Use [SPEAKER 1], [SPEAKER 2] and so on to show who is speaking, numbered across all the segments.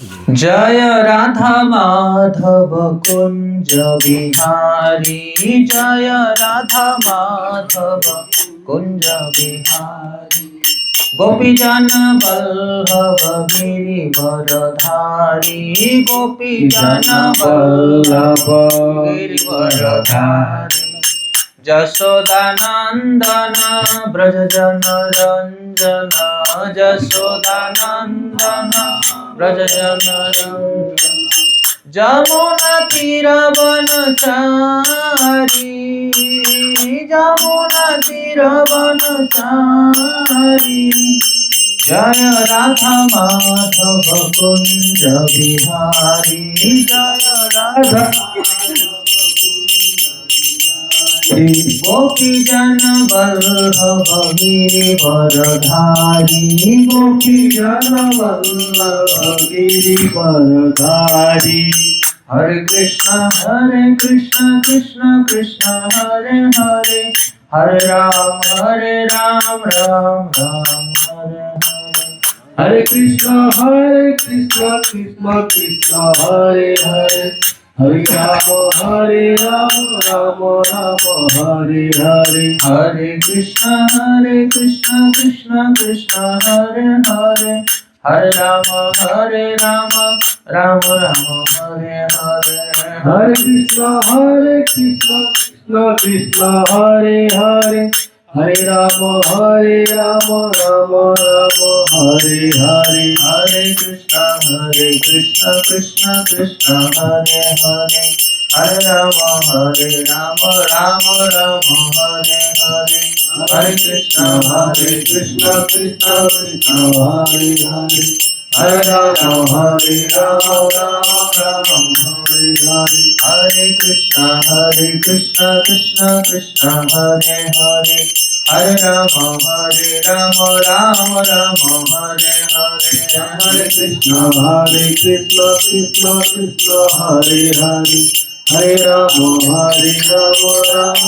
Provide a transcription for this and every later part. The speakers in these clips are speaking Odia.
[SPEAKER 1] जय राधा माधव कुंज बिहारी, जय राधा माधव कुंज बिहारी। गोपी जन वल्लभ गिरिवरधारी, गोपी जन वल्लभ गिरिवरधारी। जशोदानंदन ब्रज जन रंजन, जशोदानंदन ब्रज जन रंजन। जमुना तीरवनचारी, जमुना तीरवनचारी। जय राधा माधव कुंज बिहारी, जय राधा गोपी जन वल्लभ गिरिवरधारी, गोपी जन वल्लभ गिरिवरधारी। हरे कृष्ण कृष्ण कृष्ण हरे हरे, हरे राम राम राम हरे हरे।
[SPEAKER 2] हरे कृष्ण कृष्ण कृष्ण हरे हरे, हरे राम राम राम हरे हरे।
[SPEAKER 1] हरे कृष्ण कृष्ण कृष्ण हरे हरे, हरे राम राम राम हरे हरे।
[SPEAKER 2] हरे कृष्ण कृष्ण कृष्ण हरे हरे, हरे राम राम राम हरे हरे।
[SPEAKER 1] हरे कृष्ण कृष्ण कृष्ण हरे हरे, हरे राम राम राम हरे हरे। हरे कृष्ण कृष्ण कृष्ण हरे हरे, हरे राम राम राम हरे हरे। हरे कृष्ण कृष्ण कृष्ण हरे हरे, हरे राम राम राम हरे हरे।
[SPEAKER 2] हरे कृष्ण कृष्ण कृष्ण हरे हरे, हरे राम राम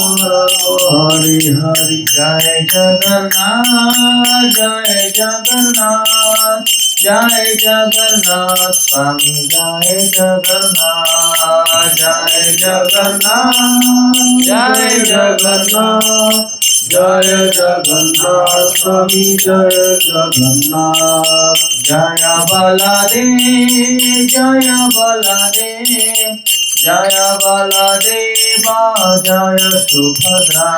[SPEAKER 2] हरे हरे।
[SPEAKER 1] जय जगन्नाथ जय जगन्नाथ, जय जगन्नाथ स्वामी जय जगन्नाथ, जय जगन्नाथ जय जगन्नाथ,
[SPEAKER 2] जय जगन्नाथ स्वामी जय जगन्नाथ।
[SPEAKER 1] जय बलदेव जय बलदेव, जय बलदेव जय सुभद्रा।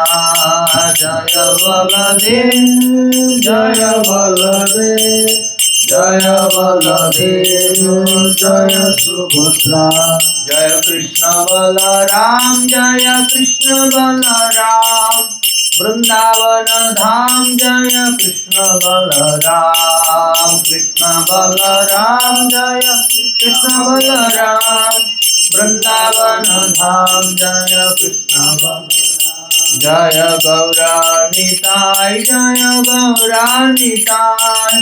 [SPEAKER 1] जय बलदेव जय बलदेव,
[SPEAKER 2] जय बलदेव जय सुभद्रा।
[SPEAKER 1] जय कृष्ण बलराम जय कृष्ण बलराम, वृंदावन धाम जय कृष्ण बलराम। कृष्ण बलराम जय कृष्ण बलराम, वृंदावन धाम जय कृष्ण बलराम। जय गौरानिताय जय गौरानिताय,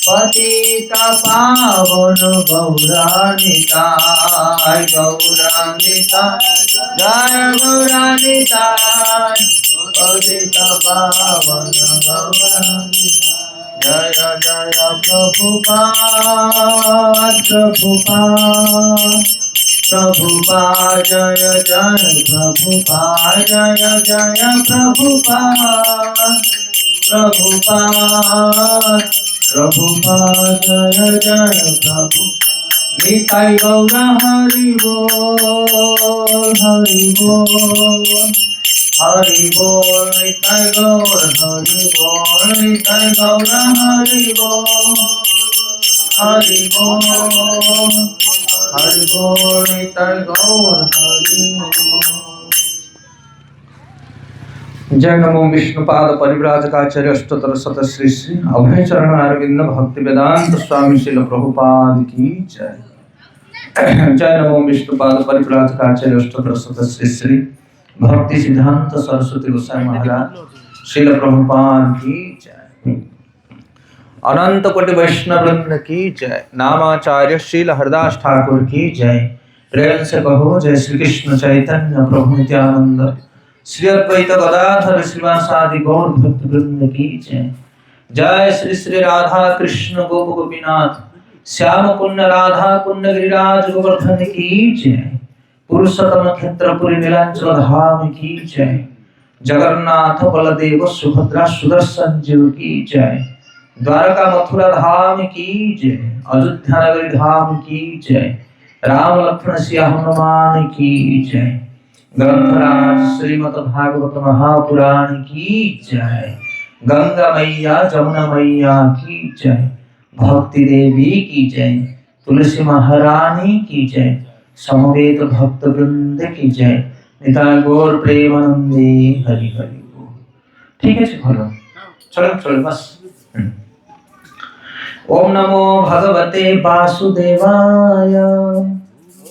[SPEAKER 1] पतित पावन गौरानिताय। गौरानिताय जय गौरानिताय, पतित पावन गौरानिताय। जय जय प्रभुपाद प्रभुपाद प्रभुपाद, जय जय प्रभुपाद, जय जय प्रभुपाद प्रभुपाद प्रभुपाद, जय जय प्रभु। निताय गौर हरि बोल हरि बोल हरि बोल। निताय गौर हरि बोल, निताय गौर हरि बोल हरि बोल हरि बोल। निताय गौर हरि बोल। जय नमो विष्णुपाद परिव्राजकाचार्य अष्टोत्तर शत श्री श्री अभय चरण अरविंद भक्ति वेदांत स्वामी श्रील प्रभुपाद की जय। जय नमो विष्णुपाद परिव्राजकाचार्य अष्टोत्तर शत श्री श्री भक्ति सिद्धांत सरस्वती गोसाई महाराज श्रील प्रभुपाद की जय। अनंत कोटि वैष्णव वृंद की जय। नामाचार्य श्रील हरदास ठाकुर की जय। प्रेम से कहो जय श्री कृष्ण चैतन्य प्रभु नित्यानंद, श्री अद्वैत गदाधर श्रीवासादि गौर भक्त वृंद की जय। जय श्री श्री राधा कृष्ण गोप गोपीनाथ श्याम कुंड राधा कुंड गिरिराज गोवर्धन की जय। पुरुषोत्तम क्षेत्रपुरी नीलांचल धाम की जय। जगन्नाथ बलदेव सुभद्रा सुदर्शन जीव की जय। द्वारका मथुरा धाम की जय। अयोध्या नगरी धाम की जय। राम लक्ष्मण सिया हनुमान की जय। ग्रंथराज श्रीमद् भागवत महापुराण की जय। गंगा मैया जमुना मैया की जय। भक्ति देवी की जय। तुलसी महारानी की जय। समवेत भक्त वृंद की जय। निताय गौर प्रेमानंदे हरि हरि बोल। ठीक है चलो चलो चलो बस। ओम नमो भगवते वासुदेवाय।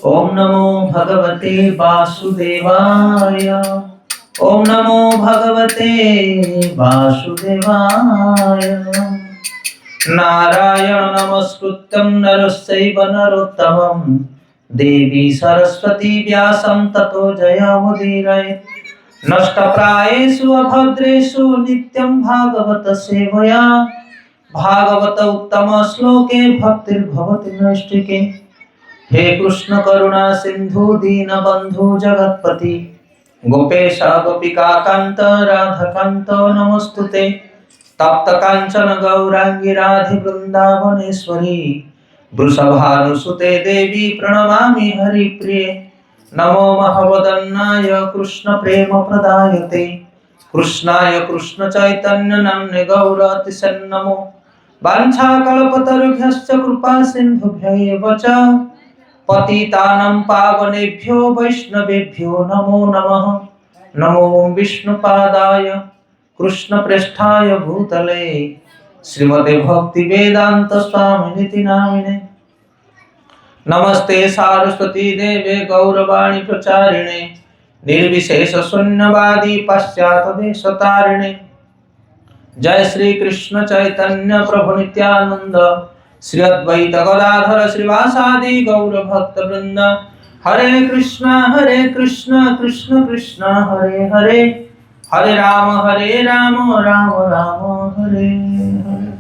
[SPEAKER 1] ओम नमो भगवते वासुदेवाय। ओम नमो भगवते वासुदेवाय। नारायण नमस्कृत्यं नरस्यैव नरोत्तमं देवी सरस्वती व्यासं ततो जयमुदीरयेत्। नष्टप्रायेषु अभद्रेषु नित्यं भागवत सेवया। भागवत उत्तम श्लोके भक्तिर्भवति नैष्टिके। हे कृष्ण करुणा सिंधु दीनबंधु जगत्पति। गोपेश गोपिका कांत राधाकांत नमस्तुते। तप्त कांचन गौरांगी राधे वृंदावनेश्वरी। वृषभानुसुते देवी प्रणमामि हरिप्रिये। नमो महवदन्नाय कृष्ण प्रेम प्रदायते। कृष्णाय कृष्ण चैतन्य नाम्ने गौरतिसे नमो। वाञ्छाकल्पतरुभ्यश्च कृपा सिन्धुभ्यैव च पतितानां पावनेभ्यो वैष्णवेभ्यो नमो नमः। नमो विष्णुपादाय कृष्णप्रेष्ठाय भूतले श्रीमते भक्ति वेदांत स्वामिनिति नामिने। नमस्ते सारस्वती देवे गौरवाणी प्रचारिणे। निर्विशेष शून्यवादी पाश्चात्य देशतारिणे। जय श्री कृष्ण चैतन्य प्रभु नित्यानंद श्री अद्वैत गदाधर श्रीवासादि गौर भक्त वृंद। हरे कृष्ण कृष्ण कृष्ण हरे हरे। हरे राम राम राम हरे हरे।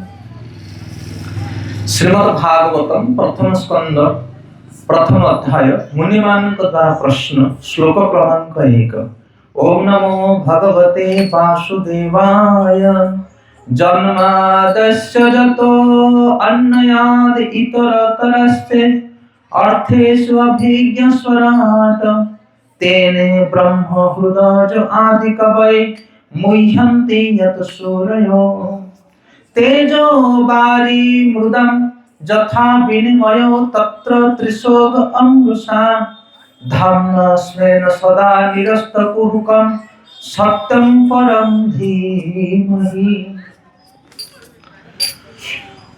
[SPEAKER 1] श्रीमद् भागवतम प्रथम स्कंद प्रथम अध्याय मुनिमानक द्वारा प्रश्न श्लोक क्रमांक 1। ओम नमो भगवते वासुदेवाय। जन्मादस्य जतो अन्नयाद इतरतरस्ते अर्थेषु अभिज्ञस्वराट् तेने ब्रह्म हृदय आदि कवये मुह्यन्ति यत् सूरयो। तेजो वारी मृदं यथा विनिमयो तत्र त्रिशोग अमृषा। धाम्ना स्वेन सदा निरस्तकुहकं सत्यं परं धीमहि।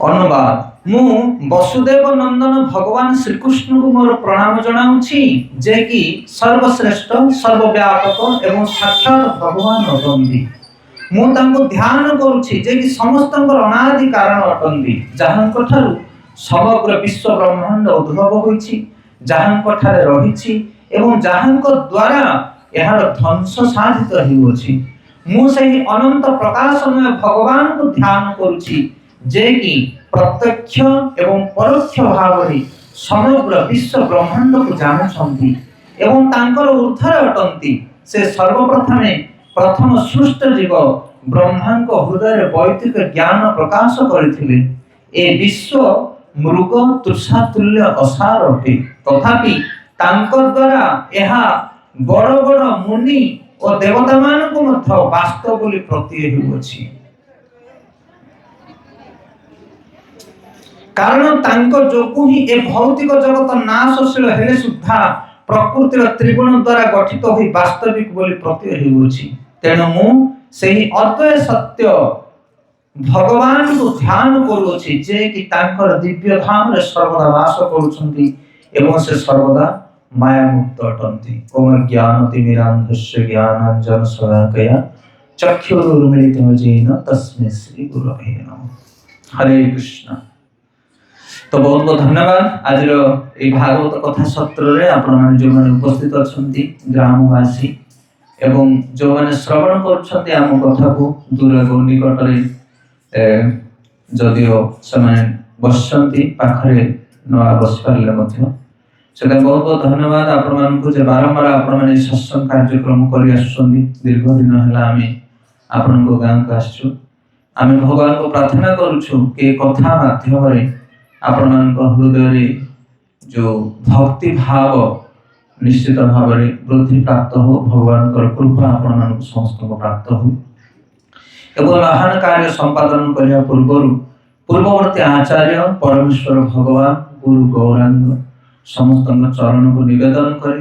[SPEAKER 1] अनुवाद। मु वसुदेव नंदन भगवान श्रीकृष्ण को मोर प्रणाम जनाउछि जे कि सर्वश्रेष्ठ सर्वव्यापक एवं साक्षात भगवान अटंती। मु तांको ध्यान करूछि जे कि समस्तंकर अनादि कारण अटंती। जाहांक ठारु समग्र विश्व ब्रह्मांड उद्भव होइछि। जाहांक ठारे रहिछि एवं जाहांक द्वारा एहार ध्वंस साधित हेउछि। मु सेही अनंत प्रकाशमय भगवान को ध्यान करूछि जे कि प्रत्यक्ष एवं परोक्ष भावरे समग्र विश्व ब्रह्मांड को जानुछंती एवं तांकर ऊर्ध्वरे अटंती। से सर्वप्रथमे प्रथम सृष्ट जीव ब्रह्मांड हृदय वैदिक ज्ञान प्रकाश करथिले। ए विश्व मृग तुषातुल्य असार अटे। तथापि तांकर द्वारा एहा बड़ बड़ मुनि और देवता मानक मध्य वास्तव बोली प्रतीय हेउछि। कारण तांको जोगु ही ए भौतिक जगत नाशशील हेले सुद्धा प्रकृतिर त्रिगुण द्वारा गठित होई वास्तविक बोली प्रतीय हेउछि। तेणु मु सेही अद्वय सत्य भगवान को ध्यान करूछि जे कि तांकर दिव्य धाम रे सर्वदा वास करूछंती एवं से सर्वदा माया मुक्त अटंती। ओम ज्ञानतिमिरान्धस्य ज्ञानाञ्जन शलाकया चक्षुरुन्मीलितं येन तस्मै श्री गुरवे नमः। हरे कृष्ण। तो बहुत बहुत धन्यवाद। आज ये भागवत कथा सत्र रे आपण माने जो माने उपस्थित अछंती ग्रामवासी एवं जो माने श्रवण करछंती आम कथा को दूर निकट रे जदियो समय ବସିଛନ୍ତି ପାଖରେ ନ ବସିପାରିଲେ ମଧ୍ୟ ସେଥିପାଇଁ ବହୁତ ବହୁତ ଧନ୍ୟବାଦ ଆପଣମାନଙ୍କୁ ଯେ ବାରମ୍ବାର ଆପଣମାନେ ସତ୍ସଙ୍ଗ କାର୍ଯ୍ୟକ୍ରମ କରି ଆସୁଛନ୍ତି। ଦୀର୍ଘ ଦିନ ହେଲା ଆମେ ଆପଣଙ୍କ ଗାଁକୁ ଆସିଛୁ। ଆମେ ଭଗବାନଙ୍କୁ ପ୍ରାର୍ଥନା କରୁଛୁ କି କଥା ମାଧ୍ୟମରେ ଆପଣମାନଙ୍କ ହୃଦୟରେ ଯେଉଁ ଭକ୍ତି ଭାବ ନିଶ୍ଚିତ ଭାବରେ ବୃଦ୍ଧି ପ୍ରାପ୍ତ ହଉ। ଭଗବାନଙ୍କର କୃପା ଆପଣମାନଙ୍କୁ ସମସ୍ତଙ୍କୁ ପ୍ରାପ୍ତ ହଉ ଏବଂ ମହାନ କାର୍ଯ୍ୟ ସମ୍ପାଦନ କରିବା ପୂର୍ବରୁ ପୂର୍ବବର୍ତ୍ତୀ ଆଚାର୍ଯ୍ୟ ପରମେଶ୍ୱର ଭଗବାନ ଗୁରୁ ଗୌରାଙ୍ଗ ସମସ୍ତଙ୍କ ଚରଣକୁ ନିବେଦନ କରି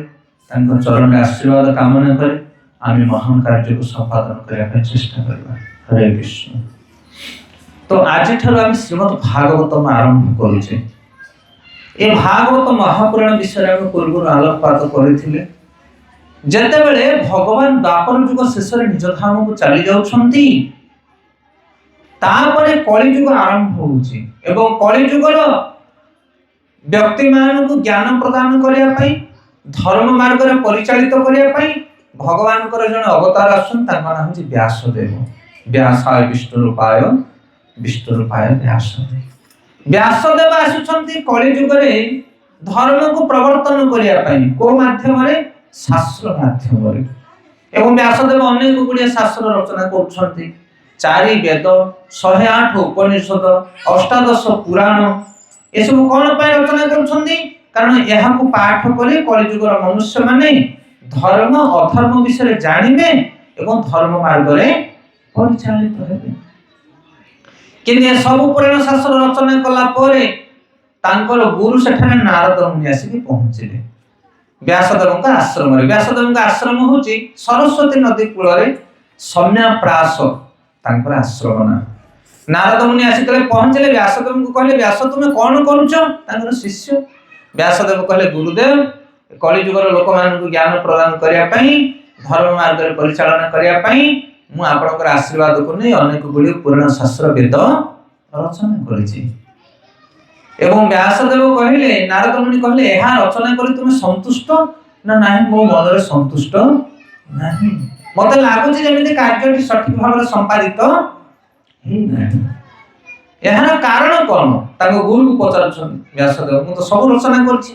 [SPEAKER 1] ତାଙ୍କ ଚରଣରେ ଆଶୀର୍ବାଦ କାମନା କରି ଆମେ ମହାନ କାର୍ଯ୍ୟକୁ ସମ୍ପାଦନ କରିବା ପାଇଁ ଚେଷ୍ଟା କରିବା। ହରେ କୃଷ୍ଣ। ତ ଆଜିଠାରୁ ଆମେ ଶ୍ରୀମଦ୍ ଭାଗବତମ ଆରମ୍ଭ କରୁଛେ। ଏ ଭାଗବତ ମହାପୁରାଣ ବିଷୟରେ ଆମେ ପୂର୍ବରୁ ଆଲୋକପାତ କରିଥିଲେ। ଯେତେବେଳେ ଭଗବାନ ଦ୍ୱାପର ଯୁଗ ଶେଷରେ ନିଜ ଧାମକୁ ଚାଲି ଯାଉଛନ୍ତି, ତାପରେ କଳିଯୁଗ ଆରମ୍ଭ ହଉଛି ଏବଂ କଳିଯୁଗର ବ୍ୟକ୍ତିମାନଙ୍କୁ ଜ୍ଞାନ ପ୍ରଦାନ କରିବା ପାଇଁ ଧର୍ମ ମାର୍ଗରେ ପରିଚାଳିତ କରିବା ପାଇଁ ଭଗବାନଙ୍କର ଜଣେ ଅବତାର ଆସୁଛନ୍ତି। ତାଙ୍କ ନାଁ ହେଉଛି ବ୍ୟାସଦେବ। ବ୍ୟାସାୟ ବିଷ୍ଣୁରୂପାୟ ବିଷ୍ଣୁରୂପାୟ ବ୍ୟାସଦେବ। ବ୍ୟାସଦେବ ଆସୁଛନ୍ତି କଳିଯୁଗରେ ଧର୍ମକୁ ପ୍ରବର୍ତ୍ତନ କରିବା ପାଇଁ। କୋଉ ମାଧ୍ୟମରେ? ଶାସ୍ତ୍ର ମାଧ୍ୟମରେ। ଏବଂ ବ୍ୟାସଦେବ ଅନେକ ଗୁଡ଼ିଏ ଶାସ୍ତ୍ର ରଚନା କରୁଛନ୍ତି। 4 ବେଦ, 108 ଉପନିଷଦ, 18 ପୁରାଣ ଏସବୁ କଣ ପାଇଁ ରଚନା କରୁଛନ୍ତି? କାରଣ ଏହାକୁ ପାଠ କରି କଳିଯୁଗର ମନୁଷ୍ୟମାନେ ଧର୍ମ ଅଧର୍ମ ବିଷୟରେ ଜାଣିବେ ଏବଂ ଧର୍ମ ମାର୍ଗରେ ପରିଚାଳିତ ହେବେ। କିନ୍ତୁ ଏ ସବୁ ପୁରାଣ ଶାସ୍ତ୍ର ରଚନା କଲା ପରେ ତାଙ୍କର ଗୁରୁ ସେଠାରେ ନାରଦ ମୁନି ଆସିକି ପହଞ୍ଚିଲେ ବ୍ୟାସଦେବଙ୍କ ଆଶ୍ରମରେ। ବ୍ୟାସଦେବଙ୍କ ଆଶ୍ରମ ହେଉଛି ସରସ୍ୱତୀ ନଦୀ କୂଳରେ ସମ୍ୟାପ୍ରାସ ତାଙ୍କର ଆଶ୍ରମ ନାଁ। ନାରଦ ମୁନି ଆସିଥିଲେ, ପହଞ୍ଚିଲେ, ବ୍ୟାସଦେବଙ୍କୁ କହିଲେ ବ୍ୟାସ ତୁମେ କଣ କରୁଛ? ତାଙ୍କର ଶିଷ୍ୟ। ବ୍ୟାସଦେବ କହିଲେ ଗୁରୁଦେବ, କଳିଯୁଗର ଲୋକମାନଙ୍କୁ ଜ୍ଞାନ ପ୍ରଦାନ କରିବା ପାଇଁ ଧର୍ମ ମାର୍ଗରେ ପରିଚାଳନା କରିବା ପାଇଁ ମୁଁ ଆପଣଙ୍କର ଆଶୀର୍ବାଦକୁ ନେଇ ଅନେକ ଗୁଡ଼ିଏ ପୁରାଣ ଶାସ୍ତ୍ର ବେଦ ରଚନା କରିଛି। ଏବଂ ବ୍ୟାସଦେବ କହିଲେ, ନାରଦ ମୁନି କହିଲେ ଏହା ରଚନା କରି ତୁମେ ସନ୍ତୁଷ୍ଟ ନା ନାହିଁ? ମୋ ମନରେ ସନ୍ତୁଷ୍ଟ ନାହିଁ। ମତେ ଲାଗୁଛି ଯେମିତି କାର୍ଯ୍ୟଟି ସଠିକ ଭାବରେ ସମ୍ପାଦିତ ହେଇନାହିଁ। ଏହାର କାରଣ କଣ? ତାଙ୍କ ଗୁରୁକୁ ପଚାରୁଛନ୍ତି ବ୍ୟାସଦେବ। ମୁଁ ତ ସବୁ ରଚନା କରିଛି,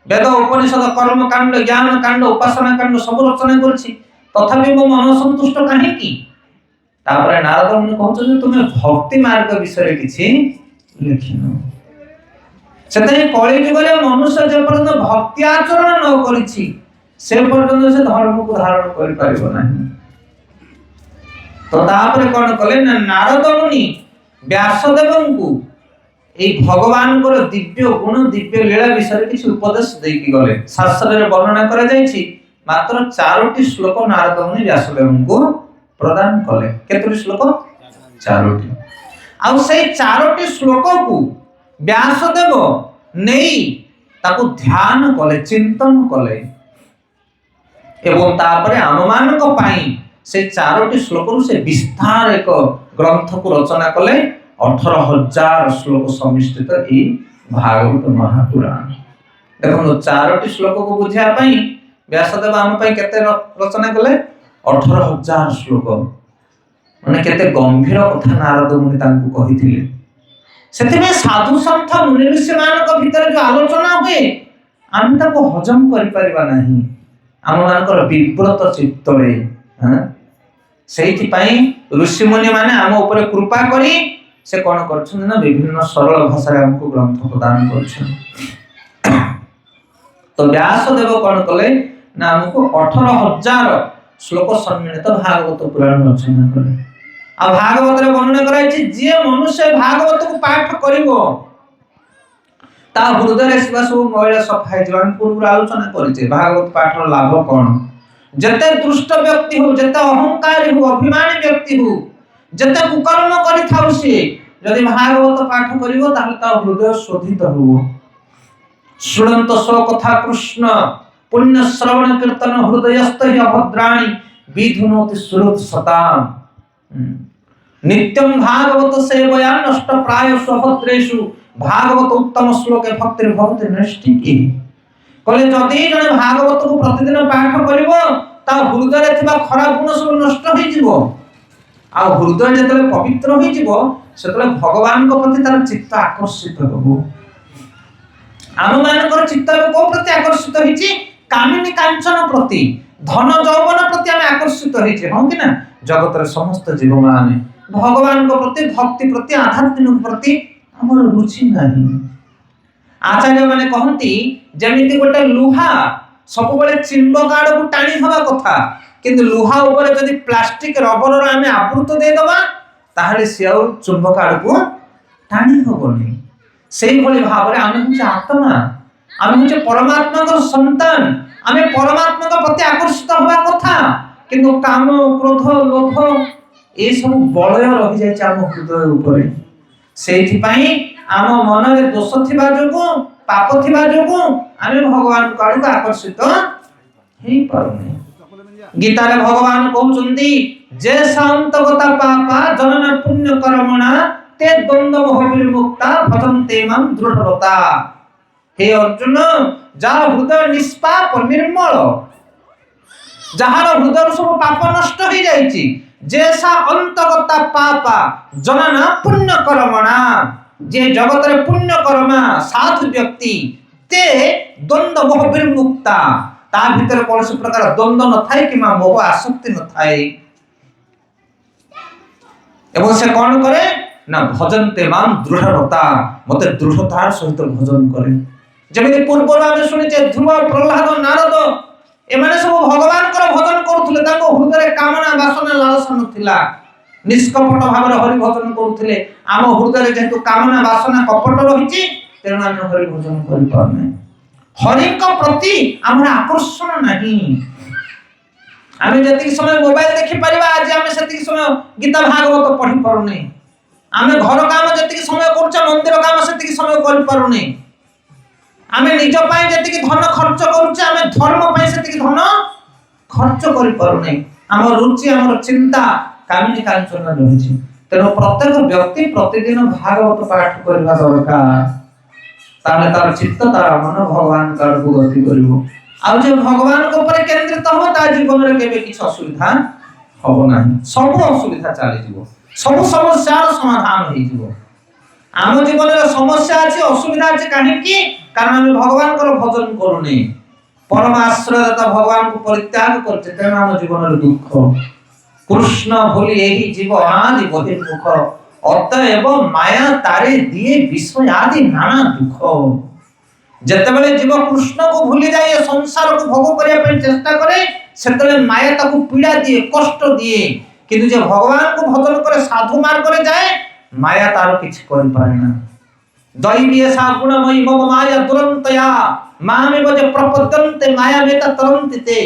[SPEAKER 1] ବେଦ, ଉପନିଷଦ, କର୍ମ କାଣ୍ଡ, ଜ୍ଞାନ କାଣ୍ଡ, ଉପାସନା କାଣ୍ଡ ସବୁ ରଚନା କରିଛି, ତଥାପି ମୋ ମନ ସନ୍ତୁଷ୍ଟ କାହିଁକି? ତାପରେ ନାରଦ ମୁନି କହୁଛନ୍ତି ତୁମେ ଭକ୍ତି ମାର୍ଗ ବିଷୟରେ କିଛି ଲେଖିନ। ସେଥିପାଇଁ କଳିଯୁଗରେ ମନୁଷ୍ୟ ଯେ ପର୍ଯ୍ୟନ୍ତ ଭକ୍ତି ଆଚରଣ ନ କରିଛି ସେ ପର୍ଯ୍ୟନ୍ତ ସେ ଧର୍ମକୁ ଧାରଣ କରିପାରିବ ନାହିଁ। ତ ତାପରେ କଣ କଲେ ନା ନାରଦ ମୁନି ବ୍ୟାସଦେବଙ୍କୁ এই ভগবানଙ୍କର ଦିବ୍ୟ ଗୁଣ ଦିବ୍ୟ ଲୀଳା ବିଷୟରେ କିଛି ଉପଦେଶ ଦେଇକି ଗଲେ। ଶାସ୍ତ୍ରରେ ବର୍ଣ୍ଣନା କରାଯାଇଛି ମାତ୍ର 4ଟି ଶ୍ଲୋକ ନାରଦ ମୁନି ବ୍ୟାସଦେବଙ୍କୁ ପ୍ରଦାନ କଲେ। କେତୋଟି ଶ୍ଲୋକ? 4ଟି। ଆଉ ସେଇ 4ଟି ଶ୍ଲୋକକୁ ବ୍ୟାସଦେବ ନେଇ ତାକୁ ଧ୍ୟାନ କଲେ, ଚିନ୍ତନ କଲେ ଏବଂ ତାପରେ ଆମମାନଙ୍କ ପାଇଁ ସେ 4ଟି ଶ୍ଲୋକରୁ ସେ ବିସ୍ତାର ଏକ ଗ୍ରନ୍ଥକୁ ରଚନା କଲେ। 18,000 ଶ୍ଲୋକ ସମିଷ୍ଟିତ ଏହି ଭାଗବତ ମହାପୁରାଣ। ଦେଖନ୍ତୁ 4ଟି ଶ୍ଲୋକକୁ ବୁଝିବା ପାଇଁ ବ୍ୟାସଦେବ ଆମ ପାଇଁ କେତେ ରଚନା କଲେ? 18,000 ଶ୍ଲୋକ। ମାନେ କେତେ ଗମ୍ଭୀର କଥା ନାରଦ ମୁନି ତାଙ୍କୁ କହିଥିଲେ। ସେଥିପାଇଁ ସାଧୁ ସନ୍ଥ ମୁନି ଋଷିମାନଙ୍କ ଭିତରେ ଯୋଉ ଆଲୋଚନା ହୁଏ ଆମେ ତାକୁ ହଜମ କରିପାରିବା ନାହିଁ ଆମମାନଙ୍କର ବିବ୍ରତ ଚିତ୍ତରେ। ସେଇଥିପାଇଁ ଋଷିମୁନି ମାନେ ଆମ ଉପରେ କୃପା କରି ସେ କଣ କରୁଛନ୍ତି ନା ବିଭିନ୍ନ ସରଳ ଭାଷାରେ ଆମକୁ ଗ୍ରନ୍ଥ ପ୍ରଦାନ କରୁଛନ୍ତି। ତ ବ୍ୟାସଦେବ କଣ କଲେ ନା ଆମକୁ 18,000 ଶ୍ଲୋକ ସମ୍ମିଳିତ ଭାଗବତ ପୁରାଣ ରଚନା କଲେ। ଆଉ ଭାଗବତରେ ବର୍ଣ୍ଣନା କରାଯାଇଛି ଯିଏ ମନୁଷ୍ୟ ଭାଗବତକୁ ପାଠ କରିବ ତା ହୃଦୟରେ ଥିବା ସବୁ ମଇଳା ସଫା ହେଇଯିବ। ଆମେ ପୂର୍ବରୁ ଆଲୋଚନା କରିଛେ ଭାଗବତ ପାଠର ଲାଭ କଣ। ଯେତେ ଦୁଷ୍ଟ ବ୍ୟକ୍ତି ହଉ, ଯେତେ ଅହଙ୍କାରୀ ହଉ, ଅଭିମାନୀ ବ୍ୟକ୍ତି ହଉ, ଯେତେ କୁକର୍ମ କରିଥାଉ ସିଏ ଯଦି ଭାଗବତ ପାଠ କରିବ ତାହେଲେ ତା ହୃଦୟ ଶୋଧିତ ହବ। ଶୁଣନ୍ତ ସ୍ୱ କଥା କୃଷ୍ଣ ପୁଣ୍ୟ ଶ୍ରବଣ କୀର୍ତ୍ତନ ହୃଦୟସ୍ଥ ଅଭଦ୍ରାଣୀ ବିଧୁନୋତି ସୁହୃତ ସତାମ୍। ନିତ୍ୟଂ ଭାଗବତ ସେବୟା ନଷ୍ଟ ପ୍ରାୟ ସ୍ୱଭଦ୍ରେଷୁ ଭାଗବତ ଉତ୍ତମ ଶ୍ଲୋକେ ଭକ୍ତିର୍ ଭକ୍ତି ନୈଷ୍ଠିକି। କହିଲେ ଯଦି ଜଣେ ଭାଗବତକୁ ପ୍ରତିଦିନ ପାଠ କରିବ ତା ହୃଦୟରେ ଥିବା ଖରାପ ଗୁଣ ସବୁ ନଷ୍ଟ ହେଇଯିବ। ଆଉ ହୃଦୟ ଯେତେବେଳେ ପବିତ୍ର ହେଇଯିବ ସେତେବେଳେ ଭଗବାନଙ୍କ ପ୍ରତି ତାର ଚିତ୍ତ ଆକର୍ଷିତ ହେବ। ଆମ ମାନଙ୍କର ଚିତ୍ତ କୋଉ ପ୍ରତି ଆକର୍ଷିତ ହେଇଛି? କାମିନୀ କାଞ୍ଚନ ପ୍ରତି, ଧନ ଯୌବନ ପ୍ରତି ଆମେ ଆକର୍ଷିତ ହେଇଛେ, ହଁ କି ନା? ଜଗତର ସମସ୍ତ ଜୀବମାନେ ଭଗବାନଙ୍କ ପ୍ରତି, ଭକ୍ତି ପ୍ରତି, ଆଧ୍ୟାତ୍ମିକ ପ୍ରତି ଆମର ରୁଚି ନାହିଁ। ଆଚାର୍ଯ୍ୟ ମାନେ କହନ୍ତି ଯେମିତି ଗୋଟେ ଲୁହା ସବୁବେଳେ ଚିମ୍ବକ ଆଡକୁ ଟାଣି ହେବା କଥା, କିନ୍ତୁ ଲୁହା ଉପରେ ଯଦି ପ୍ଲାଷ୍ଟିକ ରବରର ଆମେ ଆବୃତ ଦେଇଦବା ତାହେଲେ ସେ ଆଉ ଚୁମ୍ବକ ଆଡକୁ ଟାଣି ହବନି। ସେଇଭଳି ଭାବରେ ଆମେ ହଉଛି ଆତ୍ମା, ଆମେ ହଉଛି ପରମାତ୍ମାଙ୍କ ସନ୍ତାନ, ଆମେ ପରମାତ୍ମାଙ୍କ ପ୍ରତି ଆକର୍ଷିତ ହେବା କଥା, କିନ୍ତୁ କାମ, କ୍ରୋଧ, ଲୋଭ ଏସବୁ ବଳୟ ରହିଯାଇଛି ଆମ ହୃଦୟ ଉପରେ। ସେଇଥିପାଇଁ ଆମ ମନରେ ଦୋଷ ଥିବା ଯୋଗୁଁ, ପାପ ଥିବା ଯୋଗୁଁ ଆମେ ଭଗବାନଙ୍କ ଆଡକୁ ଆକର୍ଷିତ ହେଇପାରୁନି। ଗୀତାରେ ଭଗବାନ କହୁଛନ୍ତି ଯେ ସାନ୍ତଗତା ପାପା ଜନନ ପୁଣ୍ୟ କର୍ମଣା ତେ ଦ୍ୱନ୍ଦ୍ୱ ମୋହ ବିମୁକ୍ତା ଭଜନ୍ତେ ମାଂ ଦୃଢ଼ରତା। ହେ ଅର୍ଜୁନ, ଯାହାର ହୃଦୟ ନିଷ୍ପାପ ନିର୍ମଳ, ଯାହାର ହୃଦୟରୁ ସବୁ ପାପ ନଷ୍ଟ ହେଇଯାଇଛି, ଯେ ସା ଅନ୍ତଗତା ପାପା ଜନନ ପୁଣ୍ୟ କର୍ମଣା, ଯେ ଜଗତରେ ପୁଣ୍ୟ କର୍ମା ସାଧୁ ବ୍ୟକ୍ତି, ତେ ଦ୍ୱନ୍ଦ୍ୱ ମୋହ ବିମୁକ୍ତା, ତା ଭିତରେ କୌଣସି ପ୍ରକାର ଦ୍ୱନ୍ଦ୍ୱ ନଥାଏ କିମ୍ବା ମୋହ ଆସକ୍ତି ନଥାଏ। ଏବଂ ସେ କଣ କରେ ନା ଭଜନ୍ତେ ମାଂ ଦୃଢ଼ରତା, ମତେ ଦୃଢ଼ତାର ସହିତ ଭଜନ କରେ। ଯେମିତି ପୂର୍ବରୁ ଆମେ ଶୁଣିଛେ ଧ୍ରୁବ, ପ୍ରହ୍ଲାଦ, ନାରଦ ଏମାନେ ସବୁ ଭଗବାନଙ୍କର ଭଜନ କରୁଥିଲେ, ତାଙ୍କ ହୃଦୟରେ କାମନା, ବାସନା, ଲାଳସା ନଥିଲା, ନିଷ୍କପଟ ଭାବରେ ହରି ଭଜନ କରୁଥିଲେ। ଆମ ହୃଦୟରେ ଯେହେତୁ କାମନା, ବାସନା, କପଟ ରହିଛି, ତେଣୁ ଆମେ ହରି ଭଜନ କରିପାରୁନେ। ହରିଙ୍କ ପ୍ରତି ଆମର ଆକର୍ଷଣ ନାହିଁ। ଆମେ ଯେତିକି ସମୟ ମୋବାଇଲ ଦେଖିପାରିବା, ଆଜି ଆମେ ସେତିକି ସମୟ ଗୀତା ଭାଗବତ ପଢି ପାରୁନେ। ଆମେ ଘର କାମ ଯେତିକି ସମୟ କରୁଛେ, ମନ୍ଦିର କାମ ସେତିକି ସମୟ କରିପାରୁନେ। ଆମେ ନିଜ ପାଇଁ ଯେତିକି ଧନ ଖର୍ଚ୍ଚ କରୁଛେ, ଆମେ ଧର୍ମ ପାଇଁ ସେତିକି ଧନ ଖର୍ଚ୍ଚ କରିପାରୁନେ। ଆମର ରୁଚି, ଆମର ଚିନ୍ତା କାମିନୀ କାଞ୍ଚନ ରହିଛି। ତେଣୁ ପ୍ରତ୍ୟେକ ବ୍ୟକ୍ତି ପ୍ରତିଦିନ ଭାଗବତ ପାଠ କରିବା ଦରକାର, ତାହେଲେ ତାର ଚିତ୍ତ, ତାର ମନ ଭଗବାନଙ୍କ ଆଡକୁ ଗତି କରିବ। ଆଉ ଯେ ଭଗବାନଙ୍କ ଉପରେ କେନ୍ଦ୍ରିତ ହବ, ତା ଜୀବନରେ କେବେ କିଛି ଅସୁବିଧା ହବ ନାହିଁ। ସବୁ ଅସୁବିଧା ଚାଲିଯିବ, ସବୁ ସମସ୍ୟାର ସମାଧାନ ହେଇଯିବ। ଆମ ଜୀବନରେ ସମସ୍ୟା ଅଛି, ଅସୁବିଧା ଅଛି, କାହିଁକି? କାରଣ ଆମେ ଭଗବାନଙ୍କର ଭଜନ କରୁନି, ପରମ ଆଶ୍ରୟଦାତା ଭଗବାନଙ୍କୁ ପରିତ୍ୟାଗ କରୁଛେ, ତେଣୁ ଆମ ଜୀବନରେ ଦୁଃଖ। କୃଷ୍ଣ ଭୁଲି ଏହି ଜୀବ ଅନାଦି ବହିର୍ମୁଖ, ଅତଏବ ମାୟା ତାରେ ଦିଏ ବିଷୟ ଆଦି ନାନା ଦୁଃଖ। ଯେତେବେଳେ ଜୀବ କୃଷ୍ଣକୁ ଭୁଲି ଯାଏ, ସଂସାରକୁ ଭୋଗ କରିବା ପାଇଁ ଚେଷ୍ଟା କରେ, ସେତେବେଳେ ମାୟା ତାକୁ ପୀଡ଼ା ଦିଏ, କଷ୍ଟ ଦିଏ। କିନ୍ତୁ ଯେ ଭଗବାନଙ୍କୁ ଭଜନ করে, ସାଧୁ ମାର୍ଗରେ ଯାଏ, ମାୟା ତାର କିଛି କରିପାରେ ନା। ଦୈବୀ ଏଷା ଗୁଣମୟୀ ମମ ମାୟା ଦୁରନ୍ତୟା, ମାମେବ ଯେ ପ୍ରପଦ୍ୟନ୍ତେ ମାୟା ମେତା ତରନ୍ତି ତେ।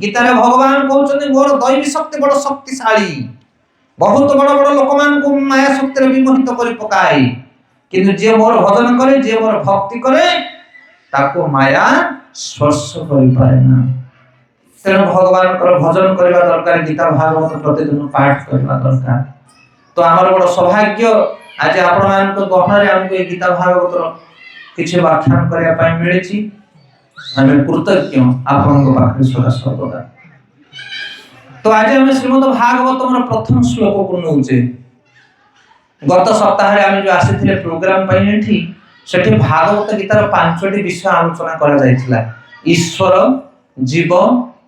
[SPEAKER 1] ଗୀତାରେ ଭଗବାନ କହୁଛନ୍ତି ମୋର ଦୈବୀ ଶକ୍ତି ବଡ଼ ଶକ୍ତିଶାଳୀ, ବହୁତ ବଡ଼ ବଡ଼ ଲୋକମାନଙ୍କୁ ମାୟା ଶକ୍ତିରେ ବିମୋହିତ କରି ପକାଏ। କିନ୍ତୁ ଯିଏ ମୋର ଭଜନ କରେ, ଯିଏ ମୋର ଭକ୍ତି କରେ, ତାକୁ ମାୟା ସ୍ପର୍ଶ କରିପାରେ ନା। ତେଣୁ ଭଗବାନଙ୍କର ଭଜନ କରିବା ଦରକାର, ଗୀତା ଭାଗବତ ପ୍ରତିଦିନ ପାଠ କରିବା ଦରକାର। ତ ଆମର ବଡ଼ ସୌଭାଗ୍ୟ, ଆଜି ଆପଣମାନଙ୍କ ଗହଣରେ ଆମକୁ ଏ ଗୀତା ଭାଗବତର କିଛି ବ୍ୟାଖ୍ୟାନ କରିବା ପାଇଁ ମିଳିଛି। ଆମେ କୃତଜ୍ଞ ଆପଣଙ୍କ ପାଖରେ ସଦା ସର୍ବଦା। ତ ଆଜି ଆମେ ଶ୍ରୀମଦ ଭାଗବତର ପ୍ରଥମ ଶ୍ଲୋକକୁ ନେଉଛେ। ଗତ ସପ୍ତାହରେ ଆମେ ଯୋଉ ଆସିଥିଲେ ପ୍ରୋଗ୍ରାମ ପାଇଁ ଏଠି, ସେଠି ଭାଗବତ ଗୀତାର 5ଟି ବିଷୟ ଆଲୋଚନା କରାଯାଇଥିଲା। ଈଶ୍ୱର, ଜୀବ,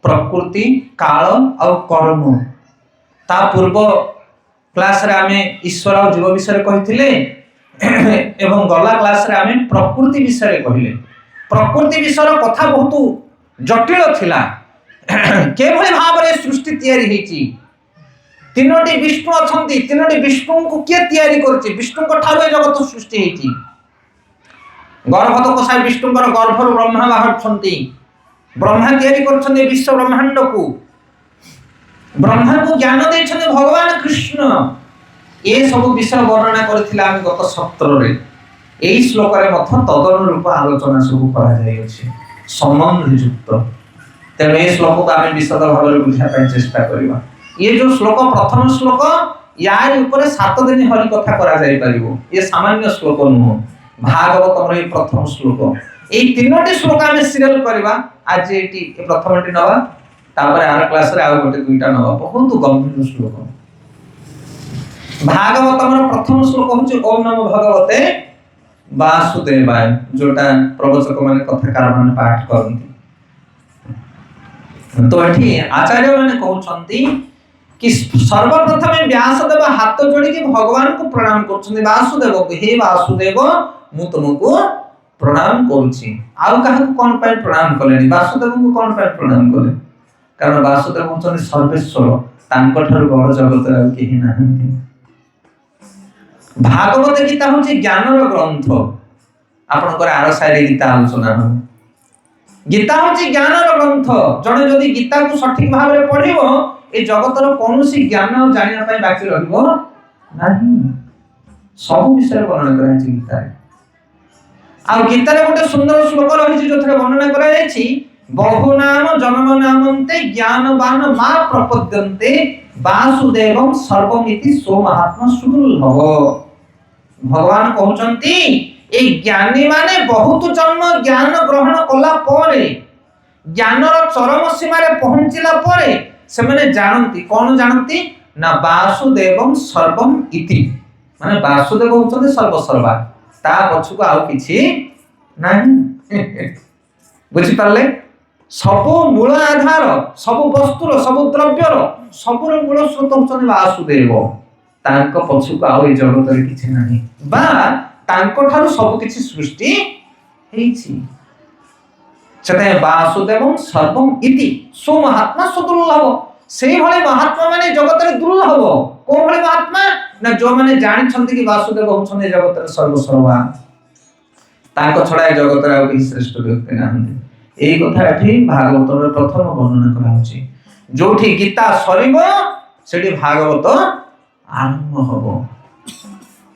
[SPEAKER 1] ପ୍ରକୃତି, କାଳ ଆଉ କର୍ମ। ତା ପୂର୍ବ କ୍ଲାସରେ ଆମେ ଈଶ୍ୱର ଆଉ ଜୀବ ବିଷୟରେ କହିଥିଲେ ଏବଂ ଗଲା କ୍ଲାସରେ ଆମେ ପ୍ରକୃତି ବିଷୟରେ କହିଲେ। ପ୍ରକୃତି ବିଷୟର କଥା ବହୁତ ଜଟିଳ ଥିଲା। କିଭଳି ଭାବରେ ସୃଷ୍ଟି ତିଆରି ହେଇଛି, 3ଟି ବିଷ୍ଣୁ ଅଛନ୍ତି, 3ଟି ବିଷ୍ଣୁଙ୍କୁ କିଏ ତିଆରି କରୁଛି, ବିଷ୍ଣୁଙ୍କ ଠାରୁ ଏ ଜଗତ ସୃଷ୍ଟି ହେଇଛି। ଗର୍ଭଦୋଷ ବିଷ୍ଣୁଙ୍କର ଗର୍ଭରୁ ବ୍ରହ୍ମା ବାହାରୁଛନ୍ତି, ବ୍ରହ୍ମା ତିଆରି କରୁଛନ୍ତି ବିଶ୍ୱ ବ୍ରହ୍ମାଣ୍ଡକୁ। ବ୍ରହ୍ମାଙ୍କୁ ଜ୍ଞାନ ଦେଇଛନ୍ତି ଭଗବାନ କୃଷ୍ଣ। ଏ ସବୁ ବିଷୟ ବର୍ଣ୍ଣନା କରିଥିଲା ଆମେ ଗତ ସତ୍ରରେ। এই ଶ୍ଲୋକରେ ମଧ୍ୟ ତଦନୁରୂପ ଆଲୋଚନା ସବୁ କରାଯାଇଅଛି, ସମ୍ବନ୍ଧଯୁକ୍ତ। ତେଣୁ এই ଶ୍ଲୋକକୁ ଆମେ ବିଶଦ ଭାବରେ ବୁଝିବା ପାଇଁ ଚେଷ୍ଟା କରିବା। ଏ ଯୋଉ ଶ୍ଲୋକ, ପ୍ରଥମ ଶ୍ଲୋକ, ୟାରି ଉପରେ 7 ଦିନ ହରି କଥା କରାଯାଇ ପାରିବ। ଏ ସାମାନ୍ୟ ଶ୍ଲୋକ ନୁହଁ, ଭାଗବତର এই ପ୍ରଥମ ଶ୍ଲୋକ। এই 3ଟି ଶ୍ଲୋକ ଆମେ ସିରିୟଲ କରିବା। ଆଜି ଏଠି ପ୍ରଥମଟି ନବା, ତାପରେ ଆର କ୍ଲାସରେ ଆଉ ଗୋଟେ 2ଟା ନବା। ବହୁତ ଗମ୍ଭୀର ଶ୍ଲୋକ। भागवतमर प्रथम श्लोक होची ओम नमो भगवते वासुदेवाय, जोटा प्रवचक माने कथाकार माने पाठ करନ୍ତି। तो एठी आचार्य माने कहउछंती कि सर्वप्रथम व्यासदेव हाथ जोड़ी के भगवान को प्रणाम करछंती, वासुदेव को, हे वासुदेव मु तुमको प्रणाम करूछि। आउ काहा को कोन पाए प्रणाम कलेनी, वासुदेव को कोन पाए प्रणाम कले, कारण वासुदेव होछंती सर्वेश्वर, तांको ठार बड़ जगत आ केहि नाहंती। भागवत गीता होची ज्ञानर ग्रंथ, आपनकर आर साइड गीता आलोचना हो। गीता होची ज्ञानर ग्रंथ, जणे जदि गीता को सठिक भाव रे पढिबो ए जगतर कोनोसी ज्ञान जानिया पय बाकी रहबो नाही। सब विषय वर्णन करा छै गीता रे। आ गीता रे गोटे सुंदर श्लोक रहिछि जोथरे वर्णन करा जायछि, बहु नाम जन्म नामन्ते ज्ञानवान मा प्रपद्यन्ते वासुदेवं सर्वमिति सो महात्मा सुदुर्लभ। भगवान कहउचंती ए ज्ञानी माने बहुत जन्म ज्ञान ग्रहण कला परे, ज्ञानर चरम सीमा रे पहुंचिला परे से माने जानंती, कोन जानंती ना वासुदेवं सर्वम इति, माने वासुदेव होचंती सर्वसर्वा, ता पछुको आउ किछि नाही। बुझि पारले, सब मूल आधार, सब वस्तुर, सब द्रव्यर, सबर मूल स्रोत होचंती वासुदेव, तांको पछुको आउ ए जगत रे किछि नाही, बा तांको ठारू सब किछि सृष्टि हेछि। सेते वासुदेवं सर्वम इति सो महात्मा सुदुर्लभ, सेही भले महात्मा माने जगत रे दुर्लभ। को भले महात्मा ना जो माने जानि छंती कि वासुदेव होछन जगत रे सर्वसर्वा, तांको छडा जगत रे आउ कि श्रेष्ठ व्यक्ति नाहंती। एई कथा एठी भागवत रे प्रथम वर्णन करा होछि। जोठी गीता सरिबो सेठी भागवत आरंभ हबो।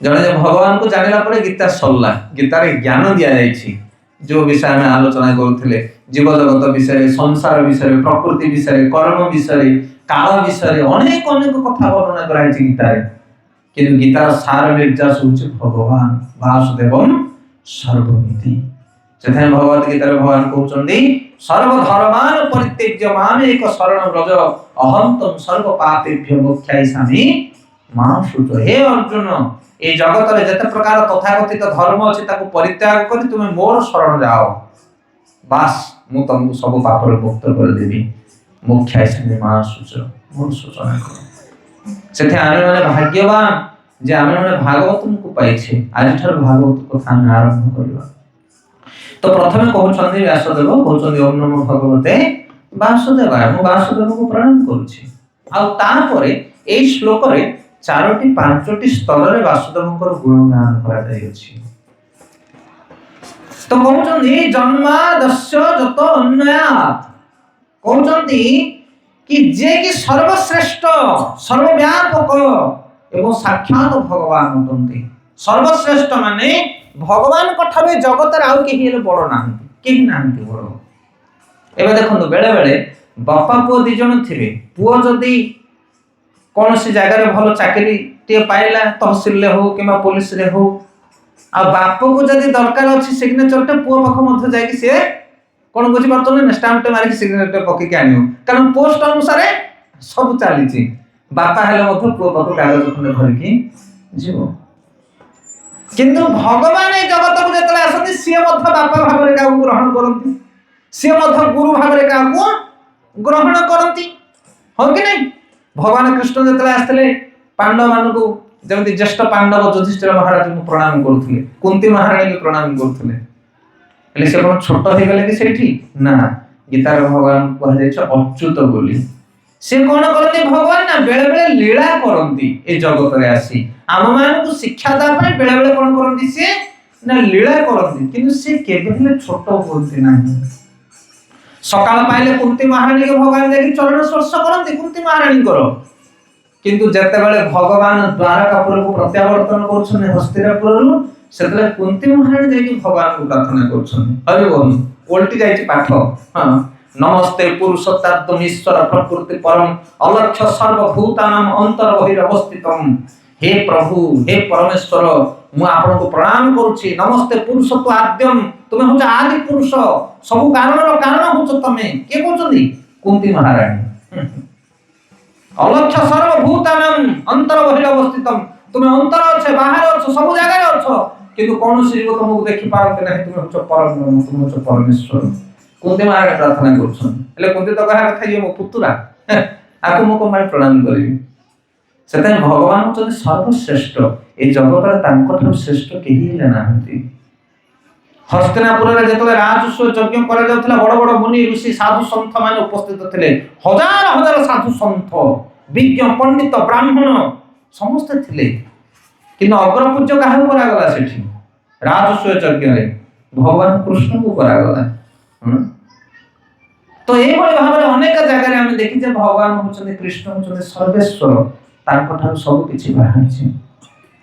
[SPEAKER 1] जने जे भगवान को जानिला परे गीता सरला, गीता रे ज्ञान दिया जायछि, जो विषय में आलोचना करथिले, जीव जगत विषय, संसार विषय, प्रकृति विषय, कर्म विषय, काल विषय, अनेक अनेक कथा वर्णन करायछि गीता रे। किंतु गीतार सार निर्जास होछि भगवान वासुदेवं सर्वमिति। सेथे भगवत गीता रे भगवान कहउचंदी सर्व धर्मान परित्यज्य माम एक शरण व्रज अहं तम सर्व पापेभ्यो मोक्षयिष्यामि मा शुच। हे अर्जुन, ए जगत रे जते प्रकार तथाकथित धर्म अछि ताको परित्याग करि तुमे मोर शरण जाओ, बास मु तुमको सब पाप रे मुक्त कर देबी, मोक्षयिष्यामि मा शुच, मोर सूचना करो। सेथे आमे माने भाग्यवान जे आमे माने भागवत को पाइछे। आज ठर भागवत कथा हम आरंभ करबा। तो प्रथमे कहउछन्ती व्यासदेव कहउछन्ती ओम नमो भगवते वासुदेवाय, मु वासुदेव को प्रणाम करूछि। आ तारपरे एई श्लोक रे चारोटी पांचोटी स्तर रे वासुदेवकर गुणगान करा जाय अछि। तो कहउछन्ती जन्मादस्य जत अन्यात, कहउछन्ती कि जे कि सर्वश्रेष्ठ, सर्वव्यापक एवं साक्षात भगवान होतन्ती। सर्वश्रेष्ठ माने भगवान कठारे जगत रे आउ केहि हेले बड़ नाहंती, केहि नाहंती बड़। एबे देखंतु बेले बेले बापा पुओ दि जण थिबे, पुओ जदी कोनोसी जगह रे भलो चाकरी टे पाइला, तहसील ले हो किबा पुलिस रे हो, आ बाप को जदी दरकार अछि सिग्नेचर टे पुओ पाख मध्य जाय कि से कोन बुझि परतो ने स्टाम्प टे मारि सिग्नेचर पके के आनियो, कारण पोस्ट अनुसार सब चाली छि। बापा हेले मध्य पुओ पाख कागज खंडे धरि कि जीवो। किंतु भगवान ए जगत को जतले आसନ୍ତି सिए मध्य बापा भाव रे का ग्रहण करନ୍ତି, सिए मध्य गुरु भाव रे का ग्रहण करନ୍ତି, हो कि नहीं। भगवान कृष्ण जतले आस्तले पांडव मान को जेमति ज्येष्ठ पांडव युधिष्ठिर महाराज को प्रणाम करथले, कुंती महारानी को प्रणाम करथले, हेले से कोन छोट हे गेले कि सेठी ना। गीता रे भगवान कह जाय छ अच्युत बोली, से कोन करते भगवान ना बेले बेले लीला करନ୍ତି ए जगत रे आसी आम मान को शिक्षा दा पय बेले बेले कोन करନ୍ତି से ना लीला करନ୍ତି, किंतु से केबे हेले छोट होती नाही। सकाळ पाइले कुंती महारानी के भगवान देखि चरण स्पर्श करନ୍ତି कुंती महारानी करो, किंतु जते बेले भगवान द्वारकापुर को प्रत्यावर्तन करछन हस्तिनापुर रु, सेतले कुंती महारानी देखि भगवान को प्रार्थना करछन। हरि बोल उल्टी जाय छि पाठ। हां, नमस्ते पुरुषोत्तम ईश्वर प्रकृति परम अलक्ष्य सर्वभूतानाम अंतर बहिर अवस्थितम। हे प्रभु, हे परमेश्वर, मु आपन को प्रणाम करूछि। नमस्ते पुरुषत्व आद्यम, तुमे हो आदि पुरुष, सब कारण रो कारण हो तमे। के कहउछंदी कुंती महारानी। अलक्ष्य सर्वभूतानाम अंतर बहिर अवस्थितम, তুমি অন্তর অছে বাহারে অছ সব জায়গায় অছ কিন্তু কৌশি জীব তোমাকে দেখি পারতে না তুমি হচ্ছ পরম তুমি হচ্ছ পরমেশ্বর কুন্তি মাকে প্রার্থনা করছেন ହେଲେ କୁନ୍ତି ତ କହିବା କଥା ଇଏ ମୋ ପୁତୁରା ଆକୁ ମୁଁ କଣ ପାଇଁ ପ୍ରଣାମ କରିବି ସେଥିପାଇଁ ଭଗବାନ ହଉଛନ୍ତି ସର୍ବଶ୍ରେଷ୍ଠ এই ଜଗତରେ ତାଙ୍କଠାରୁ ଶ୍ରେଷ୍ଠ କେହି ହେଲେ ନାହାନ୍ତି ହସ୍ତିନାପୁରରେ ଯେତେବେଳେ ରାଜସ୍ୱ ଯଜ୍ଞ କରାଯାଉଥିଲା ବଡ ବଡ ମୁନି ଋଷି ସାଧୁ ସନ୍ଥ ମାନେ ଉପସ୍ଥିତ ଥିଲେ ହଜାର ହଜାର ସାଧୁ ସନ୍ଥ ବିଜ୍ଞ ପଣ୍ଡିତ ବ୍ରାହ୍ମଣ ସମସ୍ତେ ଥିଲେ କିନ୍ତୁ ଅଗ୍ରପୂଜ୍ୟ କାହାକୁ କରାଗଲା ସେଠି ରାଜସ୍ୱ ଯଜ୍ଞରେ ଭଗବାନ କୃଷ୍ଣଙ୍କୁ କରାଗଲା ତ ଏଇଭଳି ଭାବରେ ଅନେକ ଜାଗାରେ ଆମେ ଦେଖିଛେ ଭଗବାନ ହଉଛନ୍ତି କୃଷ୍ଣ ହଉଛନ୍ତି ସର୍ବେଶ୍ୱର ତାଙ୍କଠାରୁ ସବୁ କିଛି ବାହାରିଛି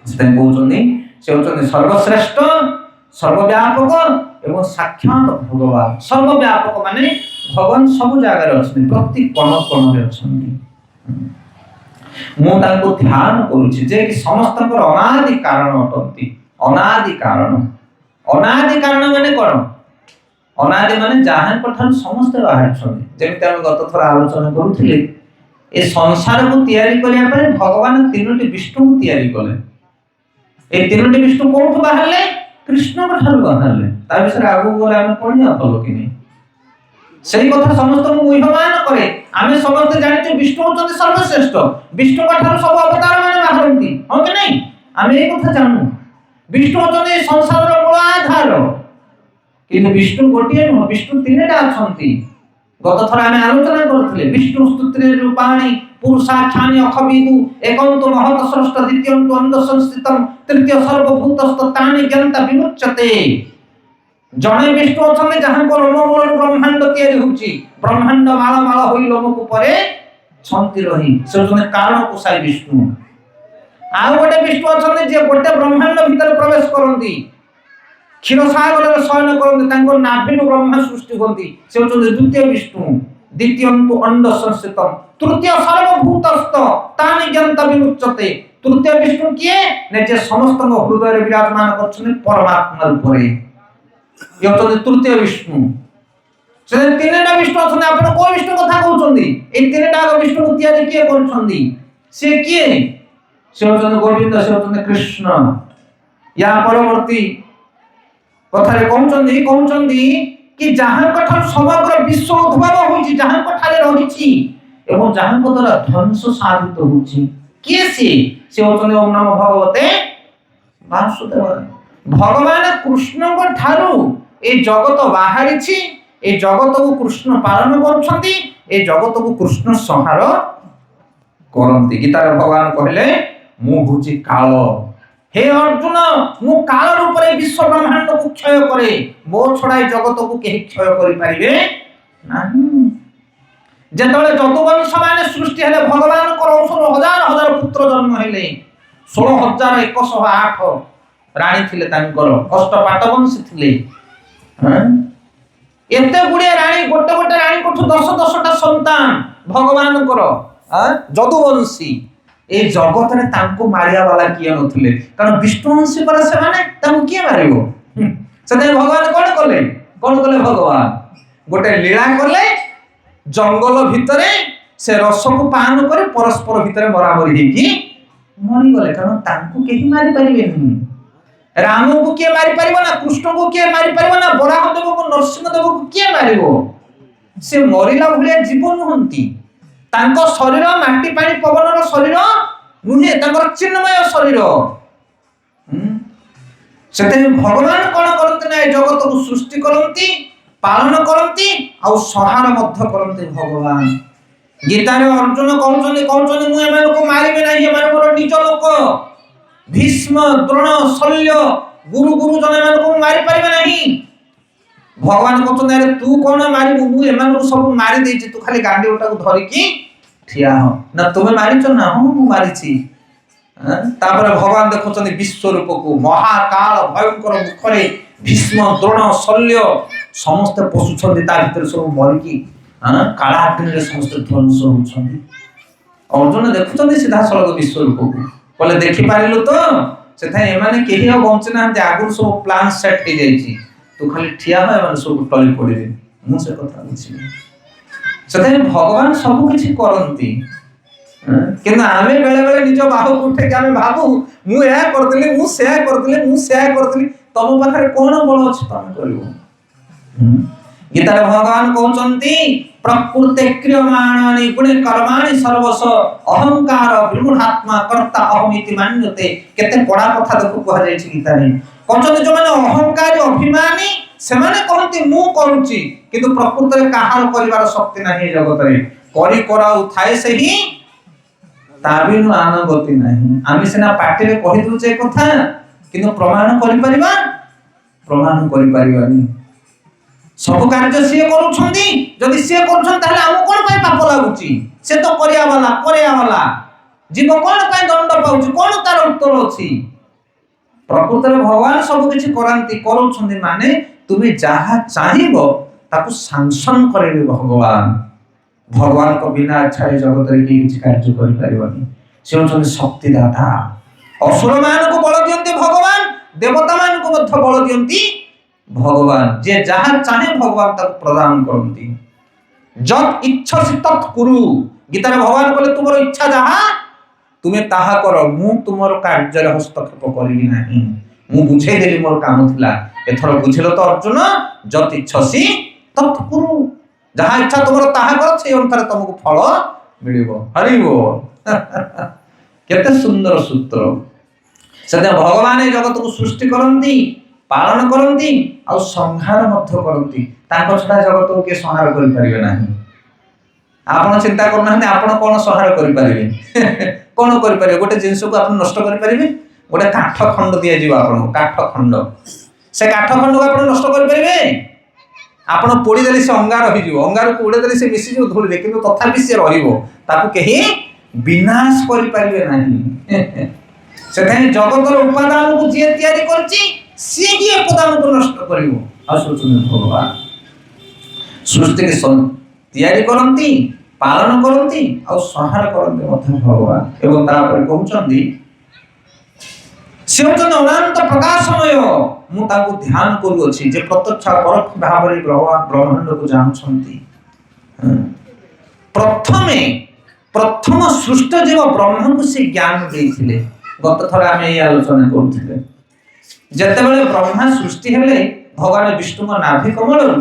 [SPEAKER 1] ସେଥିପାଇଁ କହୁଛନ୍ତି ସେ ହଉଛନ୍ତି ସର୍ବଶ୍ରେଷ୍ଠ ସର୍ବବ୍ୟାପକ ଏବଂ ସାକ୍ଷାତ ଭଗବାନ ସର୍ବବ୍ୟାପକ ମାନେ ଭଗବାନ ସବୁ ଜାଗାରେ ଅଛନ୍ତି ପ୍ରତି କଣ କଣରେ ଅଛନ୍ତି ମୁଁ ତାଙ୍କୁ ଧ୍ୟାନ କରୁଛି ଯେ କି ସମସ୍ତଙ୍କର ଅନାଦି କାରଣ ଅଟନ୍ତି ଅନାଦି କାରଣ ମାନେ କଣ ଅନାଦି ମାନେ ଯାହାଙ୍କ ଠାରୁ ସମସ୍ତେ ବାହାରିଛନ୍ତି ଯେମିତି ଆମେ ଗତ ଥର ଆଲୋଚନା କରୁଥିଲେ ଏ ସଂସାରକୁ ତିଆରି କରିବା ପାଇଁ ଭଗବାନ ତିନୋଟି ବିଷ୍ଣୁଙ୍କୁ ତିଆରି କଲେ ଏ ତିନୋଟି ବିଷ୍ଣୁ କୋଉଠୁ ବାହାରିଲେ କୃଷ୍ଣଙ୍କ ଠାରୁ ବାହାରିଲେ ତା ବିଷୟରେ ଆଗକୁ ଗଲେ ଆମେ ପଢିବା ଭଲ କି ନାହିଁ ସେଇ କଥା ସମସ୍ତଙ୍କୁ ମୁହ୍ୟମାନ କରେ ଆମେ ସମସ୍ତେ ଜାଣିଛୁ ବିଷ୍ଣୁ ହଉଛନ୍ତି ସର୍ବଶ୍ରେଷ୍ଠ ବିଷ୍ଣୁଙ୍କ ଠାରୁ ସବୁ ଅବତାର ମାନେ ବାହାରନ୍ତି ହଁ କି ନାହିଁ ଆମେ ଏଇ କଥା ଜାଣୁ ବିଷ୍ଣୁ ହଉଛନ୍ତି ସଂସାରର ମୂଳ ଆଧାର କିନ୍ତୁ ବିଷ୍ଣୁ ଗୋଟିଏ ନୁହଁ ବିଷ୍ଣୁ ତିନିଟା ଅଛନ୍ତି ଗତ ଥର ଆମେ ଆଲୋଚନା କରୁଥିଲେ ବିଷ୍ଣୁ ସ୍ତୁତ୍ରେ ରୂପାଣି ପୁରୁଷାଖ୍ୟାନି ଅଖବିଦୁ ଏକନ୍ତୁ ମହତ ସ୍ରଷ୍ଟ ଦ୍ୱିତୀୟନ୍ତୁ ଅନ୍ଧ ସଂସ୍ଥିତମ୍ ତୃତୀୟ ସର୍ବଭୂତସ୍ଥ ତାନି ଜ୍ଞାନତା ବିମୁଚ୍ୟତେ ଜଣେ ବିଷ୍ଣୁ ଅଛନ୍ତି ଯାହାଙ୍କ ଲୋମ ମୂଳରୁ ବ୍ରହ୍ମାଣ୍ଡ ତିଆରି ହେଉଛି ବ୍ରହ୍ମାଣ୍ଡ ମାଳ ମାଳ ହୋଇ ଲୋମକୁ ପରେ ଛନ୍ତି ରହି ସେ ହଉଛନ୍ତି କାରଣ କୋଷାଇ ବିଷ୍ଣୁ ଆଉ ଗୋଟେ ବିଷ୍ଣୁ ଅଛନ୍ତି ଯିଏ ଗୋଟେ ବ୍ରହ୍ମାଣ୍ଡ ଭିତରେ ପ୍ରବେଶ କରନ୍ତି କ୍ଷୀରସାଗରରେ ଶୟନ କରନ୍ତି ତାଙ୍କ ନାଭିରୁ ବ୍ରହ୍ମା ସୃଷ୍ଟି ହୁଅନ୍ତି ସେ ହଉଛନ୍ତି ଦ୍ୱିତୀୟ ବିଷ୍ଣୁ ଦ୍ୱିତୀୟନ୍ତୁ ଅଣ୍ଡ ସଂସ୍ଥିତମ୍ ତୃତୀୟ ସର୍ବଭୂତସ୍ଥ ତାନି ଜ୍ଞାନତା ବିମୁଚ୍ୟତେ ତୃତୀୟ ବିଷ୍ଣୁ କିଏ ନା ଯେ ସମସ୍ତଙ୍କ ହୃଦୟରେ ବିରାଜମାନ କରୁଛନ୍ତି ପରମାତ୍ମା ରୂପରେ ଇଏ ହଉଛନ୍ତି ତୃତୀୟ ବିଷ୍ଣୁ ସେ ତିନିଟା ବିଷ୍ଣୁ ଅଛନ୍ତି ଆପଣ କୋଉ ବିଷ୍ଣୁ କଥା କହୁଛନ୍ତି ଏଇ ତିନିଟା ବିଷ୍ଣୁକୁ ତିଆରି କିଏ କରୁଛନ୍ତି ସେ କିଏ ସେ ହଉଛନ୍ତି ଗୋବିନ୍ଦ ସେ ହଉଛନ୍ତି କୃଷ୍ଣ ୟା ପରବର୍ତ୍ତୀ କଥାରେ କହୁଛନ୍ତି କି ଯାହାଙ୍କ ଠାରୁ ସମଗ୍ର ବିଶ୍ୱ ଉଦ୍ଭବ ହୋଇଛି ଯାହାଙ୍କ ଠାରେ ରହିଛି ଏବଂ ଯାହାଙ୍କ ଦ୍ୱାରା ଧ୍ୱଂସ ସାଧିତ ହେଉଛି କିଏ ସେ ହଉଛନ୍ତି ଓମ୍ ନମୋ ଭଗବତେ ବାସୁଦେବାୟ ଭଗବାନ କୃଷ୍ଣଙ୍କ ଠାରୁ এই ଜଗତ ବାହାରିଛି এই ଜଗତକୁ କୃଷ୍ଣ ପାଳନ କରୁଛନ୍ତି এই ଜଗତକୁ କୃଷ୍ଣ ସଂହାର କରନ୍ତି ଗୀତାରେ ଭଗବାନ କହିଲେ ମୁଁ ହଉଛି କାଳ हे अर्जुन मु काल रूप रे विश्व ब्रह्मांड को क्षय करे मो छड़ाई जगत को केही क्षय करि परिबे नाही जेतले जदुवंश माने सृष्टि हेले भगवान को औषध हजार हजार पुत्र जन्म हेले 16108 रानी थिले तांकर अष्ट पाटवंश थिले एते गुडे रानी गोटे गोटे रानी को 10 टा संतान भगवान को जदुवंशी ए जगत रे तांको मारिया वाला किए नथिले कारण विष्णुवंशी पर से माने तांको किए मारिबो सते भगवान कोन कले भगवान गोटे लीला करले जंगल भितरे से रस को पान करे परस्पर भितरे बराबर हेकी मरि गले कारण तांको केही मारि परिबे नहीं राम को किए मारि परिबो ना कृष्ण को किए मारि परिबो ना बराह देव को नरसिंह देव को किए मारिबो से मरिला भले जीवन हंती तांको शरीर माटी पानी पवन रो शरीर नुहे तांकर चिन्मय शरीर सेते भगवान कोन करते ना जगत को सृष्टि करंती पालन करंती आ संहार मध्य करंती भगवान गीता रे अर्जुन कहउछन मु एमान को मारिबे नाही एमान मोर निज लोक भीष्म द्रोण शल्य गुरु जन एमान को मारि परिबे नाही भगवान कहउछन अरे तू कोन मारिबु मु एमान को सब मारि देछि तू खाली गांडी उटा को धरि की ठिया हो ना तुम्हें मारिଛ ना हो मु मारिछि तापर भगवान देखुछन विश्व रूप को महाकाल भयंकर मुखरे भीष्म द्रोण शल्य समस्त पशुछन ता भीतर सब मरिकी काला अग्नि रे समस्त ध्वंस होछन अर्जुन देखुछन सीधा सलग विश्व रूप को बोले देखि पारिलु तो सेथा एमाने केही हो बंचना आगु सब प्लान सेट हे जाईछि तू खाली ठिया हो एमाने सब टली पड़िबे मु से कथा बुझिबे सेते भगवान सब किछि करंती କିନ୍ତୁ ଆମେ ବେଳେ ବେଳେ ନିଜ ବାହୁକୁ ଉଠେଇକି ଆମେ ଭାବୁ ମୁଁ ଏହା କରିଥିଲି, ମୁଁ ସେୟା କରିଥିଲି, ମୁଁ ସେୟା କରିଥିଲି। ତମ ପାଖରେ କଣ ବଳ ଅଛି ତମେ କରିବ? ଗୀତାରେ ଭଗବାନ କହୁଛନ୍ତି ପ୍ରକୃତେ କ୍ରିୟମାଣାନି ଗୁଣେ କର୍ମାଣି ସର୍ବସ ଅହଙ୍କାର ବିମୂଢାତ୍ମା କର୍ତ୍ତା ଅହମିତି ମାନ୍ୟତେ। କେତେ କଡ଼ା କଥା ଦେଖୁ କୁହାଯାଇଛି ଗୀତାରେ। କହୁଛନ୍ତି ଯୋଉମାନେ ଅହଙ୍କାରୀ ଅଭିମାନୀ ସେମାନେ କହନ୍ତି ମୁଁ କରୁଛି, କିନ୍ତୁ ପ୍ରକୃତରେ କାହାର କରିବାର ଶକ୍ତି ନାହିଁ ଏ ଜଗତରେ। କରି କରାଉଥାଏ ସେହି ତା ବିନୁ ଆନଗତି ନାହିଁ। ଆମେ ସିନା ପାଟିରେ କହିଦଉଛେ କଥା, କିନ୍ତୁ ପ୍ରମାଣ କରିପାରିବା? ପ୍ରମାଣ କରିପାରିବାନି। ସବୁ କାର୍ଯ୍ୟ ସିଏ କରୁଛନ୍ତି, ଯଦି ସିଏ କରୁଛନ୍ତି ତାହେଲେ ଆମକୁ କଣ ପାଇଁ ପାପ ଲାଗୁଛି? ସେ ତ କରିବା ବାଲା ଜୀବ କଣ ପାଇଁ ଦଣ୍ଡ ପାଉଛି? କଣ ତାର ଉତ୍ତର ଅଛି? ପ୍ରକୃତରେ ଭଗବାନ ସବୁ କିଛି କରାନ୍ତି, କରୁଛନ୍ତି, ମାନେ ତୁମେ ଯାହା ଚାହିଁବ ତାକୁ ସାଂସନ କରିବେ ଭଗବାନ। ଭଗବାନଙ୍କ ବିନା ଇଚ୍ଛାରେ ଜଗତରେ କେହି କିଛି କାର୍ଯ୍ୟ କରିପାରିବନି। ସେ ହେଉଛନ୍ତି ଶକ୍ତିଦାତା। ଅସୁର ମାନଙ୍କୁ ବଳ ଦିଅନ୍ତି ଭଗବାନ, ଦେବତା ମାନଙ୍କୁ ମଧ୍ୟ ବଳ ଦିଅନ୍ତି ଭଗବାନ। ଯେ ଯାହା ଚାହେଁ ଭଗବାନ ତାକୁ ପ୍ରଦାନ କରନ୍ତି। ଯତ୍ ଇଚ୍ଛସି ତତ୍ କୁରୁ। ଗୀତାରେ ଭଗବାନ କହିଲେ ତୁମର ଇଚ୍ଛା ଯାହା ତୁମେ ତାହା କର, ମୁଁ ତୁମର କାର୍ଯ୍ୟରେ ହସ୍ତକ୍ଷେପ କରିବି ନାହିଁ। ମୁଁ ବୁଝେଇ ଦେଲି, ମୋର କାମ ଥିଲା। ଏଥର ବୁଝିଲ ତ ଅର୍ଜୁନ? ଯତ୍ ଇଚ୍ଛସି ତତ୍ କୁରୁ। ଯାହା ଇଚ୍ଛା ତୁମର ତାହା କର, ସେଇ ଅନୁସାରେ ତମକୁ ଫଳ ମିଳିବ। ହରି ବୋଲ। କେତେ ସୁନ୍ଦର ସୂତ୍ର। ସେଥିପାଇଁ ଭଗବାନ ଏ ଜଗତକୁ ସୃଷ୍ଟି କରନ୍ତି, ପାଳନ କରନ୍ତି, ଆଉ ସଂହାର ମଧ୍ୟ କରନ୍ତି। ତାଙ୍କ ଛଡ଼ା ଜଗତକୁ କିଏ ସଂହାର କରିପାରିବେ ନାହିଁ। ଆପଣ ଚିନ୍ତା କରୁନାହାନ୍ତି ଆପଣ କଣ ସଂହାର କରିପାରିବେ? କଣ କରିପାରିବେ? ଗୋଟେ ଜିନିଷକୁ ଆପଣ ନଷ୍ଟ କରିପାରିବେ? ଗୋଟେ କାଠ ଖଣ୍ଡ ଦିଆଯିବ ଆପଣଙ୍କୁ, କାଠ ଖଣ୍ଡ। ସେ କାଠ ଖଣ୍ଡକୁ ଆପଣ ନଷ୍ଟ କରିପାରିବେ? ଆପଣ ପୋଡ଼ିଦେଲେ ସେ ଅଙ୍ଗାର ହେଇଯିବ, ଅଙ୍ଗାରକୁ ଉଡ଼େଇଦେଲେ ସେ ମିଶିଯିବ ଧୂଳିରେ, କିନ୍ତୁ ତଥାପି ସେ ରହିବ। ତାକୁ କେହି ବିନାଶ କରିପାରିବେ ନାହିଁ। ସେଥିପାଇଁ ଜଗତର ଉପାଦାନକୁ ଯିଏ ତିଆରି କରିଛି ସିଏ ହିଁ ଉପାଦାନକୁ ନଷ୍ଟ କରିବ। ଆଉ ଭଗବାନ ସୃଷ୍ଟିକି ତିଆରି କରନ୍ତି, ପାଳନ କରନ୍ତି, ଆଉ ସଂହାର କରନ୍ତି ମଧ୍ୟ ଭଗବାନ। ଏବଂ ତାପରେ କହୁଛନ୍ତି ସେ ହେଉଛନ୍ତି ଅନନ୍ତ ପ୍ରକାଶମୟ। ମୁଁ ତାଙ୍କୁ ଧ୍ୟାନ କରୁଅଛି, ଯେ ପ୍ରତ୍ୟକ୍ଷ ପରୋକ୍ଷ ଭାବରେ ବ୍ରହ୍ମାଣ୍ଡକୁ ଜାଣୁଛନ୍ତି। ପ୍ରଥମ ସୃଷ୍ଟ ଜୀବ ବ୍ରହ୍ମଙ୍କୁ ସେ ଜ୍ଞାନ ଦେଇଥିଲେ। ଗତ ଥର ଆମେ ଏହି ଆଲୋଚନା କରୁଥିଲେ। ଯେତେବେଳେ ବ୍ରହ୍ମା ସୃଷ୍ଟି ହେଲେ ଭଗବାନ ବିଷ୍ଣୁଙ୍କ ନାଭି କମଳରୁ,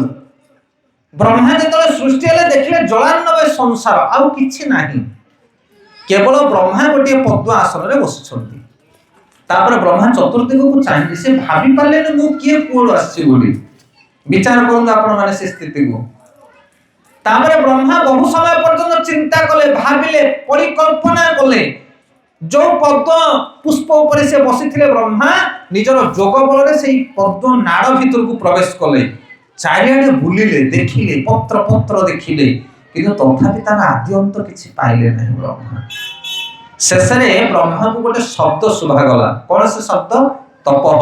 [SPEAKER 1] ବ୍ରହ୍ମା ଯେତେବେଳେ ସୃଷ୍ଟି ହେଲେ ଦେଖିଲେ ଜଳାର୍ଣ୍ଣବ ସଂସାର, ଆଉ କିଛି ନାହିଁ। କେବଳ ବ୍ରହ୍ମା ଗୋଟିଏ ପଦ୍ମ ଆସନରେ ବସିଛନ୍ତି। ତାପରେ ବ୍ରହ୍ମା ଚତୁର୍ଦିଗକୁ ଚାହିଁଲେ, ସେ ଭାବି ପାରିଲେନି ମୁଁ କିଏ କୁଆଡୁ ଆସିଛି ବୋଲି। ବିଚାର କରନ୍ତୁ ଆପଣ ମାନେ ସେ ସ୍ଥିତିକୁ। ତାପରେ ବ୍ରହ୍ମା ବହୁ ସମୟ ପର୍ଯ୍ୟନ୍ତ ଚିନ୍ତା କଲେ, ଭାବିଲେ, ପରିକଳ୍ପନା କଲେ। ଯୋଉ ପଦ୍ମ ପୁଷ୍ପ ଉପରେ ସେ ବସିଥିଲେ ବ୍ରହ୍ମା ନିଜର ଯୋଗ ବଳରେ ସେଇ ପଦ୍ମ ନାଡ଼ ଭିତରକୁ ପ୍ରବେଶ କଲେ। ଚାରିଆଡେ ବୁଲିଲେ, ଦେଖିଲେ, ପତ୍ର ଦେଖିଲେ, କିନ୍ତୁ ତଥାପି ତାର ଆଦ୍ୟ ଅନ୍ତ କିଛି ପାଇଲେ ନାହିଁ ବ୍ରହ୍ମା। ଶେଷରେ ବ୍ରହ୍ମାକୁ ଗୋଟେ ଶବ୍ଦ ଶୁଭାଗଲା। କଣ ସେ ଶବ୍ଦ? ତପଃ,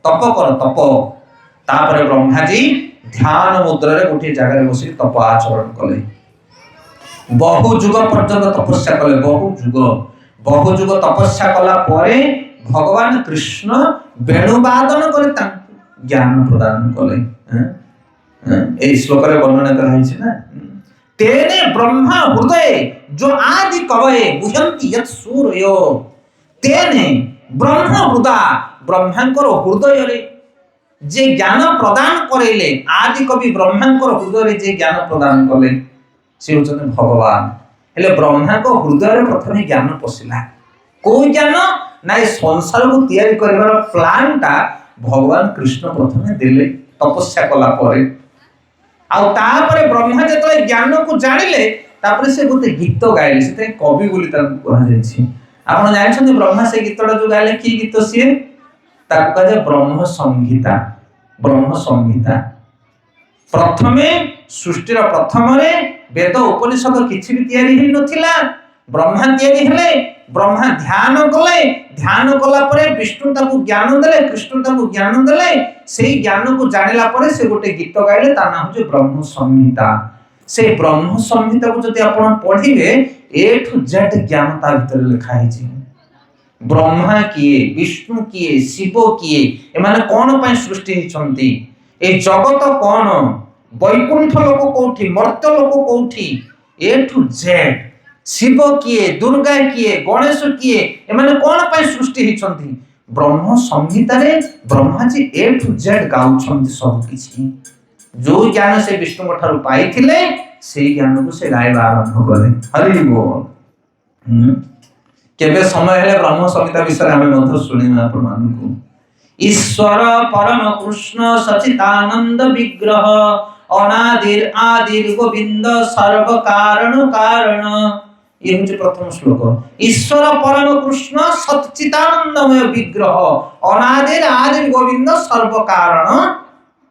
[SPEAKER 1] ତପ କର, ତପ। ତାପରେ ବ୍ରହ୍ମାଜୀ ଧ୍ୟାନ ମୁଦ୍ରାରେ ଗୋଟିଏ ଜାଗାରେ ବସି ତପ ଆଚରଣ କଲେ। ବହୁ ଯୁଗ ପର୍ଯ୍ୟନ୍ତ ତପସ୍ୟା କଲେ। ବହୁ ଯୁଗ ତପସ୍ୟା କଲା ପରେ ଭଗବାନ କୃଷ୍ଣ ବେଣୁବାଦନ କରି ତାଙ୍କୁ ଜ୍ଞାନ ପ୍ରଦାନ କଲେ। এই শ্লোকরে বর্ণনা করা হয়েছে না। তেনে ব্রহ্মা হৃদয়ে जो आदि कवये बुझंती यत् सूर्यो। तेने ब्रह्म हृदय, ब्रह्मांकर हृदय जे ज्ञान प्रदान करेले, आदि कवि ब्रह्मांकर हृदय जे ज्ञान प्रदान कले से होचन भगवान। हेले ब्रह्मा को हृदय प्रथमे ज्ञान पशिला। को ज्ञान ना संसार को तैयारी करिवार प्लान टा भगवान कृष्ण प्रथमे देले तपस्या कला परे। आ तापरे ब्रह्मा जतले ज्ञान को जानिले, तापरे से गोटे गीत गाइले, से कवि बोली ताको कहा जायछि। आपण जानिछन ब्रह्मा से गीतटा जो गाइले की गीत सिए? ताको कहे ब्रह्म संहिता। ब्रह्म संहिता प्रथमे सृष्टिर प्रथमरे वेद उपनिषद किछि भी तयारी हेइ नथिला। ब्रह्मा तयारी हेले, ब्रह्मा ध्यान कले, ध्यान कला परे विष्णु ताको ज्ञान देले, कृष्ण ताको ज्ञान देले। सेई ज्ञान को जानिला परे से गोटे गीत गाइले, ता नाम जे ब्रह्म संहिता। से ब्रह्म संहिता को जदि आपण पढिबे ए टू जेड ज्ञान ता भीतर लिखा है। ब्रह्मा किए, विष्णु किए, शिव किए, ए माने कोन पय सृष्टि हिचंती, ए जगत कोन, वैकुंठ लोक कोठी, मर्त्य लोक कोठी, ए टू जेड शिव किए, दुर्गा किए, गणेश किए, एमाने कोन पय सृष्टि हिचंती? ब्रह्म संहिता रे ब्रह्मा जी ए टू जेड गाउछंती सब किछि। जो ज्ञान से विष्णु ठारू पाइथिले से ज्ञान को से गायबा आरंभ करे। हरि बोल। केबे समय हेले ब्रह्म संहिता विषय हमें मध्य सुनिना आपण मानकु। ईश्वर परम कृष्ण सचिदानंद विग्रह अनादिर आदिर गोविंद सर्व कारण कारण। ये हूँ प्रथम श्लोक। ईश्वर परम कृष्ण सच्चिदानंदमय विग्रह अनादिर आदिर गोविंद सर्व कारण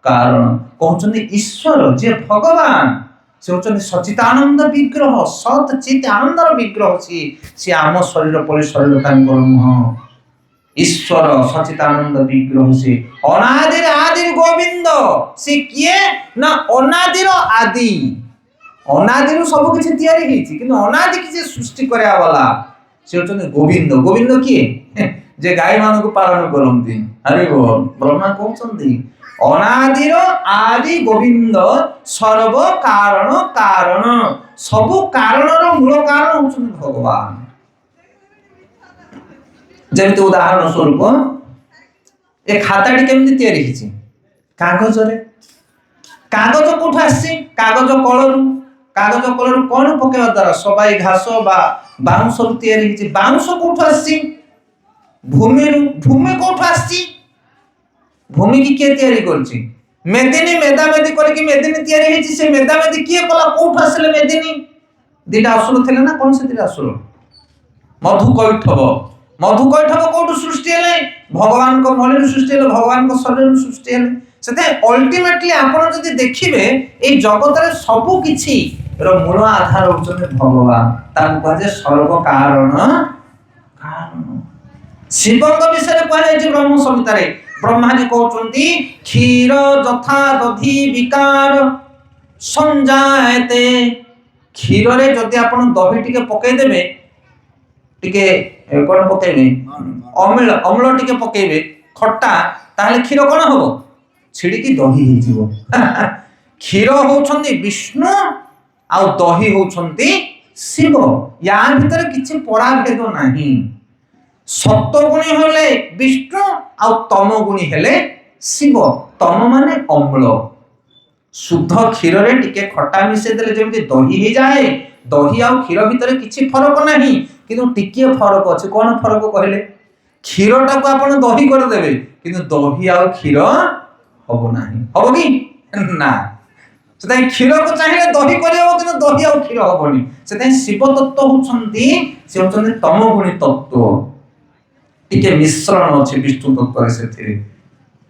[SPEAKER 1] कारण। कहते ईश्वर जे भगवान से होचंदी सच्चिदानंद विग्रह, सत चित आनंदर विग्रह। सी आम शरीर पर शरीर तांकर नुह। ईश्वर सच्चिदानंद विग्रह से अनादिर आदिर गोविंद से किए ना अनादिर आदि। अनादिर सब किछि तयारी हेछि किंतु अनादि किछि सृष्टि करया वाला से होचंदी गोविंद। गोविंद किए जे गाय मान को पालन करंती। हरि बोल। ब्रह्मा कहउचंदी अनादिर आदि गोविंद सर्व कारण कारण। सब कारणर मूल कारण होचंदी भगवान। जेमती उदाहरण स्वरूप ए खाताटी केमती तयारी हिची? कागज रे। कागज कोठा आसी? कागज कलरु। कागज कलरु कोन पकेवा द्वारा सबाई घास बा बाउंस रु तयारी हिची। बाउंस कोठा आसी? भूमि रु। भूमि कोठा आसी? भूमि की के तयारी करछि? मेदिनी मेदामेदी करके मेदिनी तयारी हिची। से मेदामेदी किए कला? कोठा आसले मेदिनी? दिटा असुर थिले ना? कोन से दिटा असुर? मधु कैठव। मधु कैठव कोठु सृष्टि हेले? भगवान को मणि सृष्टि हेले, भगवान को शरीर सृष्टि हेले। सेते अल्टीमेटली आपण जदि देखिबे ए जगत रे सब किछि रो मूल आधार होचने भगवान। ताकु कहे सर्व कारण कारण। शिवंग विषय कहे जे ब्रह्म संहिता रे ब्रह्मा जी कहउचंती क्षीर जथा दधि विकार संजायते। क्षीर रे जदि आपण दही टिके पके देबे, टिके कोन पकेबे? अम्ल। अम्ल टिके पकेबे खट्टा, ताले क्षीर कोन हबो? छिड़की दही हे जिवो। क्षीर होउछंती विष्णु आ दही होउछंती शिव। या भीतर किछि परा भेद नाही। सत्व गुणी हेले विष्णु आ तम गुणी हेले शिव। तम माने अम्ल। शुद्ध क्षीर रे टिके खट्टा मिसे देले जेमति दही हे जाए, दही आ क्षीर भीतर किछि फरक नाही किंतु टिके फरक अछि। कोन फरक कहले? क्षीरटा को आपण दही कर देबे किंतु दही आ क्षीर हबो नाही। हबो की ना? सेताई क्षीर को चाहिए दही करियो किंतु दही आ क्षीर हबोनी। सेताई शिव तत्व होचंती से होचंती तम गुणी तत्व। टिके मिश्रण अछि विष्णु तत्व रे सेथिरे।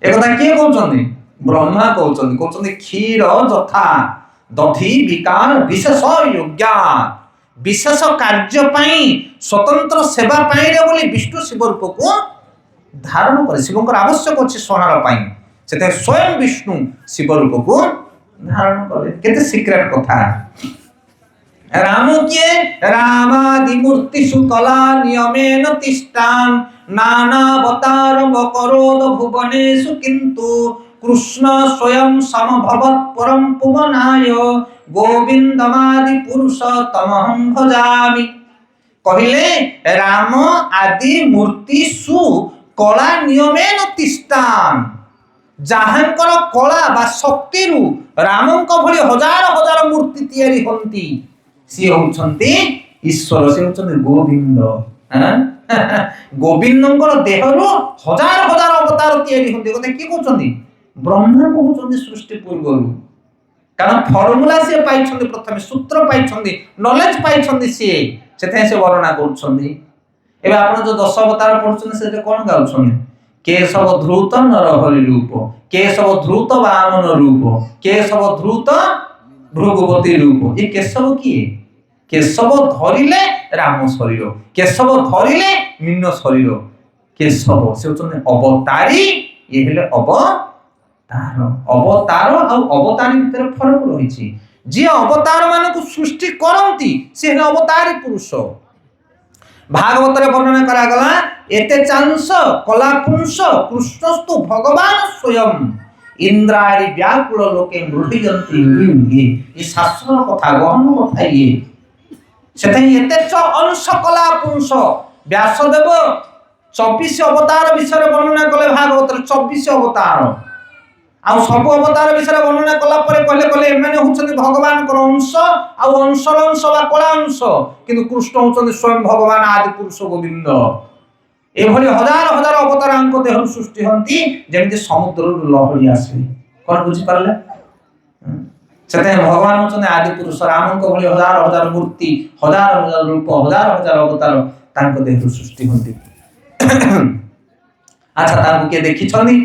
[SPEAKER 1] एकदा के कहउचंती? ब्रह्मा कहउचंती। कहउचंती क्षीर जथा दधि विकार विशेष योग्य। विशेष कार्य पाई स्वतंत्र सेवा पाई रे बोली विष्णु शिव रूप को धारण करे। शिवंकर आवश्यक अछि संहार पाई, सेते स्वयं विष्णु शिव रूप को धारण करे। केते सीक्रेट कथा। राम किए? रामादि मूर्ति सुकला नियमेन तिष्ठान नाना अवतार करोद भुवनेषु किंतु कृष्ण स्वयं समभवत् परम पुवनाय गोविंदमादि पुरुषोत्तमहं भजामि। कहिले राम आदि मूर्ति सु कला नियमेन तिष्ठान। जाहांकर कला बा शक्ति रु रामंक भली हजार हजार मूर्ति तयारी होंती। सी होउछंती ईश्वर। से होउछंती गोविंद। गोविंदंकर देहरु हजार हजार अवतार तयारी होंती। कते की कहउछंती? ब्रह्मा कहउछंती सृष्टि पूर्वरु। कारण फॉर्मूला से पाइछंती, प्रथमे सूत्र पाइछंती, नॉलेज पाइछंती। से से वर्णना करछंती। एबे आपण जो 10 अवतार पढुछंती से कोन गाउछंती? केशव धृत नरहरि रूप, केशव धृत वामन रूप, केशव धृत भृगुपति रूप। ये केशव किए? केशव धरिले राम शरीर, केशव धरिले मीन शरीर। केशव से होचंती अवतारी, ये हेले अवतार। अवतार आ अवतारी भीतर फरक रहिछि। जे अवतार मानकु सृष्टि करंती से हेले अवतारी पुरुष। भागवत रे वर्णना करा गला एते चांस कला पुंस कृष्णस्तु भगवान स्वयं इंद्रारि व्याकुल लोके मृतिजंती युगे। ये शास्त्र कथा गहन कथा। ये ସେଥିପାଇଁ ଏତେ ଅଂଶ କଲା ପୁଂସ। ବ୍ୟାସଦେବ 24 ଅବତାର ବିଷୟରେ ବର୍ଣ୍ଣନା କଲେ ଭାଗବତରେ। 24 ଅବତାର ଆଉ ସବୁ ଅବତାର ବିଷୟରେ ବର୍ଣ୍ଣନା କଲା ପରେ କହିଲେ ଏମାନେ ହଉଛନ୍ତି ଭଗବାନଙ୍କର ଅଂଶ ଆଉ ଅଂଶର ଅଂଶ ବା କଳା ଅଂଶ, କିନ୍ତୁ କୃଷ୍ଣ ହଉଛନ୍ତି ସ୍ୱୟଂ ଭଗବାନ ଆଦି ପୁରୁଷ ଗୋବିନ୍ଦ। ଏଭଳି ହଜାର ହଜାର ଅବତାରାଙ୍କ ଦେହରୁ ସୃଷ୍ଟି ହୁଅନ୍ତି ଯେମିତି ସମୁଦ୍ରରୁ ଲହରୀ ଆସେ। କଣ ବୁଝିପାରିଲେ? ସେଥିପାଇଁ ଭଗବାନ ହଉଛନ୍ତି ଆଦି ପୁରୁଷ। ରାମଙ୍କ ଭଳି ହଜାର ହଜାର ମୂର୍ତ୍ତି, ହଜାର ହଜାର ରୂପ, ହଜାର ହଜାର ଅବତାର ତାଙ୍କ ଦେହରୁ ସୃଷ୍ଟି ହୁଅନ୍ତି। ଆଚ୍ଛା, ତାଙ୍କୁ କିଏ ଦେଖିଛନ୍ତି?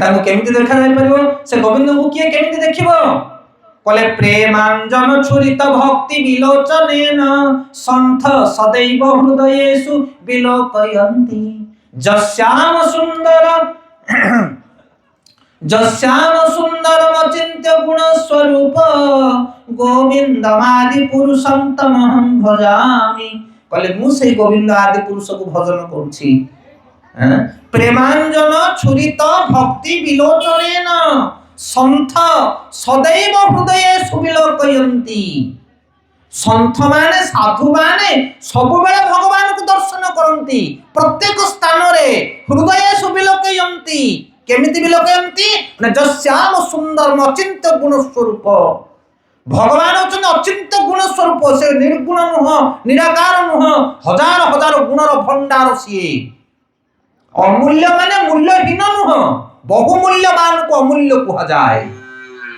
[SPEAKER 1] ତାଙ୍କୁ କେମିତି ଦେଖାଯାଇପାରିବ? ସେ ଗୋବିନ୍ଦଙ୍କୁ କିଏ କେମିତି ଦେଖିବ? କହିଲେ ପ୍ରେମାଞ୍ଜନ ଛୁରିତ ଭକ୍ତି ବିଲୋଚନେନ ସନ୍ଥ ସदैବ ହୃଦୟେଷୁ ବିଲୋକୟନ୍ତି ଯସ୍ୟାମ ସୁନ୍ଦରମ ଚିନ୍ତ୍ୟ ଗୁଣ ସ୍ୱରୂପ ଗୋବିନ୍ଦମାଦି ପୁରୁଷଂ ତମହଂ ଭଜାମି। କହିଲେ ମୁଁ ସେଇ ଗୋବିନ୍ଦ ଆଦି ପୁରୁଷକୁ ଭଜନ କରୁଛି। ପ୍ରେମାଞ୍ଜନ ଛୁରିତ ଭକ୍ତି ବିଲୋଚନେନ ସନ୍ଥ ସदैବ ହୃଦୟେଷୁ ବିଲୋକୟନ୍ତି। ସନ୍ଥ ମାନେ, ସାଧୁ ମାନେ ସବୁବେଳେ ଭଗବାନଙ୍କୁ ଦର୍ଶନ କରନ୍ତି ପ୍ରତ୍ୟେକ ସ୍ଥାନରେ। ହୃଦୟେଷୁ ବିଲୋକୟନ୍ତି। କେମିତି ବିଲୋକୟନ୍ତି? ନା ଯସ୍ୟାମ ସୁନ୍ଦରମ ଅଚିନ୍ତ୍ୟ ଗୁଣ ସ୍ୱରୂପ। ଭଗବାନ ହଉଛନ୍ତି ଅଚିନ୍ତ୍ୟ ଗୁଣ ସ୍ୱରୂପ। ସେ ନିର୍ଗୁଣ ନୁହଁ, ନିରାକାର ନୁହଁ, ହଜାର ହଜାର ଗୁଣର ଭଣ୍ଡାର ସିଏ। ଅମୂଲ୍ୟ ମାନେ ମୂଲ୍ୟହୀନ ନୁହଁ, ବହୁମୂଲ୍ୟବାନକୁ ଅମୂଲ୍ୟ କୁହାଯାଏ।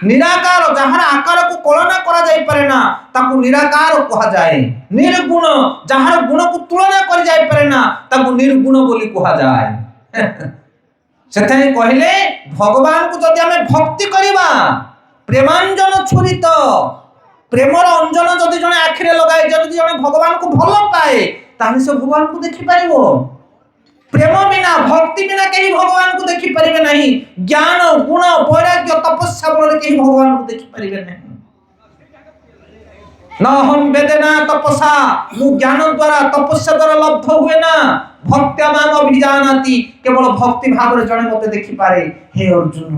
[SPEAKER 1] ନିରାକାର, ଯାହାର ଆକାରକୁ କଳନା କରାଯାଇପାରେ ନା ତାକୁ ନିରାକାର କୁହାଯାଏ। ନିର୍ଗୁଣ, ଯାହାର ଗୁଣକୁ ତୁଳନା କରାଯାଇପାରେ ନା ତାକୁ ନିର୍ଗୁଣ ବୋଲି କୁହାଯାଏ। ସେଥିପାଇଁ କହିଲେ ଭଗବାନଙ୍କୁ ଯଦି ଆମେ ଭକ୍ତି କରିବା, ପ୍ରେମାଞ୍ଜନ ଛୁରିତ, ପ୍ରେମର ଅଞ୍ଜନ ଯଦି ଜଣେ ଆଖିରେ ଲଗାଏ, ଯଦି ଜଣେ ଭଗବାନଙ୍କୁ ଭଲ ପାଏ ତାହେଲେ ସେ ଭଗବାନଙ୍କୁ ଦେଖିପାରିବ। ପ୍ରେମ ବିନା, ଭକ୍ତି ବିନା କେହି ଭଗବାନଙ୍କୁ ଦେଖିପାରିବେ ନାହିଁ। ଜ୍ଞାନ, ଗୁଣ, ବୈରାଗ୍ୟ, ତପସ୍ୟା ବଳରେ କେହି ଭଗବାନଙ୍କୁ ଦେଖିପାରିବେ ନାହିଁ। ନହଂ ବେଦେନା ତପସା, ମୁଁ ଜ୍ଞାନ ଦ୍ୱାରା ତପସ୍ୟା ଦ୍ୱାରା ଲବ୍ଧ ହୁଏ ନା। ଭକ୍ତ୍ୟା ମାମ ଅଭିଜାନାତି, କେବଳ ଭକ୍ତି ଭାବରେ ଜଣେ ମୋତେ ଦେଖିପାରେ। ହେ ଅର୍ଜୁନ,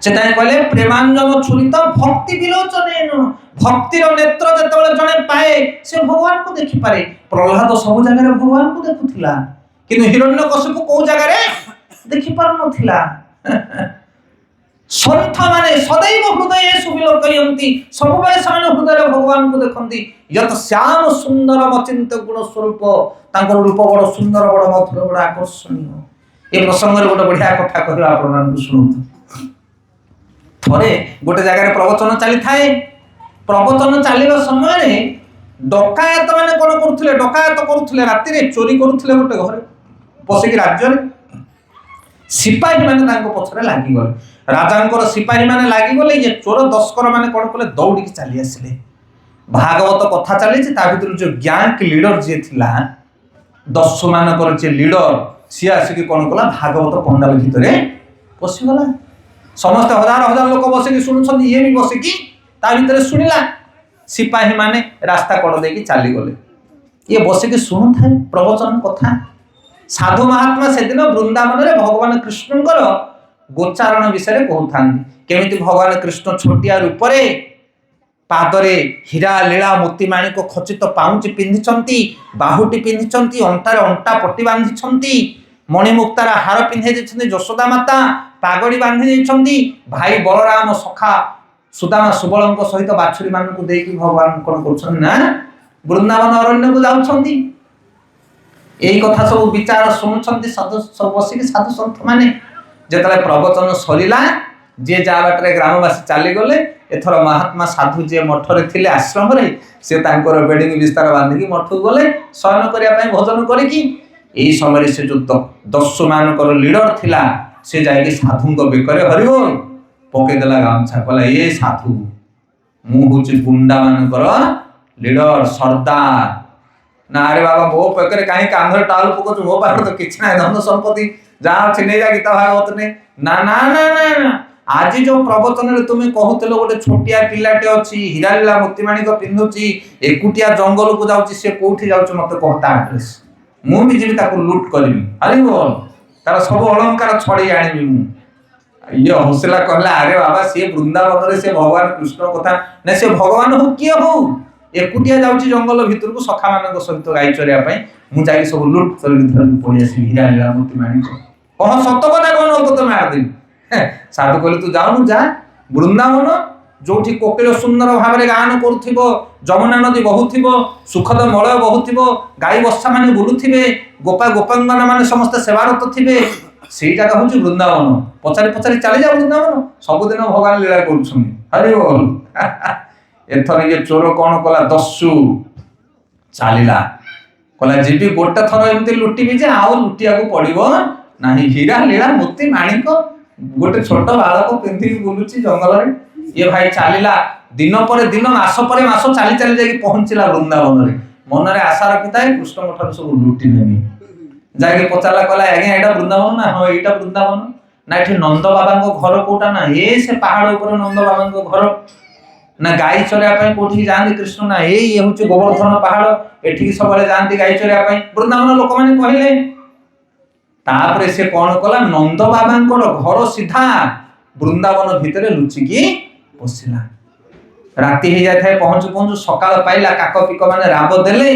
[SPEAKER 1] ସେଥିପାଇଁ କହିଲେ ପ୍ରେମାଞ୍ଜନ ଛୁରିତ ଭକ୍ତି ବିଲୋଚନେନ। ଭକ୍ତିର ନେତ୍ର ଯେତେବେଳେ ଜଣେ ପାଏ ସେ ଭଗବାନଙ୍କୁ ଦେଖିପାରେ। ପ୍ରହ୍ଲାଦ ସବୁ ଜାଗାରେ ଭଗବାନଙ୍କୁ ଦେଖୁଥିଲା, କିନ୍ତୁ ହିରଣ୍ୟକଶିପୁ କୋଉ ଜାଗାରେ ଦେଖିପାରୁନଥିଲା। ସନ୍ଥ ମାନେ ସदैବ ହୃଦୟେଷୁ ବିଲୋକୟନ୍ତି, ସବୁବେଳେ ସେମାନେ ହୃଦୟରେ ଭଗବାନଙ୍କୁ ଦେଖନ୍ତି। ଯତ୍ ଶ୍ୟାମ ସୁନ୍ଦରମ ଅଚିନ୍ତ୍ୟ ଗୁଣ ସ୍ୱରୂପ, ତାଙ୍କର ରୂପ ବଡ଼ ସୁନ୍ଦର, ବଡ଼ ମଧୁର, ବଡ଼ ଆକର୍ଷଣୀୟ। ଏ ପ୍ରସଙ୍ଗରେ ଗୋଟେ ବଢିଆ କଥା କହିବା ଆପଣମାନଙ୍କୁ ଶୁଣନ୍ତୁ। ଥରେ ଗୋଟେ ଜାଗାରେ ପ୍ରବଚନ ଚାଲିଥାଏ। ପ୍ରବଚନ ଚାଲିବା ସମୟରେ ଡକାୟତ ମାନେ କଣ କରୁଥିଲେ? ଡକାୟତ କରୁଥିଲେ, ରାତିରେ ଚୋରି କରୁଥିଲେ ଗୋଟେ ଘରେ ପଶିକି ରାଜ୍ୟରେ। ସିପାହୀ ମାନେ ତାଙ୍କ ପଛରେ ଲାଗିଗଲେ। ରାଜାଙ୍କର ସିପାହୀ ମାନେ ଲାଗିଗଲେ। ଇଏ ଚୋର ଦସ୍କର ମାନେ କଣ କଲେ? ଦୌଡ଼ିକି ଚାଲି ଆସିଲେ। ଭାଗବତ କଥା ଚାଲିଛି, ତା ଭିତରୁ ଯୋଉ ଗ୍ୟାଙ୍ଗ ଲିଡର ଯିଏ ଥିଲା, ଦସ୍ୟୁ ମାନଙ୍କର ଯିଏ ଲିଡର, ସିଏ ଆସିକି କଣ କଲା? ଭାଗବତ ପଣ୍ଡାଲ ଭିତରେ ପଶିଗଲା। ସମସ୍ତେ ହଜାର ହଜାର ଲୋକ ବସିକି ଶୁଣୁଛନ୍ତି, ଇଏ ବି ବସିକି ତା ଭିତରେ ଶୁଣିଲା। ସିପାହୀ ମାନେ ରାସ୍ତା କଡ଼ ଦେଇକି ଚାଲିଗଲେ। ଇଏ ବସିକି ଶୁଣୁଥାଏ ପ୍ରବଚନ କଥା। ସାଧୁ ମହାତ୍ମା ସେଦିନ ବୃନ୍ଦାବନରେ ଭଗବାନ କୃଷ୍ଣଙ୍କର ଗୋଚାରଣ ବିଷୟରେ କହୁଥାନ୍ତି। କେମିତି ଭଗବାନ କୃଷ୍ଣ ଛୋଟିଆ ରୂପରେ, ପାଦରେ ହୀରା ଲୀଳା ମୋତି ମାଣିକ ଖଚିତ ପାଉଁଜି ପିନ୍ଧିଛନ୍ତି, ବାହୁଟି ପିନ୍ଧିଛନ୍ତି, ଅଣ୍ଟାରେ ଅଣ୍ଟା ପଟି ବାନ୍ଧିଛନ୍ତି, ମଣିମୁକ୍ତାର ହାର ପିନ୍ଧାଇ ଦେଇଛନ୍ତି ଯଶୋଦା ମାତା, ପାଗଡ଼ି ବାନ୍ଧି ଦେଇଛନ୍ତି। ଭାଇ ବଳରାମ ସଖା ସୁଦାମା ସୁବଳଙ୍କ ସହିତ ବାଛୁରୀ ମାନଙ୍କୁ ଦେଇକି ଭଗବାନ କଣ କରୁଛନ୍ତି ନା ବୃନ୍ଦାବନ ଅରଣ୍ୟକୁ ଯାଉଛନ୍ତି। ଏଇ କଥା ସବୁ ବିଚାର ଶୁଣୁଛନ୍ତି ସାଧୁ ସବୁ ବସିକି ସାଧୁ ସନ୍ଥ ମାନେ। ଯେତେବେଳେ ପ୍ରବଚନ ସରିଲା, ଯିଏ ଯାହା ବାଟରେ ଗ୍ରାମବାସୀ ଚାଲିଗଲେ। ଏଥର ମହାତ୍ମା ସାଧୁ ଯିଏ ମଠରେ ଥିଲେ ଆଶ୍ରମରେ, ସେ ତାଙ୍କର ବେଡିଂ ବିସ୍ତାର ବାନ୍ଧିକି ମଠକୁ ଗଲେ ଶୟନ କରିବା ପାଇଁ ଭୋଜନ କରିକି। ଏଇ ସମୟରେ ସେ ଯୋଉ ଦସ୍ୟୁ ମାନଙ୍କର ଲିଡର ଥିଲା, ସେ ଯାଇକି ସାଧୁଙ୍କ ବେକରେ ହରିବୋଲ ପକେଇଦେଲା ଗାମୁଛା। କହିଲା, ଏ ସାଧୁ, ମୁଁ ହଉଛି ଗୁଣ୍ଡା ମାନଙ୍କର ଲିଡର, ସର୍ଦ୍ଦାର। ନା ଆରେ ବାବା, ମୋ ପାଖରେ କାହିଁ କାନ୍ଧରେ ଟାଉଲ ପକଉଛୁ? ମୋ ପାଖରେ ତ କିଛି ନାହିଁ, ଧନ ସମ୍ପତ୍ତି ଯାହା ଅଛି ନେଇଯା, ଗୀତା ଭାଗବତ ନେ। ନା ନା ନା ନା, ଆଜି ଯୋଉ ପ୍ରବଚନରେ ତୁମେ କହୁଥିଲ ଗୋଟେ ଛୋଟିଆ ପିଲାଟେ ଅଛି, ହୀରାଲୀଳା ମୋତିମାଣିକ ପିନ୍ଧୁଛି, ଏକୁଟିଆ ଜଙ୍ଗଲକୁ ଯାଉଛି, ସେ କୋଉଠି ଯାଉଛି ମତେ କହ ତା ଆଡ୍ରେସ। ମୁଁ ବି ଯିବି ତାକୁ ଲୁଟ୍ କରିବି। ଆରେ ବୋଲ, ତାର ସବୁ ଅଳଙ୍କାର ଛଡେଇ ଆଣିବି ମୁଁ। ଇଏ ହସିଲା, କହିଲା, ଆରେ ବାବା, ସିଏ ବୃନ୍ଦାବନରେ ସେ ଭଗବାନ କୃଷ୍ଣ କଥା ନା, ସେ ଭଗବାନ ହଉ କିଏ ହଉ, एकुटिया जाऊँगी जंगल भितर को सखा मान सहित गाई चरिया मु जाई सब लुट कर पड़ी आसी हीरा लीला मोती माणिक कह सत कथा कौन तो मारदेवी साधु कहले तू जाऊनु जा वृंदावन जो कोकिल सुंदर भाव में गान करुथिबो जमुना नदी बहुथिबो सुखद मलय बहुथिबो गाई बस्सा माने बुलुथिबे गोपा गोपांगना माने समस्त सेवारत थिबे सेई जगह होची वृंदावन पचारि पचारि चली जा वृंदावन सबुदिन भगवान लीला करुछन हरि बोल एथर ये चोर कौन कला दस्यु चलीला कला जीवी गोटे थर एमती लुटिबी जे आउ लुटिया को पड़िबो नाही हीरा लीला मोती माणिक गोटे छोट बालक पिंधि बुलुची जंगल रे ये भाई चलीला दिन पर दिन मास पर मास चली चली जाके पहुंचला वृंदावन रे मन रे आशा रखिता कृष्ण ठार सब लुटि नेमी जाके पचाला कला आज्ञा एटा वृंदावन ना हां एटा वृंदावन ना एठी नंद बाबा को घर कोटा ना ए से पहाड़ ऊपर नंद बाबा को घर ना गाई चरिया पई कोठी जानती कृष्ण ना ए होची गोवर्धन पहाड़ एठी सब बले जानती गाई चरिया पई वृंदावन लोक माने कहले तापरे से कौन कला नंद बाबा घर सीधा वृंदावन भितर लुचिकी बसिला राति हो जाए पहुंचु पहुंचु सकाल पाइला काक पिक माने राब देले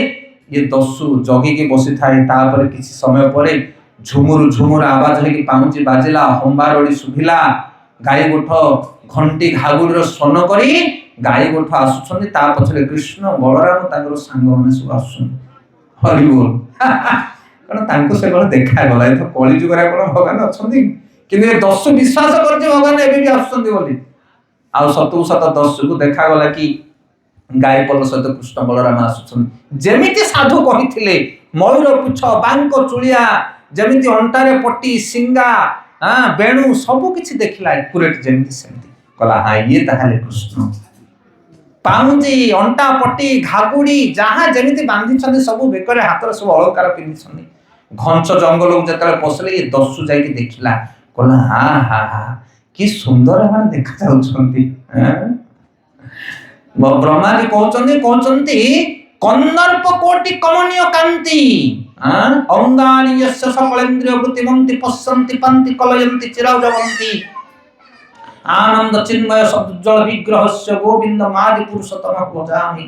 [SPEAKER 1] ये दस्यु जगिकी बसी थाए तापर किछि समय परे झुमुर झुमुर आवाज होगी पाउंची बाजिला हंबारड़ी सुभिला गाई गोठ घंटी घागुड़ीर स्वन करी गाई गोठ आसुछन्ती ता पछरे कृष्ण बलराम तांकर सांग माने सब आसुछन्ती हरि बोल कारण तांको से कोन देखा गला तो कली जुगरा कोन भगवान अछन्ती किने दस्यु विश्वास करजे भगवान एबे भी आसुछन्ती बोली आ सतु सत दस्यु को देखा गला कि गाय पल सहित कृष्ण बलराम आसुछन जेमिति साधु कहिथिले मयूर पुछ बांक चुलिया जेमिति अंटारे पट्टी सिंगा बेणु सब किछि देखिला एक्युरेट जेमिति सेमिति कला हां ये ताहाले कृष्ण पाउंजी अंटा पट्टी घागुड़ी जहां जेमिति बांधी छथि सब बेकरे हातर सब अलंकार पिनि छथि घंच जंगल को जतले पसले ये दस्यु जाई कि देखिला कला हां हां हां कि सुंदर मान देखा जाउछन्ती ब्रह्मा जी कहते कंदर्प कोटि कमनीय कांति अंगानि यस्य सकलेन्द्रिय वृत्तिमन्ति पश्यन्ति पंति कलयन्ति चिरौजवन्ति आनंद चिन्मय सज्जल विग्रहस्य गोविंद मादि पुरुषोत्तम भजामि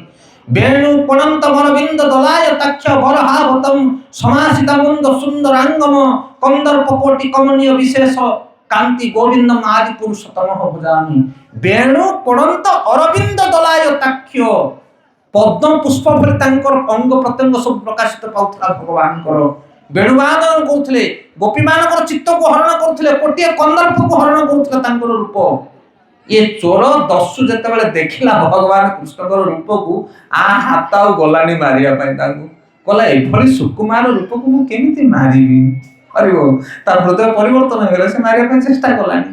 [SPEAKER 1] वेणु पणंत वरविंद दलाय तक्ष वरहावतम समासित मुंद सुंदरांगम कंदर्प कोटि कमनीय विशेष कांति गोविंद आदि पुरुषोत्तम भजामि वेणु पड़ंत अरविंद दलाय ताक्ष्य पद्म पुष्प भली तांकर अंग प्रत्यंग सब प्रकाशित पाउथला भगवान कर वेणुवादन कहउथले गोपी मानकर चित्त को हरण करथले कोटिए कंदर्प को हरण करथले तांकर रूप ये चोर दस्यु जते बेले देखिला भगवान कृष्णकर रूप को आ हाताउ गलानी मारिया पई तांको कहला एभली सुकुमार रूप को मु केमिति मारिबी अरे वो तार हृदय परिवर्तन हो गला से मारिया पई चेष्टा कलानी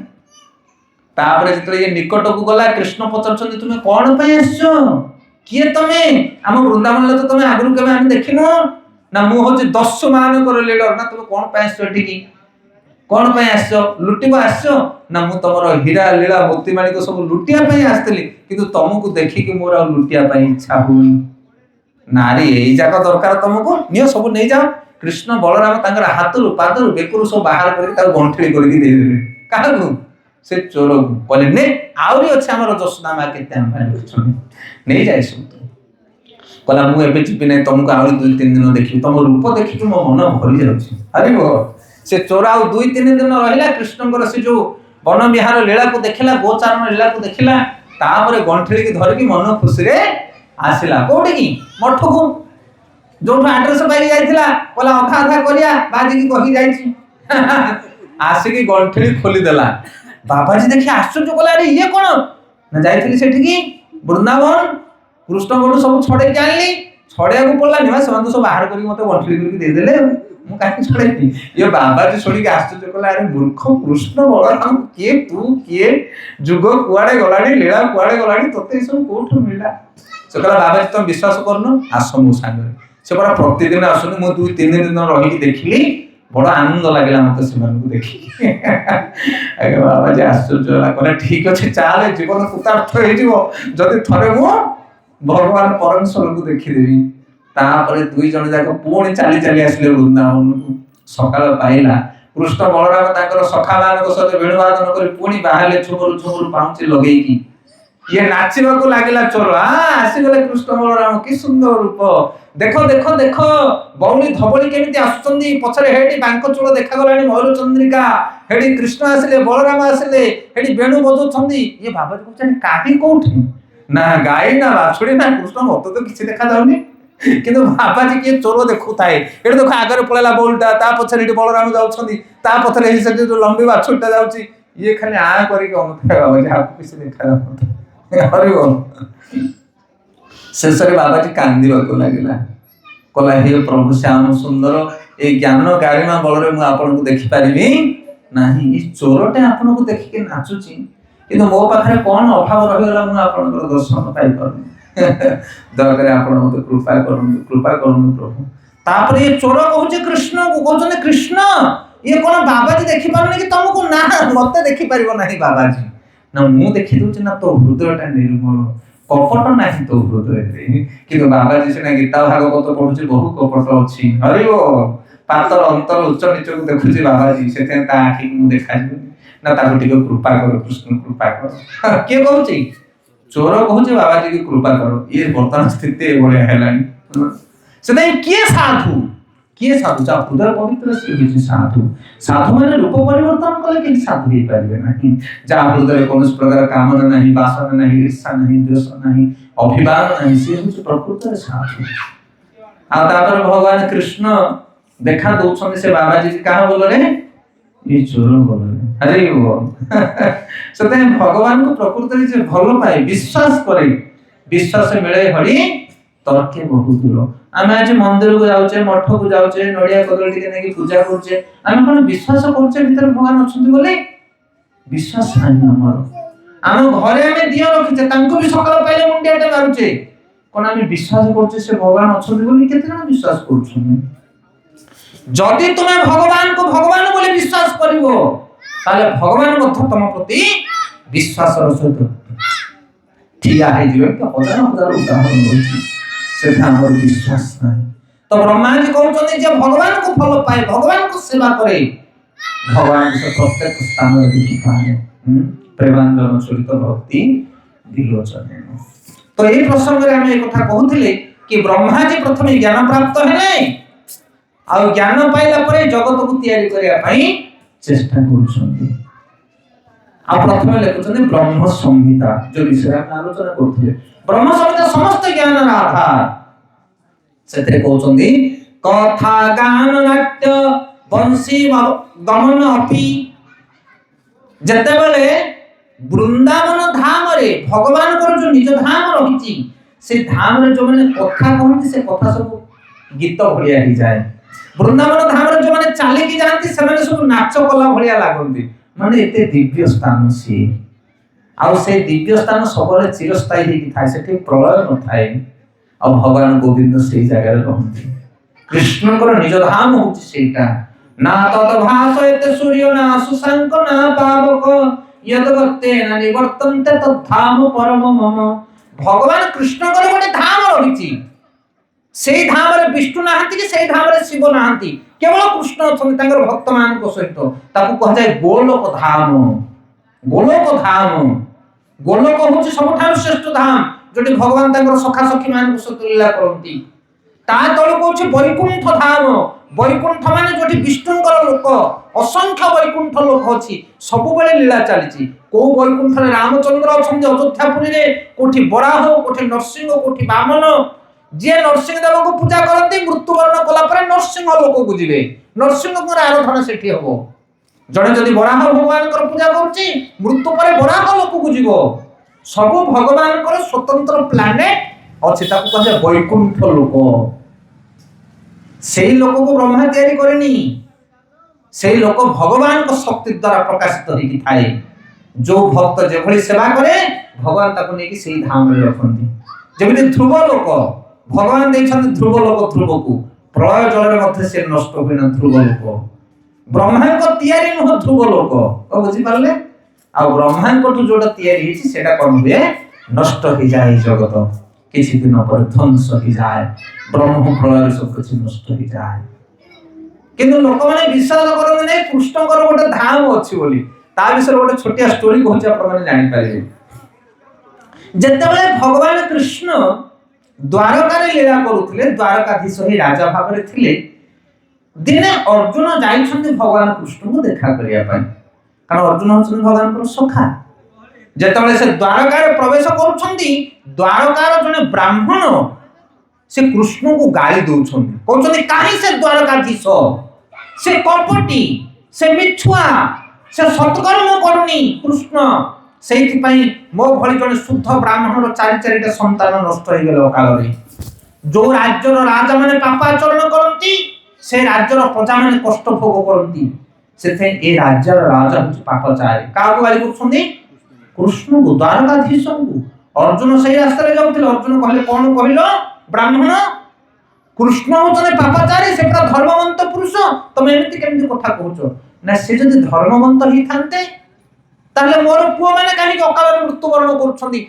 [SPEAKER 1] तापरे जते ये निकट को गला कृष्ण पचरछन तुमे कोन पई आछो किए तमे हम वृंदावन ले तो तमे आगरु केबे हम देखिनो ना मु होची दस्यु मानकर लीडर ना तुमे कोन पई आछो ठीकी कोन पई आछो लुटिबो आछो ना मु तमरो हीरा लीला मोती माणिक सब लुटिया पई आस्तली किंतु तमको देखि कि मोर लुटिया पई इच्छा होई नारी एई जाका दरकार तमको नियो सब नै जाओ कृष्ण बलराम तांकर हाथरु पादरु बेकुरु सब बाहर करके ता गंठली करके दे देले काहू से चोर कहले ने आउरी अछि हमर जसोदा मा केते हम भाई नै जाय सब कहला मु एबे चिपि नै तुमको आउरी 2-3 दिन देखि तुम रूप देखि कि मो मन भरि जाउछि अरे वो से चोर आउ 2-3 दिन रहिला कृष्णकर से जो वन विहार लीला को देखिला गोचारण लीला को देखिला तापरे गंठली के धरि कि मन खुशी रे आसिला कोठी की मठ को जो एड्रेस पाई जाइथिला कहला अधा अधा करिया बाजी की कहि जाइछि आसे की गंठली खोली देला बाबाजी देखि आश्चर्य कला रे ये कोन ना जाइथिली सेठी की वृंदावन कृष्ण गोड़ सब छड़े के आनली छड़िया को पड़ला निवा सब सब बाहर करके मते गंठली करके दे देले मु काहे छड़ेती ये बाबाजी छोड़ी के आश्चर्य कला रे मूर्ख कृष्ण बलराम के तू के जुग कुआडे गलाडी लीला कुआडे गलाडी तते सब कोठ मिला से कला बाबाजी तुम विश्वास करनो आसो मो संगे से बड़ा प्रतिदिन आसुनी मु 2-3 दिन रही कि देखिली बड़ा आनंद लागला मते सेमान को देखि आगे बाबा जे आश्चर्य लागला ठीक अछि चाले जीवन कृतार्थ हे जिवो जदि थरे मु भगवान परमेश्वर को देखि देबी तापरे दुई जण जाक पुणी चाली चाली आसले वृंदावन को सकाळ पाइला कृष्ण बलराम ताकर सखा मान को सते वेणुवादन करी पुणी बाहले छुमुर छुमुर पाउची लगेई की ये नाचिबाकू लागिला चोर आसीगले कृष्ण बलराम कि सुंदर रूप देख देख देख बौली धबली केमिति आसुचंदी पछरे हेडी बांक चूल देखा गलानी मयूर चंद्रिका हेडी कृष्ण आसिले बलराम आसिले हेडी वेणु बजौछंदी ये बाबा कहछन काठी कोठी ना गाई ना बाछुड़ी ना कृष्ण मत तो किछि देखा जाउनी किंतु बाबाजी के चोर देखु थाए एडी देखो आगर पळेला बौलटा ता पछरे हेडी बलराम जाउछंदी ता पछरे हे से जो लंबी बाछुड़टा जाउची ये खाली आ करी के अमथा बाबाजी आपको किछि देखा जाउनी अरे वो शेष बाबाजी कांदीबाकू लागिला कहला हे प्रभु श्याम सुंदर ए ज्ञान गारिमा बलरे मु आपन को देखि परिबी नाही ई चोरटे आपन को देखि के नाचुची किंतु मो पाखरे कोन अभाव रहिला मु आपन को दर्शन पाई परनी दया करे आपन मते कृपा करन प्रभु तापर ये चोर कहूचे कृष्ण को कहउछने कृष्ण ये कोन बाबाजी देखि परनी कि तुमको ना मते देखि परिबो नाही बाबाजी ना मु देखि दउछ ना तो हृदयटा निर्मल कपट नाही तो हृदय किंतु बाबाजी से गीता भागवत पढुची बहु कपट अछि अरे ओ पातर अंतर उच्च नीच को देखुची बाबाजी से ता आखि मु देखा ना ताको टिको कृपा करो कृष्ण कृपा करो के कहउची चोर कहउची बाबाजी की कृपा करो ये वर्तमान स्थिति एबोले हेलानी से किए साधु जा हृदय पवित्र से किसी साधु माने रूप परिवर्तन कले कि साधु हे पारिबे नाही जा हृदय कोनस प्रकार कामना नाही वासना नाही ईर्ष्या नाही द्वेष नाही अभिमान नाही से होछ प्रकृत साधु आ तापर भगवान कृष्ण देखा दउछन से बाबाजी कहा बोलरे ये चोर बोलरे अरे वो सते भगवान को प्रकृत से भलो पाए विश्वास करे विश्वास मिले हरि तर्के बहुत दूर आमे आज मंदिर को जाउचे मठ को जाउचे नडिया कदली टिके नेकी पूजा करछे आमे कोन विश्वास करछे भीतर भगवान अछंती बोले विश्वास नाही हमर आमे घरे आमे दियो रखिछे तांको भी सकाळ पाइले मुंडियाटे मारुछे कोन आमे विश्वास करछे से भगवान अछंती बोली केते जण विश्वास करछन जदि तुमे भगवान को भगवान बोली विश्वास करिवो ताले भगवान मध्य तम प्रति विश्वास रसत ठिया हे जीवन तो हजार हजार उदाहरण होछि से हमर विश्वास नहीं तो ब्रह्मा जी कहउछन जे भगवान को फल पाए भगवान को सेवा करे भगवान से प्रत्येक स्थान रे देखि पाए प्रेमानंद चरित भक्ति दिलोचन तो ए प्रसंग रे हम एक कथा कहउथिले कि ब्रह्मा जी प्रथम ज्ञान प्राप्त हेले आ ज्ञान पाइला परे जगत को तयारी करिया पई चेष्टा करूछन आ प्रथम लेखुछन ब्रह्म संहिता जो विषय हम आलोचना करथिले ब्रह्म संहिता समस्त ज्ञान आधार सेते कहउछन्ती कथा गान नाट्य वंशी गमन अपि जते बेले वृंदावन धाम रे भगवान को जो निज धाम रहिची से धाम रे जो माने कथा कहନ୍ତି से कथा सब गीत भलिया ही जाए वृंदावन धाम रे जो माने चाली की जानती से माने सब नाच कला भलिया लागନ୍ତି माने एते दिव्य स्थान से आ से दिव्य स्थान सबले चिरस्थायी हेकि थाए सेठी प्रलय न थाए आ भगवान गोविंद से जगह रहନ୍ତି कृष्ण को निज धाम होछि सेटा ना तत भासयते सूर्य ना सुशंक ना पावक यद भक्ते न निवर्तन्ते तत् धाम परम मम भगवान कृष्ण को गोटे धाम रहिछि सेई धाम रे विष्णु नाहंती कि सेई धाम रे शिव नाहंती केवल कृष्ण अछंती तांकर भक्त मान को सहित ताकू कह जाय गोलोक धाम गोलोक होछि सबठारु श्रेष्ठ धाम जोटी भगवान तांकर सखा सखी मान को सहित लीला करंती ता तळ कोछि वैकुंठ धाम वैकुंठ माने जोटी विष्णुଙ୍କର लोक असंख्य वैकुंठ लोक अछि सब बेले लीला चलीछि को वैकुंठ रे रामचंद्र अछंती अयोध्यापुरी रे कोठी बराह कोठी नरसिंह कोठी वामन जे नरसिंह देव को पूजा करंती मृत्युवरण कला परे नरसिंह लोक को जिवे नरसिंह को आराधना सेठी हबो जणे जदि बराह भगवान कर पूजा करछि मृत्यु परे बराह लोक को जिवो सब भगवान कर स्वतंत्र प्लैनेट अछि ताकू कहे वैकुंठ लोक सेही लोक को ब्रह्मा तयारी करेनी सेही लोक भगवान को शक्ति द्वारा प्रकाशित होई थाए जो भक्त जे भली सेवा करे भगवान ताकू नेकी सेही धाम रे रखंती जेमिति ध्रुव लोक भगवान देखछन ध्रुव लोक ध्रुव को प्रलय जल रे मध्ये से नष्ट होइना ध्रुव लोक ब्रह्मा को तयारी न ध्रुव लोक ओ बुझी पारले आ ब्रह्मा को जोटा तयारी हिची सेटा कोन हुए नष्ट हो जाए जगत किछि दिन पर ध्वंस हो जाए ब्रह्म प्रलय सब कुछ नष्ट हो जाए किंतु लोक माने विश्वास करन नै कृष्ण कर गोटे धाम अछि बोली ता विषय गोटे छोटिया स्टोरी कहछि आपण माने जानि पारिबे ଯେତେବେଳେ ଭଗବାନ କୃଷ୍ଣ ଦ୍ୱାରକାରେ ଲୀଳା କରୁଥିଲେ, ଦ୍ୱାରକାଧୀଶ ହିଁ ରାଜା ଭାବରେ ଥିଲେ, ଦିନେ ଅର୍ଜୁନ ଯାଇଛନ୍ତି ଭଗବାନ କୃଷ୍ଣଙ୍କୁ ଦେଖା କରିବା ପାଇଁ। କାରଣ ଅର୍ଜୁନ ହଉଛନ୍ତି ଭଗବାନଙ୍କର ସଖା। ଯେତେବେଳେ ସେ ଦ୍ୱାରକାରେ ପ୍ରବେଶ କରୁଛନ୍ତି, ଦ୍ୱାରକାର ଜଣେ ବ୍ରାହ୍ମଣ ସେ କୃଷ୍ଣଙ୍କୁ ଗାଳି ଦଉଛନ୍ତି, କହୁଛନ୍ତି କାହିଁ ସେ ଦ୍ୱାରକାଧୀଶ, ସେ କପଟି, ସେ ମିଛୁଆ, ସେ ସତ୍କର୍ମ କରୁନି କୃଷ୍ଣ, ସେଇଥିପାଇଁ ମୋ ଭଳି ଜଣେ ଶୁଦ୍ଧ ବ୍ରାହ୍ମଣର ଚାରିଟା ସନ୍ତାନ ନଷ୍ଟ ହେଇଗଲେ ଅକାଳରେ। ଯୋଉ ରାଜ୍ୟର ରାଜା ମାନେ ପାପାଚରଣ କରନ୍ତି, ସେ ରାଜ୍ୟର ପ୍ରଜା ମାନେ କଷ୍ଟ ଭୋଗ କରନ୍ତି। ସେଥିପାଇଁ ଏ ରାଜ୍ୟର ରାଜା ହଉଛି ପାପଚାରୀ। କାହାକୁ ଗାଳି କରୁଛନ୍ତି? କୃଷ୍ଣଙ୍କୁ, ଦ୍ୱାରକାଧୀଶଙ୍କୁ। ଅର୍ଜୁନ ସେଇ ରାସ୍ତାରେ ଯାଉଥିଲେ। ଅର୍ଜୁନ କହିଲେ କଣ କହିଲ ବ୍ରାହ୍ମଣ, କୃଷ୍ଣ ହଉଛନ୍ତି ପାପାଚାରୀ, ସେ ପୁରା ଧର୍ମବନ୍ତ ପୁରୁଷ, ତମେ ଏମିତି କେମିତି କଥା କହୁଛ? ନା ସେ ଯଦି ଧର୍ମବନ୍ତ ହେଇଥାନ୍ତେ ତାହେଲେ ମୋର ପୁଅ ମାନେ କାହିଁକି ଅକାଳରେ ମୃତ୍ୟୁବରଣ କରୁଛନ୍ତି?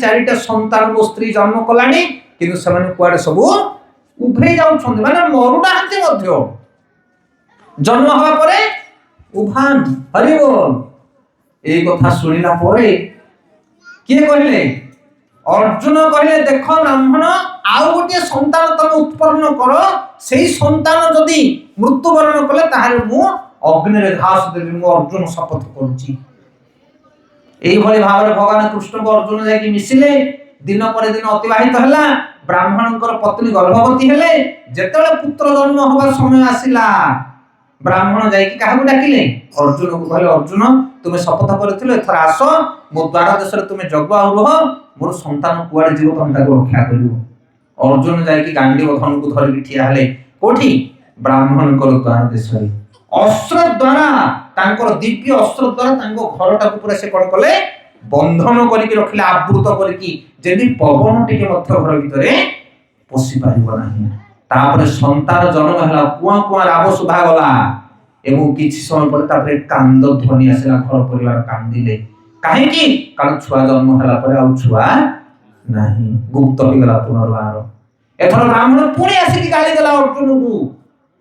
[SPEAKER 1] ଚାରିଟା ସନ୍ତାନ ମୋ ସ୍ତ୍ରୀ ଜନ୍ମ କଲାଣି, କିନ୍ତୁ ସେମାନେ କୁଆଡେ ସବୁ ଉଭେଇ ଯାଉଛନ୍ତି, ମାନେ ମରୁନାହାନ୍ତି ମଧ୍ୟ। ଜନ୍ମ ହେବା ପରେ ଉଭାନ। ହରି ବୋଲ। এই কথা শুনিলা পরে কিଏ କହିଲେ? অর্জুন କହିଲେ ଦେଖ ବ୍ରାହ୍ମଣ, ଆଉ ଗୋଟିଏ ସନ୍ତାନ ତମେ ଉତ୍ପନ୍ନ କର, ସେଇ ସନ୍ତାନ ଯଦି ମୃତ୍ୟୁବରଣ କଲେ ତାହେଲେ ମୁଁ ଅଗ୍ନିରେ ଧାସ ଦେବି, ମୁଁ ଅର୍ଜୁନ ଶପଥ କରୁଛି। এইଭଳି ଭାବରେ ଭଗବାନ କୃଷ୍ଣଙ୍କୁ ଅର୍ଜୁନ ଯାଇକି ମିଶିଲେ। ଦିନ ପରେ ଦିନ ଅତିବାହିତ ହେଲା। ବ୍ରାହ୍ମଣଙ୍କର ପତ୍ନୀ ଗର୍ଭବତୀ ହେଲେ। ଯେତେବେଳେ ପୁତ୍ର ଜନ୍ମ ହେବା ସମୟ ଆସିଲା, ବ୍ରାହ୍ମଣ ଯାଇକି କାହାକୁ ଡାକିଲେ? ଅର୍ଜୁନକୁ କହିଲେ ଅର୍ଜୁନ, ତୁମେ ଶପଥ କରିଥିଲ ଏଥର ଆସ, ମୋ ଦ୍ୱାର ଦେଶରେ ତୁମେ ଜଗ ଆଉ ରୁହ, ମୋର ସନ୍ତାନ କୁଆଡେ ଯିବ ତମେ ତାକୁ ରକ୍ଷା କରିବ। ଅର୍ଜୁନ ଯାଇକି ଗାଣ୍ଡୀବ ଧନୁକୁ ଧରିକି ଠିଆ ହେଲେ। କୋଉଠି? ବ୍ରାହ୍ମଣଙ୍କର ଦ୍ୱାର ଦେଶରେ। ଅସ୍ତ୍ର ଦ୍ୱାରା, ତାଙ୍କର ଦିବ୍ୟ ଅସ୍ତ୍ର ଦ୍ୱାରା ତାଙ୍କ ଘରଟାକୁ ପୁରା ସେ କଣ କଲେ? ବନ୍ଧନ କରିକି ରଖିଲେ, ଆବୃତ କରିକି, ଯେମିତି ପବନ ଟିକେ ମଧ୍ୟ ଘର ଭିତରେ ପଶି ପାରିବ ନାହିଁ। ତାପରେ ସନ୍ତାନ ଜନ୍ମ ହେଲା, କୁଆଁ କୁଆଁ ରାବ ଶୁଭାଗଲା ଏବଂ କିଛି ସମୟ ପରେ ତାପରେ କାନ୍ଦ ଧ୍ୱନି ଆସିଲା। ଘର ପରିବାର କାନ୍ଦିଲେ। କାହିଁକି? କାରଣ ଛୁଆ ଜନ୍ମ ହେଲା ପରେ ଆଉ ଛୁଆ ନାହିଁ, ଗୁପ୍ତ ହେଇଗଲା ପୁନର୍ବାର। ଏଥର ବ୍ରାହ୍ମଣ ପୁଣି ଆସିକି ଗାଳି ଦେଲା ଅର୍ଜୁନକୁ,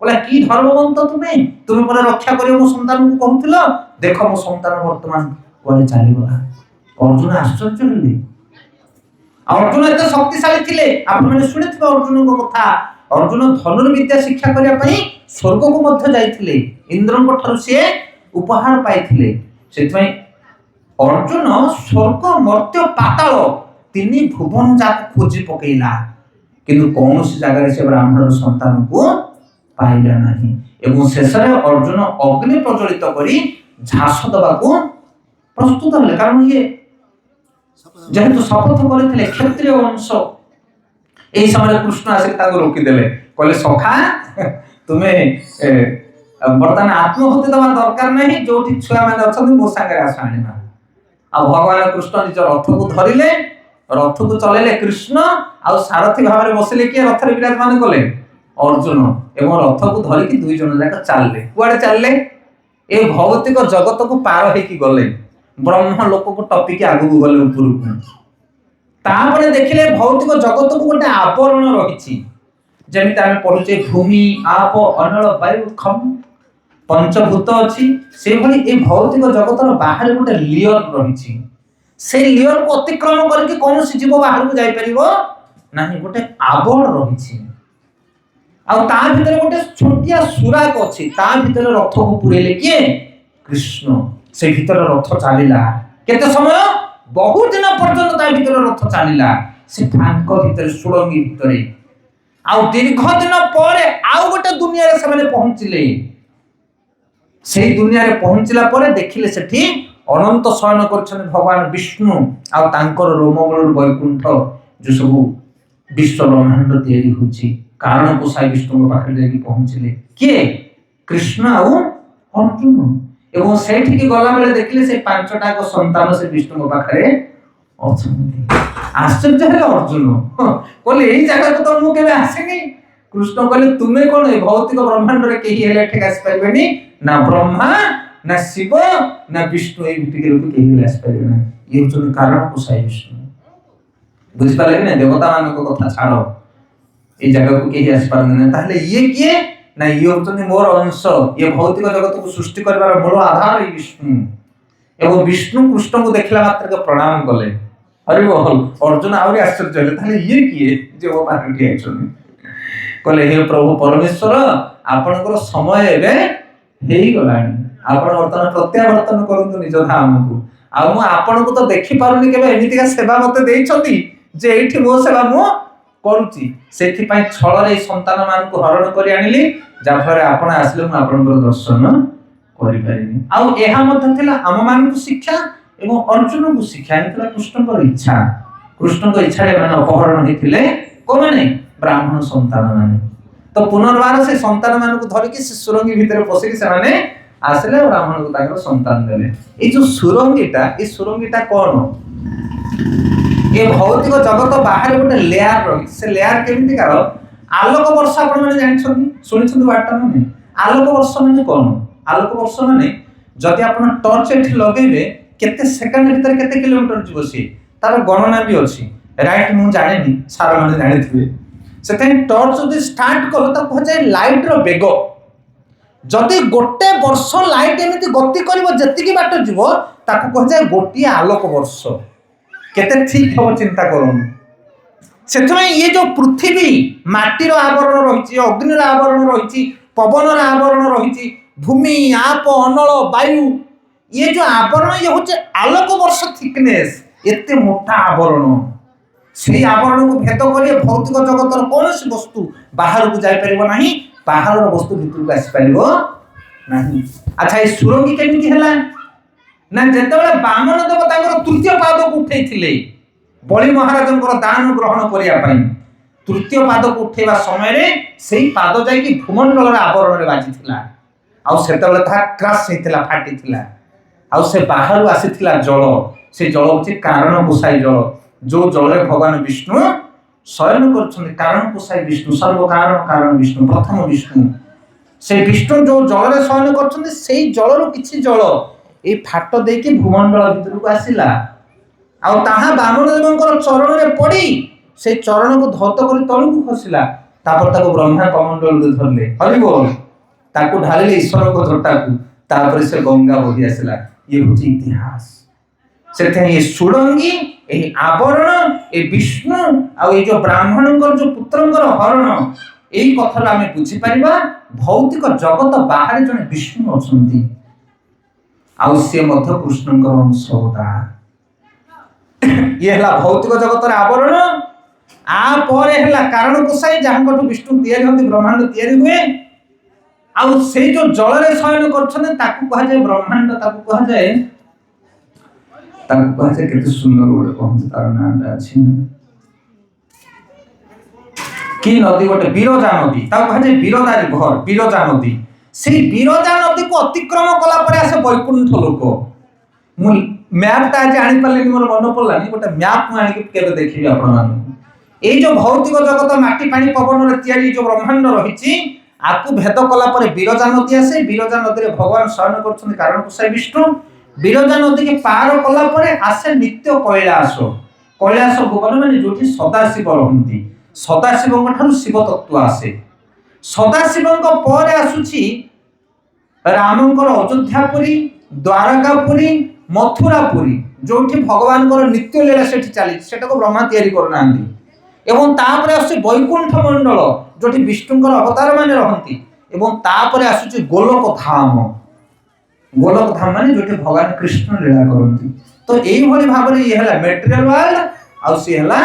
[SPEAKER 1] କହିଲା କି ଧର୍ମବନ୍ତ ତୁମେ, ତୁମେ ପରା ରକ୍ଷା କରିବ ମୋ ସନ୍ତାନକୁ କହୁଥିଲ, ଦେଖ ମୋ ସନ୍ତାନ ବର୍ତ୍ତମାନ କୁଆଡେ ଚାଲିଗଲା। ଅର୍ଜୁନ ଆଶ୍ଚର୍ଯ୍ୟ ହେଲେ। ଅର୍ଜୁନ ଏତେ ଶକ୍ତିଶାଳୀ ଥିଲେ, ଆପଣମାନେ ଶୁଣିଥିବେ ଅର୍ଜୁନଙ୍କ କଥା। ଅର୍ଜୁନ ଧନୁର୍ବିଦ୍ୟା ଶିକ୍ଷା କରିବା ପାଇଁ ସ୍ୱର୍ଗକୁ ମଧ୍ୟ ଯାଇଥିଲେ, ଇନ୍ଦ୍ରଙ୍କ ଠାରୁ ସିଏ ଉପହାର ପାଇଥିଲେ। ସେଥିପାଇଁ ଅର୍ଜୁନ ସ୍ୱର୍ଗ, ମର୍ତ୍ତ୍ୟ, ପାତାଳ ତିନି ଭୁବନ ଯାକ ଖୋଜି ପକେଇଲା, କିନ୍ତୁ କୌଣସି ଜାଗାରେ ସେ ବ୍ରାହ୍ମଣର ସନ୍ତାନକୁ ପାଇଲା ନାହିଁ। ଏବଂ ଶେଷରେ ଅର୍ଜୁନ ଅଗ୍ନି ପ୍ରଜ୍ୱଳିତ କରି ଝାସ ଦେବାକୁ ପ୍ରସ୍ତୁତ ହେଲେ। କାରଣ ଇଏ ଯେହେତୁ ଶପଥ କରିଥିଲେ କ୍ଷତ୍ରିୟ ବଂଶ। এই ସମୟରେ କୃଷ୍ଣ ଆସିକି ତାଙ୍କୁ ରୋକିଦେଲେ, କହିଲେ ସଖା, ତୁମେ ବର୍ତ୍ତମାନ ଆତ୍ମହତ୍ୟା ଦେବା ଦରକାର ନାହିଁ, ଯୋଉଠି ଛୁଆମାନେ ଅଛନ୍ତି ମୋ ସାଙ୍ଗରେ ଆସ ଆଣିବା। ଆଉ ଭଗବାନ କୃଷ୍ଣ ନିଜ ରଥକୁ ଧରିଲେ, ରଥକୁ ଚଲେଇଲେ କୃଷ୍ଣ, ଆଉ ସାରଥୀ ଭାବରେ ବସିଲେ କିଏ? ରଥରେ ବିରାଜମାନ କଲେ ଅର୍ଜୁନ, ଏବଂ ରଥକୁ ଧରିକି ଦୁଇ ଜଣ ଯାକ ଚାଲିଲେ। କୁଆଡେ ଚାଲିଲେ? ଏ ଭୌତିକ ଜଗତକୁ ପାର ହେଇକି ଗଲେ, ବ୍ରହ୍ମ ଲୋକକୁ ଟପିକି ଆଗକୁ ଗଲେ ଉପରକୁ। ତାପରେ ଦେଖିଲେ ଭୌତିକ ଜଗତକୁ ଗୋଟେ ଆବରଣ ରହିଛି। ଯେମିତି ଆମେ ପଢୁଛେ ଭୂମି, ଆପ, ଅନଳ, ବାୟୁ, ଖମ୍, ପଞ୍ଚଭୂତ ଅଛି, ସେଇଭଳି ଏ ଭୌତିକ ଜଗତର ବାହାରେ ଗୋଟେ ଲେୟର ରହିଛି। সেই ଲେୟରକୁ ଅତିକ୍ରମ କରିକି କୌଣସି ଜୀବ ବାହାରକୁ ଯାଇପାରିବ ନାହିଁ, ଗୋଟେ ଆବରଣ ରହିଛି। ଆଉ ତା ଭିତରେ ଗୋଟେ ଛୋଟିଆ ସୁରାକ ଅଛି, ତା ଭିତରେ ରଥକୁ ପୁରେଇଲେ କିଏ? କୃଷ୍ଣ। ସେ ଭିତରେ ରଥ ଚାଲିଲା। କେତେ ସମୟ? ବହୁ ଦିନ ପର୍ଯ୍ୟନ୍ତ ତା ଭିତରେ ରଥ ଚାଲିଲା, ସେ ଫାଙ୍କ ଭିତରେ, ସୁଡ଼ଙ୍ଗୀ ଭିତରେ। ଆଉ ଦୀର୍ଘ ଦିନ ପରେ ଆଉ ଗୋଟେ ଦୁନିଆରେ ସେମାନେ ପହଞ୍ଚିଲେ। সেই ଦୁନିଆରେ ପହଞ୍ଚିଲା ପରେ ଦେଖିଲେ ସେଠି ଅନନ୍ତ ଶୟନ କରିଛନ୍ତି ଭଗବାନ ବିଷ୍ଣୁ, ଆଉ ତାଙ୍କର ରୋମମୂଳରୁ ବୈକୁଣ୍ଠ, ଯୋଉ ସବୁ ବିଶ୍ୱ ବ୍ରହ୍ମାଣ୍ଡ ତିଆରି ହେଉଛି, କାରଣ ଗୋସାଇ ବିଷ୍ଣୁଙ୍କ ପାଖରେ ଯାଇକି ପହଞ୍ଚିଲେ। କିଏ? କୃଷ୍ଣ ଆଉ ଅର୍ଜୁନ। ଏବଂ ସେଇଠିକି ଗଲାବେଳେ ଦେଖିଲେ ସେ ପାଞ୍ଚଟାକ ସନ୍ତାନ ସେ ବିଷ୍ଣୁଙ୍କ ପାଖରେ ଅଛନ୍ତି। ଆଶ୍ଚର୍ଯ୍ୟ ହେଲେ ଅର୍ଜୁନ, କହିଲେ ଏଇ ଜାଗାକୁ ତ ମୁଁ କେବେ ଆସିନି। କୃଷ୍ଣ କହିଲେ ତୁମେ କଣ ଏ ଭୌତିକ ବ୍ରହ୍ମାଣ୍ଡରେ କେହି ହେଲେ ଏଠିକି ଆସିପାରିବେନି, ନା ବ୍ରହ୍ମା, ନା ଶିବ, ନା ବିଷ୍ଣୁ, ଏଇ ଭିତରକୁ କେହି ହେଲେ ଆସିପାରିବେ ନାହିଁ। ଇଏ ହଉଛନ୍ତି କାରଣ ଗୋସାଇ ବିଷ୍ଣୁ। ବୁଝିପାରିଲେ କି ନା? ଦେବତା ମାନଙ୍କ କଥା ଛାଡ, এই ଜାଗାକୁ କେହି ଆସିପାରନ୍ତି ନାହିଁ। ତାହେଲେ ଇଏ କିଏ? ନା ଇଏ ହଉଛନ୍ତି ମୋର ଅଂଶ। ଇଏ ଭୌତିକ ଜଗତକୁ ସୃଷ୍ଟି କରିବାର ମୂଳ ଆଧାର ଏଇ ବିଷ୍ଣୁ। ଏବଂ ବିଷ୍ଣୁ କୃଷ୍ଣଙ୍କୁ ଦେଖିଲା ମାତ୍ରକେ ପ୍ରଣାମ କଲେ। हरि बोल। अर्जुन आहुरी आश्चर्य हेले ताले ये किए जे मो पाखरे ठिया छथि कहले हे प्रभु परमेश्वर आपनकर समय एबे हेई गलानी आपण वर्तमान प्रत्यावर्तन करंतु निज धामକୁ आ मु आपनको तो देखि पारुनी केबे एमितिका सेवा मते देइछथि जे एठी मो सेवा मु करूची सेथि पई छळरे संतान मानकु हरण करी आनिली जाफरे आपण आसले मु आपनकर दर्शन करि पारिनी आ एहा मते थिला हम मानकु शिक्षा एवं अर्जुन को शिक्षा हेतला कृष्णकर इच्छा रे माने अपहरण हेथिले को माने ब्राह्मण संतान माने तो पुनर्बार से संतान मानकु धरि कि सुरंगी भितर पसिक से माने आसले ब्राह्मण को ताकर संतान देले ए जो सुरंगीटा कोन ए भौतिक जगत बाहर गोटे लेयर रही से लेयर केमिति कार आलोक वर्ष आपण माने जानि सुनिछन वाटा माने आलोक वर्ष माने कोन आलोक वर्ष माने जदि आपण टॉर्च एठी लगेबे केते सेकंड भीतर केते किलोमीटर जीव सी तार गणना भी अछि राइट मु जानेनी सारा माने जानिथिबे सेते टॉर्च जदि स्टार्ट कलो त कहै लाइट रो बेग जदि गोटे वर्ष लाइट एमिति गति करबो जति की बाट जीव ताको कहै गोटी आलोक वर्ष केते ठीक हो चिंता करूँ से ये जो पृथ्वी माटीर आवरण रही अग्निर आवरण रही पवन आवरण रही भूमि आप अनल वायु ये जो आवरण ये हूँ आलोक वर्ष थिकनेस एते मोटा आवरण से आवरण को भेद कर भौतिक जगतर कौन वस्तु बाहर को जापर ना बाहर वस्तु भीतर को आसपार अच्छा ये सुरंगी केमिति है ना जेतेबेले बामन देव तांकर तृतीय पाद को उठेइथिले बलि महाराजंकर दान ग्रहण करिया पई तृतीय पाद को उठेबा समय रे सेही पाद जाई कि भूमंडल रे आवरण रे बाजिथिला आ सेतेबेले ता क्रैश हेतिला फाटिथिला आ से बाहर आसीथिला जल से जल होची कारण कुसाई जल जो जल रे भगवान विष्णु शयन करछन कारण कुसाई विष्णु सर्व कारण विष्णु प्रथम विष्णु से विष्णु जो जल रे शयन करछन सेही जल रो किछि जल ए फाट देकी भूमंडल भीतर को आसिला आ ताहा बामन देवंकर चरण रे पड़ी से चरण को धौत कर तळु को खसिला तापर ताको ब्रह्मा कमंडल दे धरले हरि बोल ताको ढालिले ईश्वर को जटा को तापर से गंगा बही आसिला ये होची इतिहास सेथे ये सुरंगी ए आवरण ए विष्णु आ ए जो ब्राह्मणकर जो पुत्रंकर हरण एई कथा आमे बुझी परिबा भौतिक जगत बाहर जने विष्णु अछंती आवश्य मध्य कृष्णंकर अंश होता ये हला भौतिक जगतर आवरण आ परे हला कारण कोसाई जहां विष्णु तैयारी होती ब्रह्मांड तैयारी हुए आ से जो जल रे शयन करछने ताकू कहा जाय ब्रह्मांड ताकू कहा जाय केते सुंदर गोटे कहत तार नाम अछि की नदी गोटे बिरजा नदी ताकू कहा जाय बिरदारी घर बिरजा नदी से बिरजा नदी को अतिक्रम कला परे आसे वैकुंठ लोक मु मैप ता आज आनी पालेनी मोर मन पड़लानी गोटे मैप मु आनी केबे देखिबी आपण मान ए जो भौतिक जगत माटी पानी पवन रे तयारी जो ब्रह्मांड रहिछि आकु भेद कला परे बिरजा नदी आसे बिरजा नदी रे भगवान शयन करछन कारण कुसाई विष्णु बिरजा नदी के पार कला परे आसे नित्य कैलाश भुवन माने जोठी सदाशिव रहंती सदाशिवଙ୍କ ठाରୁ शिव तत्व आसे सदाशिवଙ୍କ ପରେ आसुछि रामଙ୍କର अयोध्यापुरी द्वारकापुरी मथुरापुरी जोठी भगवानଙ୍କର नित्य लीला सेठी चली सेटा को ब्रह्मा तयारी करनांदी एवं तापरे आसुछि वैकुंठ मंडल जोठी विष्णुଙ୍କର अवतार माने रहंती एवं तापरे आसुछि गोलोक धाम माने जोठी भगवान कृष्ण लीला करंती तो एई भली भाबरे ये हला मटेरियल वर्ल्ड आ से हला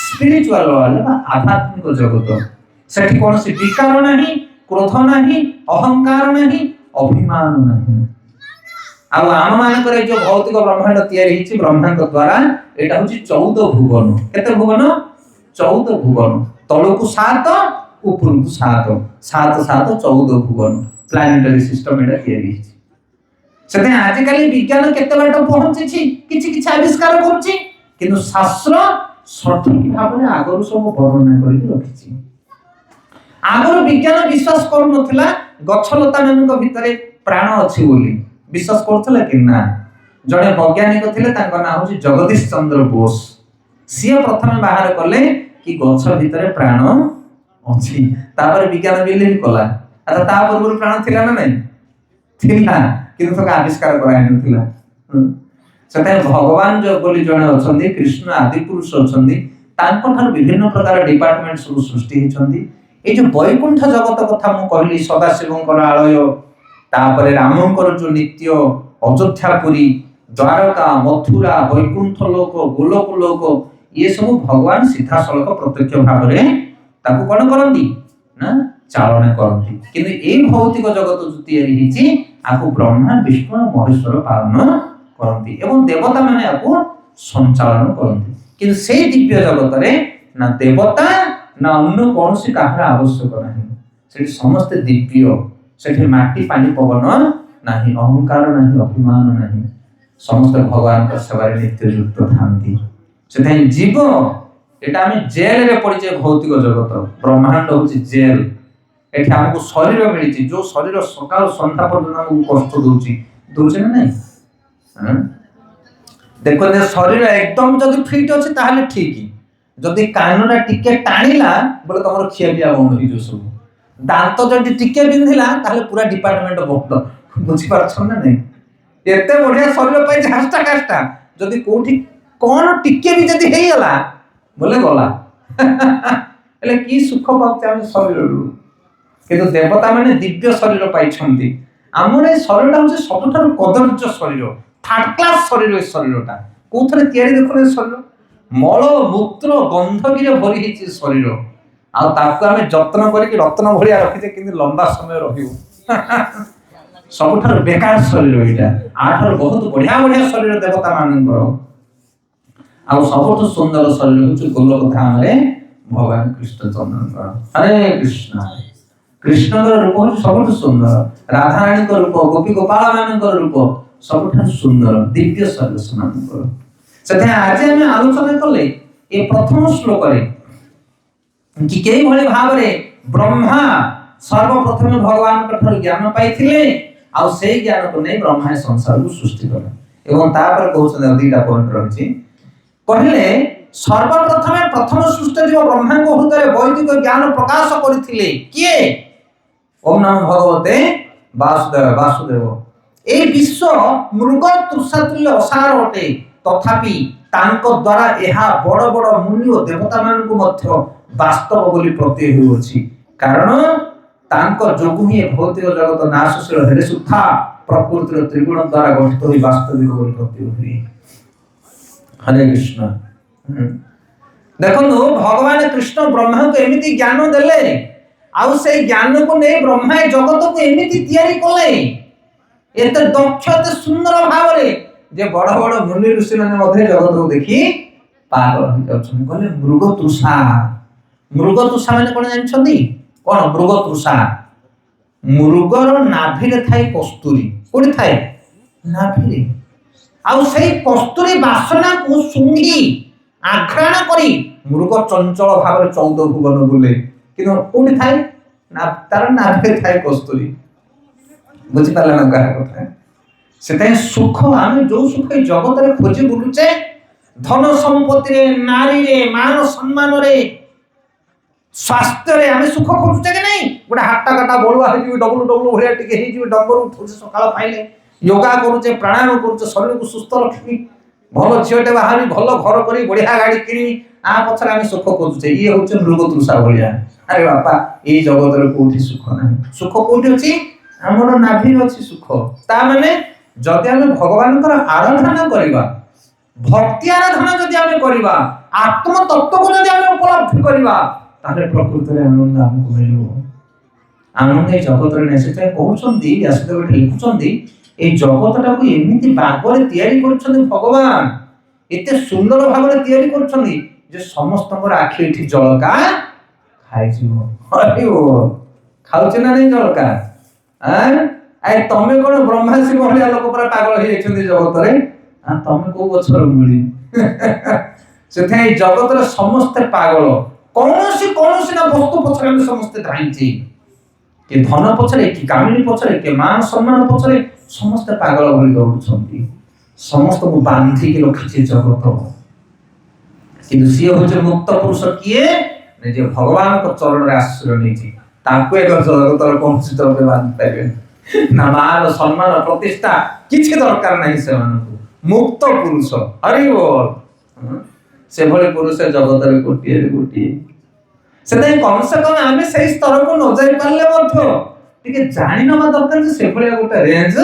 [SPEAKER 1] स्पिरिचुअल वर्ल्ड आध्यात्मिक जगत सेठी कोन से विकार नहीं क्रोध नहीं अहंकार नहीं अभिमान नहीं आ आम मान करे जो भौतिक ब्रह्मांड तयारी हिची ब्रह्मांड द्वारा एटा होची 14 भुवन केते भुवन 14 भुवन तळु को 7 ऊपर को 7 7 7 14 भुवन प्लानेटरी सिस्टम एटा तयारी हिची सेते आज काली विज्ञान केते बाट पहुंची छी किछि आविष्कार करछि किंतु शास्त्र सठिक भाबरे आगरु सब वर्णना करि रखिछि आगर विज्ञान विश्वास करू नथिला गछलता मानक भितरे प्राण अछि बोली विश्वास करथले कि ना जड़े वैज्ञानिक थिले तांको नाम होची जगदीश चंद्र बोस सिए प्रथम बाहर कले कि गछ भितरे प्राण अछि तापर विज्ञान बिलीव कला अच्छा ता पूर्व प्राण थिला ना नहीं थिला किंतु तो आविष्कार कराय नथिला ସେଟା ଭଗବାନ ବୋଲି ଜଣେ ଅଛନ୍ତି, କୃଷ୍ଣ ଆଦି ପୁରୁଷ ଅଛନ୍ତି, ତାଙ୍କ ଠାରୁ ବିଭିନ୍ନ ପ୍ରକାର ଡିପାର୍ଟମେଣ୍ଟ ସବୁ ସୃଷ୍ଟି ହେଇଛନ୍ତି। ଏଇ ଯୋଉ ବୈକୁଣ୍ଠ ଜଗତ କଥା ମୁଁ କହିଲି, ସଦାଶିବଙ୍କର ଆଳୟ, ତାପରେ ରାମଙ୍କର ଯୋଉ ନିତ୍ୟ ଅଯୋଧ୍ୟାପୁରୀ, ଦ୍ୱାରକା, ମଥୁରା, ବୈକୁଣ୍ଠ ଲୋକ, ଗୋଲୋକ ଲୋକ, ଇଏ ସବୁ ଭଗବାନ ସିଧାସଳଖ ପ୍ରତ୍ୟକ୍ଷ ଭାବରେ ତାକୁ କଣ କରନ୍ତି ନା ଚାଳନା କରନ୍ତି। କିନ୍ତୁ ଏଇ ଭୌତିକ ଜଗତ ଯୋଉ ତିଆରି ହେଇଛି, ଆକୁ ବ୍ରହ୍ମା, ବିଷ୍ଣୁ, ମହେଶ୍ୱର ପାଳନ କରନ୍ତି ଏବଂ ଦେବତା ମାନେ ଆକୁ ସଞ୍ଚାଳନ କରନ୍ତି। କିନ୍ତୁ ସେଇ ଦିବ୍ୟ ଜଗତରେ ନା ଦେବତା ନା ଅନ୍ୟ କୌଣସି କାହାର ଆବଶ୍ୟକ ନାହିଁ। ସେଠି ସମସ୍ତେ ଦିବ୍ୟ, ସେଠି ମାଟି ପାଣି ପବନ ନାହିଁ, ଅହଙ୍କାର ନାହିଁ, ଅଭିମାନ ନାହିଁ, ସମସ୍ତେ ଭଗବାନଙ୍କ ସେବାରେ ନିତ୍ୟଯୁକ୍ତ ଥାନ୍ତି। ସେଥିପାଇଁ ଜୀବ, ଏଟା ଆମେ ଜେଲରେ ପଡିଛେ, ଭୌତିକ ଜଗତ ବ୍ରହ୍ମାଣ୍ଡ ହଉଛି ଜେଲ। ଏଠି ଆମକୁ ଶରୀର ମିଳିଛି, ଯୋଉ ଶରୀର ସକାଳ ସନ୍ଧ୍ୟା ପର୍ଯ୍ୟନ୍ତ ଆମକୁ କଷ୍ଟ ଦଉଛି ନା ନାଇଁ? ଦେଖ, ଶରୀର ଏକଦମ ଯଦି ଫିଟ୍ ଅଛି ତାହେଲେ ଠିକ, ଯଦି କାନଟା ଟିକେ ଟାଣିଲା ବୋଲେ ତମର ଖିଆ ପିଆ ବନ୍ଦ ହେଇଯିବ ସବୁ, ଦାନ୍ତ ଯଦି ଟିକେ ବିନ୍ଧିଲା ତାହେଲେ ପୁରା ଡିପାର୍ଟମେଣ୍ଟ ବନ୍ଦ। ବୁଝିପାରୁଛ ନା ନାଇଁ? ଏତେ ବଢିଆ ଶରୀର ପାଇଁ ଝାଷ୍ଟା କାଷ୍ଟା, ଯଦି କୋଉଠି କଣ ଟିକେ ବି ଯଦି ହେଇଗଲା ବୋଲେ ଗଲା। ହେଲେ କି ସୁଖ ପାଉଛେ ଆମେ ଶରୀରରୁ। କିନ୍ତୁ ଦେବତା ମାନେ ଦିବ୍ୟ ଶରୀର ପାଇଛନ୍ତି। ଆମର ଏ ଶରୀରଟା ହଉଛି ସବୁଠାରୁ କଦର୍ଯ୍ୟ ଶରୀର, ଥାର୍ଡ କ୍ଲାସ ଶରୀର। ଏ ଶରୀରଟା କୋଉଥିରେ ତିଆରି ଦେଖୁନ? ଏ ଶରୀର ମଳ ମୂତ୍ର ଗନ୍ଧକୀରେ ଭରି ହେଇଛି ଶରୀର, ଆଉ ତାକୁ ଆମେ ଯତ୍ନ କରିକି ରତ୍ନ ଭଳିଆ ରଖିଛେ, କିନ୍ତୁ ଲମ୍ବା ସମୟ ରହିବ। ସବୁଠାରୁ ବେକାର ଶରୀର ଏଇଟା। ଆଠାରୁ ବହୁତ ବଢିଆ ବଢିଆ ଶରୀର ଦେବତା ମାନଙ୍କର। ଆଉ ସବୁଠୁ ସୁନ୍ଦର ଶରୀର ହଉଛି ଗୋଲକ ଧାମରେ ଭଗବାନ କୃଷ୍ଣ ଚନ୍ଦ୍ରଙ୍କର। ହରେ କୃଷ୍ଣ। କୃଷ୍ଣଙ୍କର ରୂପ ହଉଛି ସବୁଠୁ ସୁନ୍ଦର, ରାଧାରାଣୀଙ୍କ ରୂପ, ଗୋପୀ ଗୋପାଳ ମାନଙ୍କର ରୂପ ସବୁଠାରୁ ସୁନ୍ଦର, ଦିବ୍ୟ ଶରୀର ସେମାନଙ୍କର। ସେଥିପାଇଁ ଆଜି ଆମେ ଆଲୋଚନା କଲେ ଏ ପ୍ରଥମ ଶ୍ଲୋକରେ କି କେଉଁଭଳି ଭାବରେ ବ୍ରହ୍ମା ସର୍ବପ୍ରଥମେ ଭଗବାନଙ୍କ ଠାରୁ ଜ୍ଞାନ ପାଇଥିଲେ, ଆଉ ସେଇ ଜ୍ଞାନକୁ ନେଇ ବ୍ରହ୍ମା ସଂସାରକୁ ସୃଷ୍ଟି କଲେ। ଏବଂ ତାପରେ କହୁଛନ୍ତି, ଦିଟା ପଏଣ୍ଟ ରହିଛି। କହିଲେ ସର୍ବପ୍ରଥମେ ପ୍ରଥମ ସୃଷ୍ଟି ଜୀବ ବ୍ରହ୍ମାଙ୍କ ହୃଦୟରେ ବୈଦିକ ଜ୍ଞାନ ପ୍ରକାଶ କରିଥିଲେ କିଏ? ଓಂ ନମଃ ଭଗବତେ ବାସୁଦେବ। এই বিশ্ব মৃগ তୃଷାତୁଲ୍ୟ ଅସାର ଅଟେ, ତଥାପି ତାଙ୍କ ଦ୍ୱାରା ଏହା ବଡ଼ ବଡ଼ ମୁନି ଓ ଦେବତା ମାନଙ୍କୁ ମଧ୍ୟ ବାସ୍ତବ ବୋଲି ପ୍ରତୀୟ ହେଉଅଛି। କାରଣ ତାଙ୍କ ଯୋଗୁଁ ହିଁ ଭୌତିକ ଜଗତ ନାଶଶୀଳ ହେଲେ ସୁଦ୍ଧା ପ୍ରକୃତିର ତ୍ରିଗୁଣ ଦ୍ୱାରା ଗଠିତ ହୋଇ ବାସ୍ତବିକ ବୋଲି ପ୍ରତୀୟ ହୁଏ। ହରେ କୃଷ୍ଣ। ଦେଖନ୍ତୁ, ଭଗବାନ କୃଷ୍ଣ ବ୍ରହ୍ମାଙ୍କୁ ଏମିତି ଜ୍ଞାନ ଦେଲେ, ଆଉ ସେଇ ଜ୍ଞାନକୁ ନେଇ ବ୍ରହ୍ମା ଜଗତକୁ ଏମିତି ତିଆରି କଲେ, ଏତେ ଦକ୍ଷ, ଏତେ ସୁନ୍ଦର ଭାବରେ, ଯେ ବଡ ବଡ ମୁନି ଋଷି ମାନେ ମଧ୍ୟ ଜଗତକୁ ଦେଖି ପାଗଳ ହେଇଯାଉଛନ୍ତି। କହିଲେ ମୃଗ ତୃଷା। ମୃଗ ତୃଷା ମାନେ କଣ ଜାଣିଛନ୍ତି? କଣ ମୃଗ ତୃଷା? ମୃଗର ନାଭିରେ ଥାଏ କସ୍ତୁରୀ। କୋଉଠି ଥାଏ? ନାଭିରେ। ଆଉ ସେଇ କସ୍ତୁରୀ ବାସନାକୁ ଶୁଙ୍ଘି ଆଘ୍ରାଣ କରି ମୃଗ ଚଞ୍ଚଳ ଭାବରେ 14 ଭୁବନ ବୁଲେ। କିନ୍ତୁ କୋଉଠି ଥାଏ? ନା ତାର ନାଭିରେ ଥାଏ କସ୍ତୁରୀ। ବୁଝିପାରିଲେ ନା କାହା କଥା? ସେଥିପାଇଁ ସୁଖ, ଆମେ ଯୋଉ ସୁଖ ଏ ଜଗତରେ ଖୋଜି ବୁଲୁଛେ, ଧନ ସମ୍ପତ୍ତିରେ, ନାରୀରେ, ମାନ ସମ୍ମାନରେ, ସ୍ୱାସ୍ଥ୍ୟରେ ଆମେ ସୁଖ ଖୋଜୁଛେ କି ନାଇଁ? ଗୋଟେ ହାଟ କାଟା ବଳୁଆ ହେଇଯିବି, ଡବଲ ଡବଲ ଭଳିଆ ଟିକେ ହେଇଯିବି, ଡମ୍ବରୁ ଉଠୁଛି ସକାଳ ପାଇଲେ, ଯୋଗା କରୁଛେ, ପ୍ରାଣାୟାମ କରୁଛେ, ଶରୀରକୁ ସୁସ୍ଥ ରଖିବି, ଭଲ ଝିଅଟେ ବାହାରି, ଭଲ ଘର କରି, ବଢିଆ ଗାଡି କିଣିବି, ଆ ପଛରେ ଆମେ ସୁଖ ଖୋଜୁଛେ। ଇଏ ହଉଛି ମୃଗ ତୃଷା ଭଳିଆ। ଆରେ ବାପା, ଏଇ ଜଗତରେ କୋଉଠି ସୁଖ ନାହିଁ। ସୁଖ କୋଉଠି ଅଛି? ଆମର ନାଭିରେ ଅଛି ସୁଖ। ତା ମାନେ ଯଦି ଆମେ ଭଗବାନଙ୍କର ଆରାଧନା କରିବା, ଭକ୍ତି ଆରାଧନା ଯଦି ଆମେ କରିବା, ଆତ୍ମ ତତ୍ତ୍ୱକୁ ଯଦି ଆମେ ଉପଲବ୍ଧି କରିବା, ତାହେଲେ ପ୍ରକୃତରେ ଆନନ୍ଦ ଆମକୁ ମିଳିବ। ଆନନ୍ଦ ଏଇ ଜଗତରେ ନାହିଁ। ସେଥିପାଇଁ କହୁଛନ୍ତି, ବ୍ୟାସଦେବ ଲେଖୁଛନ୍ତି, এই ଜଗତଟାକୁ ଏମିତି ବାଗରେ ତିଆରି କରୁଛନ୍ତି ଭଗବାନ, ଏତେ ସୁନ୍ଦର ଭାବରେ ତିଆରି କରୁଛନ୍ତି ଯେ ସମସ୍ତଙ୍କର ଆଖି ଏଠି ଜଳକା ଖାଇଯିବ। ଖାଉଛି ନା ନାଇଁ ଜଳକା? ତମେ କଣ ବ୍ରହ୍ମାଶି ଭଳିଆ ଲୋକ ପୁରା ପାଗଳ ହେଇଯାଇଛନ୍ତି ଜଗତରେ? ତମେ କୋଉ ଗଛର ମୂଳି? ସେଥିପାଇଁ ଜଗତରେ ସମସ୍ତେ ପାଗଳ। କୌଣସି ନା ବସ୍ତୁ ପଛରେ ଆମେ ସମସ୍ତେ ଧାଇଁଛେ। କି ଧନ ପଛରେ, କି କାମିନୀ ପଛରେ, କି ମାନ ସମ୍ମାନ ପଛରେ, ସମସ୍ତେ ପାଗଳ ଭଳି ଦୌଡୁଛନ୍ତି। ସମସ୍ତଙ୍କୁ ବାନ୍ଧିକି ରଖିଛି ଜଗତ। କିନ୍ତୁ ସିଏ ହଉଛି ମୁକ୍ତ ପୁରୁଷ। କିଏ? ଯେ ଭଗବାନଙ୍କ ଚରଣରେ ଆଶ୍ରୟ ନେଇଛି, ତାଙ୍କୁ ଏକ ଜଗତର କୌଣସି ଦ୍ରବ୍ୟ ବାନ୍ଧି ପାରିବେନି। ନା ମାନ ସମ୍ମାନ ପ୍ରତିଷ୍ଠା କିଛି ଦରକାର ନାହିଁ ସେମାନଙ୍କୁ। ମୁକ୍ତ ପୁରୁଷ। ହରି ବୋଲ। ସେଭଳି ପୁରୁଷ ଜଗତରେ ଗୋଟିଏ ଗୋଟିଏ। ସେଥିପାଇଁ କମ ସେ କମ ଆମେ ସେଇ ସ୍ତରକୁ ନ ଯାଇ ପାରିଲେ ମଧ୍ୟ ଟିକେ ଜାଣି ନେବା ଦରକାର ଯେ ସେଭଳିଆ ଗୋଟେ ରେଞ୍ଜ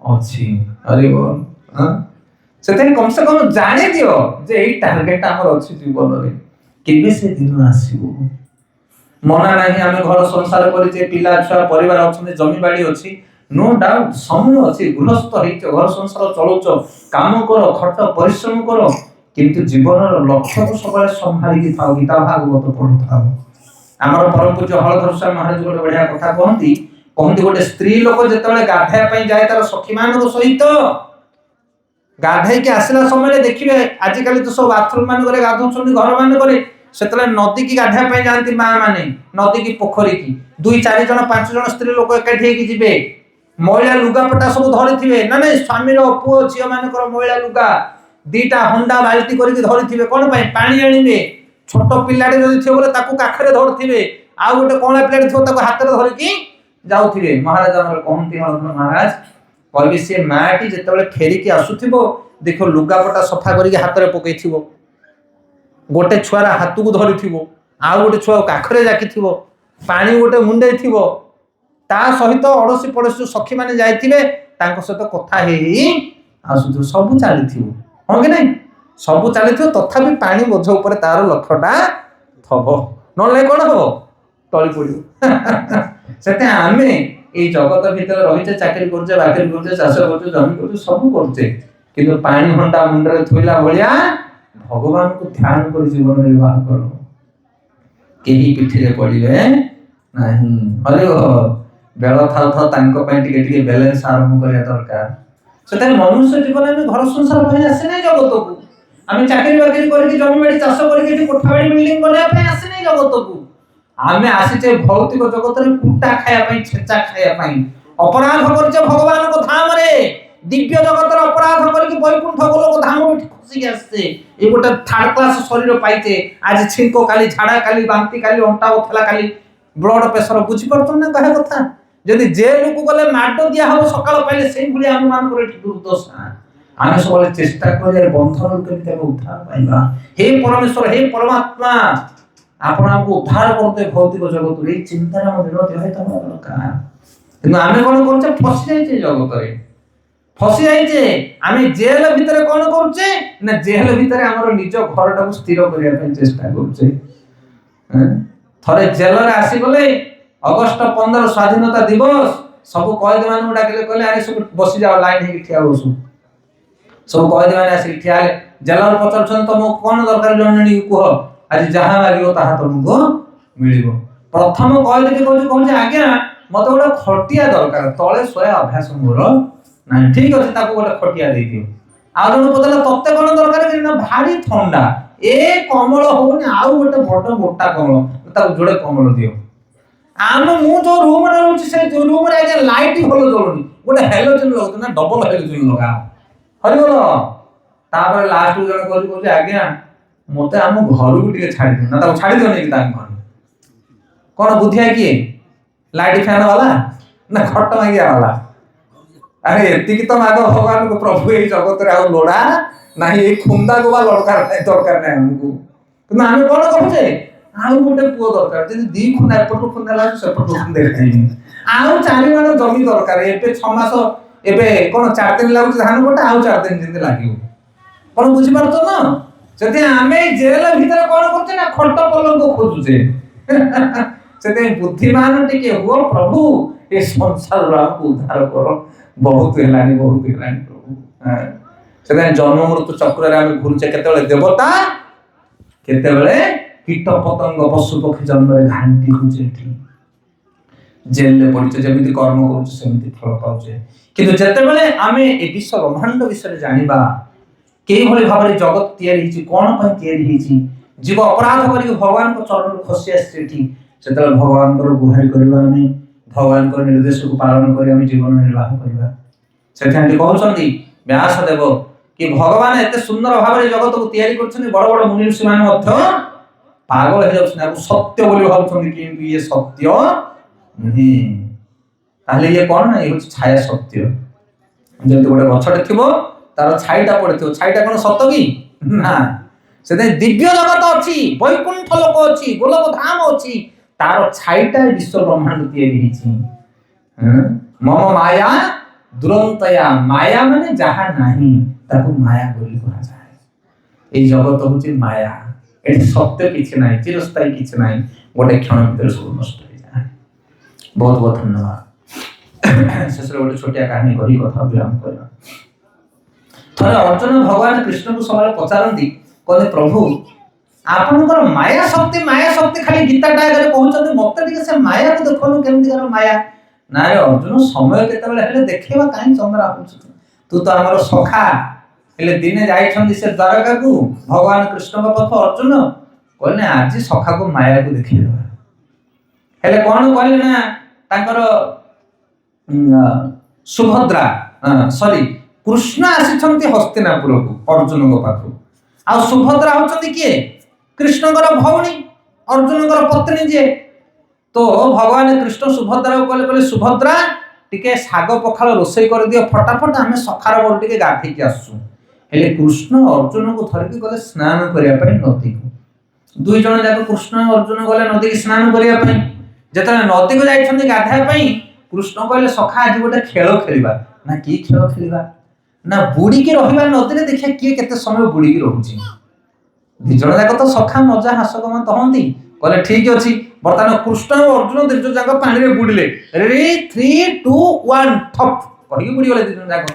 [SPEAKER 1] ଅଛି। ହରି ବୋଲ। ସେଥିପାଇଁ କମ ସେ କମ ଜାଣି ଦିଅ ଯେ ଏଇ ଟାର୍ଗେଟ ଆମର ଅଛି ଜୀବନରେ, କେବେ ସେ ଦିନ ଆସିବ। ମନା ନାହିଁ ଆମେ ଘର ସଂସାର କରିଛେ, ପିଲା ଛୁଆ ପରିବାର ଅଛନ୍ତି, ଜମି ବାଡି ଅଛି, नो डाउट ସମୟ ଅଛି, ଗୃହସ୍ଥ ହେଇଛ, ଘର ସଂସାର ଚଳଉଛ, କାମ କର, ଖଟ, ପରିଶ୍ରମ କର, କିନ୍ତୁ ଜୀବନର ଲକ୍ଷ୍ୟକୁ ସବୁବେଳେ ସମ୍ଭାଳିକି ଥାଉ। ଗୀତା ଭାଗବତ ପଢୁଥାଉ। ଆମର ପରମ ପୂଜ୍ୟ ହଳଧର ସ୍ୱାମୀ ମହାରାଜ ଗୋଟେ ବଢିଆ କଥା କହନ୍ତି ଗୋଟେ ସ୍ତ୍ରୀ ଲୋକ ଯେତେବେଳେ ଗାଧେଇବା ପାଇଁ ଯାଏ ତାର ସଖୀ ମାନଙ୍କ ସହିତ, ଗାଧେଇକି ଆସିଲା ସମୟରେ ଦେଖିବେ ଆଜିକାଲି ତ ସବୁ ବାଥରୁମ ମାନଙ୍କରେ ଗାଧଉଛନ୍ତି ଘର ମାନଙ୍କରେ, ସେତେବେଳେ ନଦୀ କି ଗାଧେଇବା ପାଇଁ ଯାଆନ୍ତି ମା ମାନେ, ନଦୀ କି ପୋଖରୀ କି 2 4 ଜଣ 5 ଜଣ ସ୍ତ୍ରୀ ଲୋକ ଏକାଠି ହେଇକି ଯିବେ, ମଇଳା ଲୁଗାପଟା ସବୁ ଧରିଥିବେ, ନା ନାଇଁ ସ୍ୱାମୀର ପୁଅ ଝିଅ ମାନଙ୍କର ମଇଳା ଲୁଗା 2ଟା ହଣ୍ଡା ବାଲ୍ଟି କରିକି ଧରିଥିବେ, କଣ ପାଇଁ? ପାଣି ଆଣିବେ। ଛୋଟ ପିଲାଟେ ଯଦି ଥିବ ବୋଲେ ତାକୁ କାଖରେ ଧରିଥିବେ, ଆଉ ଗୋଟେ କଅଁଳା ପିଲାଟେ ଥିବ ତାକୁ ହାତରେ ଧରିକି ଯାଉଥିବେ। ମହାରାଜ ଆମର କହନ୍ତି ହଳଧର ମହାରାଜ କହିବେ ସେ ମାଟି ଯେତେବେଳେ ଫେରିକି ଆସୁଥିବ ଦେଖ ଲୁଗାପଟା ସଫା କରିକି ହାତରେ ପକେଇଥିବ, ଗୋଟେ ଛୁଆର ହାତକୁ ଧରିଥିବ, ଆଉ ଗୋଟେ ଛୁଆ କାଖରେ ଜାକିଥିବ, ପାଣି ଗୋଟେ ମୁଣ୍ଡେଇଥିବ, ତା ସହିତ ଅଡୋଶୀ ପଡୋଶୀ ସଖୀ ମାନେ ଯାଇଥିବେ ତାଙ୍କ ସହିତ କଥା ହେଇ ଆସୁଥିବ, ସବୁ ଚାଲିଥିବ। ହଁ କି ନାଇଁ? ସବୁ ଚାଲିଥିବ, ତଥାପି ପାଣି ବୋଝ ଉପରେ ତାର ଲକ୍ଷ୍ୟଟା ଥବ, ନହେଲେ କଣ ହବ? ଟଳି ପଡିବ। ସେଥିପାଇଁ ଆମେ ଏଇ ଜଗତ ଭିତରେ ରହିଛେ, ଚାକିରି କରୁଛେ, ବାକିରି କରୁଛେ, ଚାଷ କରୁଛେ, ଜମି କରୁଛେ, ସବୁ କରୁଛେ, କିନ୍ତୁ ପାଣି ଘଣ୍ଟା ମୁଣ୍ଡରେ ଥୋଇଲା ଭଳିଆ ଭଗବାନଙ୍କୁ ଧ୍ୟାନ କରି ଜୀବନ ନିର୍ବାହ କର, କେହି ପିଠିରେ ପଡିବେ ନାହିଁ। ହରି ବେଳ ଥାଉ ଥାଉ ତାଙ୍କ ପାଇଁ ଟିକେ ଟିକେ ବ୍ୟାଲେନ୍ସ ଆରମ୍ଭ କରିବା ଦରକାର। ସେଥିପାଇଁ ମନୁଷ୍ୟ ଜୀବନ ଆମେ ଘର ସଂସାର ପାଇଁ ଆସିନାହିଁ ଜଗତକୁ, ଆମେ ଚାକିରି ବାକିରି କରିକି ଜମି ବାଡି ଚାଷ କରିକି ଏଠି କୋଠା ବାଡି ବିଲ୍ଡିଂ କରିବା ପାଇଁ ଆସିନାହିଁ ଜଗତକୁ। ଆମେ ଆସିଛେ ଭୌତିକ ଜଗତରେ କୁଟା ଖାଇବା ପାଇଁ, ଛେଚା ଖାଇବା ପାଇଁ। ଅପରାଧ କରିଛେ ଭଗବାନଙ୍କ ଧାମରେ, ଦିବ୍ୟ ଜଗତରେ ଅପରାଧ କରିକି ବୈକୁଣ୍ଠ ଗୋଲକ ଧାମ ଖସିକି ଆସିଛେ। ଏ ଗୋଟେ ଥାର୍ଡ କ୍ଲାସ ଶରୀର ପାଇଛେ, ଆଜି ଛିଙ୍କ, କାଲି ଝାଡା, କାଲି ବାନ୍ତି, କାଲି ଅଣ୍ଟା ବଥା, କାଲି ବ୍ଲଡ ପ୍ରେସର। ବୁଝିପାରୁଛନ୍ତି ନା କହିବା କଥା? ଯଦି ଜେଲକୁ ଗଲେ ମାଡ ଦିଆ ହବ ସକାଳ ପାଇଲେ, ସେଇଭଳି ଆମ ମାନଙ୍କର ଏଠି ଦୁର୍ଦ୍ଦଶା। ଆମେ ସବୁବେଳେ ଚେଷ୍ଟା କରିବା ବନ୍ଧନରୁ କେମିତି ଆମେ ଉଦ୍ଧାର ପାଇବା। ହେ ପରମେଶ୍ୱର, ହେ ପରମାତ୍ମା, ଆପଣ ଆମକୁ ଉଦ୍ଧାର କରତେ ଭୌତିକ ଜଗତରୁ, ଏଇ ଚିନ୍ତାରେ ଆମ ବିନତି ହେବା ଦରକାର। କିନ୍ତୁ ଆମେ କଣ କରୁଛେ? ଫସି ଯାଇଛେ ଜଗତରେ, ଫସି ଯାଇଛେ। ଆମେ ଜେଲ ଭିତରେ କଣ କରୁଛେ ନା, ଜେଲ ଭିତରେ ଆମର ନିଜ ଘରଟାକୁ ସ୍ଥିର କରିବା ପାଇଁ ଚେଷ୍ଟା କରୁଛେ। ଥରେ ଜେଲରେ ଆସିଗଲେ, ଅଗଷ୍ଟ 15 ସ୍ୱାଧୀନତା ଦିବସ, ସବୁ କଏଦୀ ମାନଙ୍କୁ ଡାକିଲେ, କହିଲେ ଆରେ ସବୁ ବସି ଯାଅ, ଲାଇନ ହେଇକି ଠିଆ ବସୁ। ସବୁ କଏଦୀ ମାନେ ଆସିକି ଠିଆ ହେଲେ। ଜେଲର ପଚାରୁଛନ୍ତି ତମକୁ କଣ ଦରକାର ଜଣେ କୁହ, ଆଜି ଯାହା ମାଗିବ ତାହା ତମକୁ ମିଳିବ। ପ୍ରଥମ କଏଦୀଟି କହୁଛି ଆଜ୍ଞା ମତେ ଗୋଟେ ଖଟିଆ ଦରକାର, ତଳେ ଶୋଇବା ଅଭ୍ୟାସ ମୋର ନାହିଁ। ଠିକ ଅଛି, ତାକୁ ଗୋଟେ ଖଟିଆ ଦେଇଦିଅ। ଆଉ ଜଣେ ପଚାରିଲା ତତେ କଣ ଦରକାର? ନା ଭାରି ଥଣ୍ଡା, ଏ କମଳ ହଉନି, ଆଉ ଗୋଟେ ବଡ ମୋଟା କମଳ, ତାକୁ ଯୋଡେ କମଳ ଦିଅ। ମୁଁ ଯୋଉ ରୁମରେ ରହୁଛି ସେ ରୁମରେ ଆଜ୍ଞା ଲାଇଟ ଭଲ ଜଳୁନି, ଗୋଟେ ହେଲୋଜେନ ଲଗାଉଛି, ନା ଡବଲ ହେଲୋଜେନ ଲଗା। ହରିବୋଲ। ତାପରେ ଲାଷ୍ଟ ଜଣେ କହୁଛି ଆଜ୍ଞା ମତେ ଆମ ଘରକୁ ଟିକେ ଛାଡିଦିଅ। ନା ତାକୁ ଛାଡିଦିଅ ନେଇକି ତାଙ୍କ ଘର। କଣ ବୁଦ୍ଧିଆ କିଏ? ଲାଇଟ ଫ୍ୟାନ ବାଲା ନା ଖଟ ମାଗିଆ ବାଲା? ଆରେ ଏତିକି ତ ମାଗ ଭଗବାନଙ୍କୁ, ପ୍ରଭୁ ଏଇ ଜଗତରେ ଆଉ ଲୋଡା ନାହିଁ, ଏଇ ଖୁନ୍ଦାକୁ ବା ଦରକାର ନାହିଁ ଆମକୁ। କିନ୍ତୁ ଆମେ କଣ କରୁଛେ? ଆଉ ଗୋଟେ ପୁଅ ଦରକାର, ଯଦି 2 ଖୁନ୍ଦା ଏପଟୁ ଖୁନ୍ଦା ଲାଗୁ ସେପଟୁ ଖୁନ୍ଦା ଖାଇବି, ଆଉ 4 ମାଣ ଜମି ଦରକାର। ଏବେ 6 ମାସ, ଏବେ କଣ 4 ଦିନ ଲାଗୁଛି ଧାନ କଟା, ଆଉ 4 ଦିନ ଯେମିତି ଲାଗିବ। କଣ ବୁଝିପାରୁଛ ନା? ସେଥିପାଇଁ ଆମେ ଜେଲ ଭିତରେ କଣ କରୁଛେ ନା, ଖଟ ପଲଙ୍କ ଖୋଜୁଛେ। ସେଥିପାଇଁ ବୁଦ୍ଧିମାନ ଟିକେ ହୁଅ, ପ୍ରଭୁ ଏ ସଂସାରରୁ ଆମକୁ ଉଦ୍ଧାର କର, ବହୁତ ହେଲାଣି ପ୍ରଭୁ। ସେଥିପାଇଁ ଜନ୍ମ ମୃତ୍ୟୁ ଚକ୍ରରେ ଆମେ ଘୁରୁଛେ, କେତେବେଳେ ଦେବତା, କେତେବେଳେ କୀଟ ପତଙ୍ଗ, ପଶୁ ପକ୍ଷୀ ଜନ୍ମରେ ଘାଣ୍ଟି ହଉଛି। ଏଠି ଜେଲରେ ପଡିଛେ, ଯେମିତି କର୍ମ କରୁଛେ ସେମିତି ଫଳ ପାଉଛେ। କିନ୍ତୁ ଯେତେବେଳେ ଆମେ ଏ ବିଶ୍ୱ ବ୍ରହ୍ମାଣ୍ଡ ବିଷୟରେ ଜାଣିବା, କିଭଳି ଭାବରେ ଜଗତ ତିଆରି ହେଇଛି, କଣ ପାଇଁ ତିଆରି ହେଇଛି, ଜୀବ ଅପରାଧ କରିକି ଭଗବାନଙ୍କ ଚରଣରୁ ଖସି ଆସିଛି ଏଠି, ସେତେବେଳେ ଭଗବାନଙ୍କର ଗୁହାରି କରିବା, ଆମେ ଭଗବାନଙ୍କର ନିର୍ଦ୍ଦେଶକୁ ପାଳନ କରି ଆମେ ଜୀବନ ନିର୍ବାହ କରିବା। ସେଥିପାଇଁ କହୁଛନ୍ତି ବ୍ୟାସଦେବ କି ଭଗବାନ ଏତେ ସୁନ୍ଦର ଭାବରେ ଜଗତକୁ ତିଆରି କରୁଛନ୍ତି, ବଡ ବଡ ମୁନି ଋଷି ମାନେ ମଧ୍ୟ ପାଗଳ ହେଇଯାଉଛନ୍ତି, ଆକୁ ସତ୍ୟ ବୋଲି ଭାବୁଛନ୍ତି, କିନ୍ତୁ ଇଏ ସତ୍ୟ ନୁହେଁ। ତାହେଲେ ଇଏ କଣ ନା, ଇଏ ହଉଛି ଛାୟା ସତ୍ୟ। ଯେମିତି ଗୋଟେ ଗଛଟେ ଥିବ, ତାର ଛାଇଟା ପଡିଥିବ। ଛାଇଟା କଣ ସତ କି? ନା। ସେଥିପାଇଁ ଦିବ୍ୟ ଜଗତ ଅଛି, ବୈକୁଣ୍ଠ ଲୋକ ଅଛି, ଗୋଲକ ଧାମ ଅଛି, ତାର ଛାଇଟା ବିଶ୍ୱ ବ୍ରହ୍ମାଣ୍ଡ ତିଆରି ହେଇଛି। ମମ ମାୟା ଦୁରନ୍ତୟା, ମାୟା ମାନେ ଯାହା ନାହିଁ ତାକୁ ମାୟା ବୋଲି କୁହାଯାଏ। এই জগତ হচ্ছে মায়া, এটি সত্য কিছু নাই, চিরস্থায়ী কিছু নাই, গোটে ক্ষণ ভিতরে সব নষ্ট হয়ে যায়। বহুত বহুত ধন্যবাদ। শেষে গোটে ছোটিয়া কাহিনী করি কথা বিরাম করা। থরে অর্জুন ভগবান কৃষ্ণকে সবাই পচারନ୍ତି, କହିଲେ ପ୍ରଭୁ ଆପଣଙ୍କର ମାୟା ଶକ୍ତି ଖାଲି ଗୀତାଟା ଆଗରେ କହୁଛନ୍ତି, ମତେ ଟିକେ ସେ ମାୟାକୁ ଦେଖନ୍ତୁ କେମିତିକାର ମାୟା। ନାରେ ଅର୍ଜୁନ, ସମୟ କେତେବେଳେ ହେଲେ ଦେଖେଇବା, କାହିଁ ଚନ୍ଦ୍ରା ହଉଛୁ? ତୁ ତ ଆମର ସଖା। ହେଲେ ଦିନେ ଯାଇଛନ୍ତି ସେ ଦ୍ୱାରକାକୁ ଭଗବାନ କୃଷ୍ଣଙ୍କ ପାଖ ଅର୍ଜୁନ କହିଲେ ଆଜି ସଖାକୁ ମାୟାକୁ ଦେଖେଇଦେବା। ହେଲେ କଣ କହିଲେ ନା ତାଙ୍କର ସୁଭଦ୍ରା କୃଷ୍ଣ ଆସିଛନ୍ତି ହସ୍ତିନାପୁରକୁ ଅର୍ଜୁନଙ୍କ ପାଖକୁ। ଆଉ ସୁଭଦ୍ରା ହଉଛନ୍ତି କିଏ? କୃଷ୍ଣଙ୍କର ଭଉଣୀ, ଅର୍ଜୁନଙ୍କର ପତ୍ନୀ ଯିଏ। ତ ଭଗବାନ କୃଷ୍ଣ ସୁଭଦ୍ରାକୁ କହିଲେ ସୁଭଦ୍ରା ଟିକେ ଶାଗ ପଖାଳ ରୋଷେଇ କରିଦିଅ ଫଟାଫଟ, ଆମେ ସଖାର ମୋର ଟିକେ ଗାଧେଇକି ଆସୁଛୁ। ହେଲେ କୃଷ୍ଣ ଅର୍ଜୁନକୁ ଧରିକି ଗଲେ ସ୍ନାନ କରିବା ପାଇଁ ନଦୀକୁ। ଦୁଇ ଜଣ ଯାକ କୃଷ୍ଣ ଅର୍ଜୁନ ଗଲେ ନଦୀକି ସ୍ନାନ କରିବା ପାଇଁ। ଯେତେବେଳେ ନଦୀକୁ ଯାଇଛନ୍ତି ଗାଧେଇବା ପାଇଁ, କୃଷ୍ଣ କହିଲେ ସଖା ଆଜି ଗୋଟେ ଖେଳ ଖେଳିବା। ନା କି ଖେଳ ଖେଳିବା? ନା ବୁଡିକି ରହିବା ନଦୀରେ, ଦେଖିବା କିଏ କେତେ ସମୟ ବୁଡିକି ରହୁଛି। ଦି ଜଣ ଯାକ ତ ସଖା, ମଜା ହାସ୍ୟଗମତ ହଅନ୍ତି। କହିଲେ ଠିକ ଅଛି, ବର୍ତ୍ତମାନ କୃଷ୍ଣ ଓ ଅର୍ଜୁନ ଦି ଜଣ ଯାକ ପାଣିରେ ବୁଡିଲେ। 3, 2, 1 ଠପ୍ କହିକି ବୁଡିଗଲେ ଦି ଜଣ ଯାକ।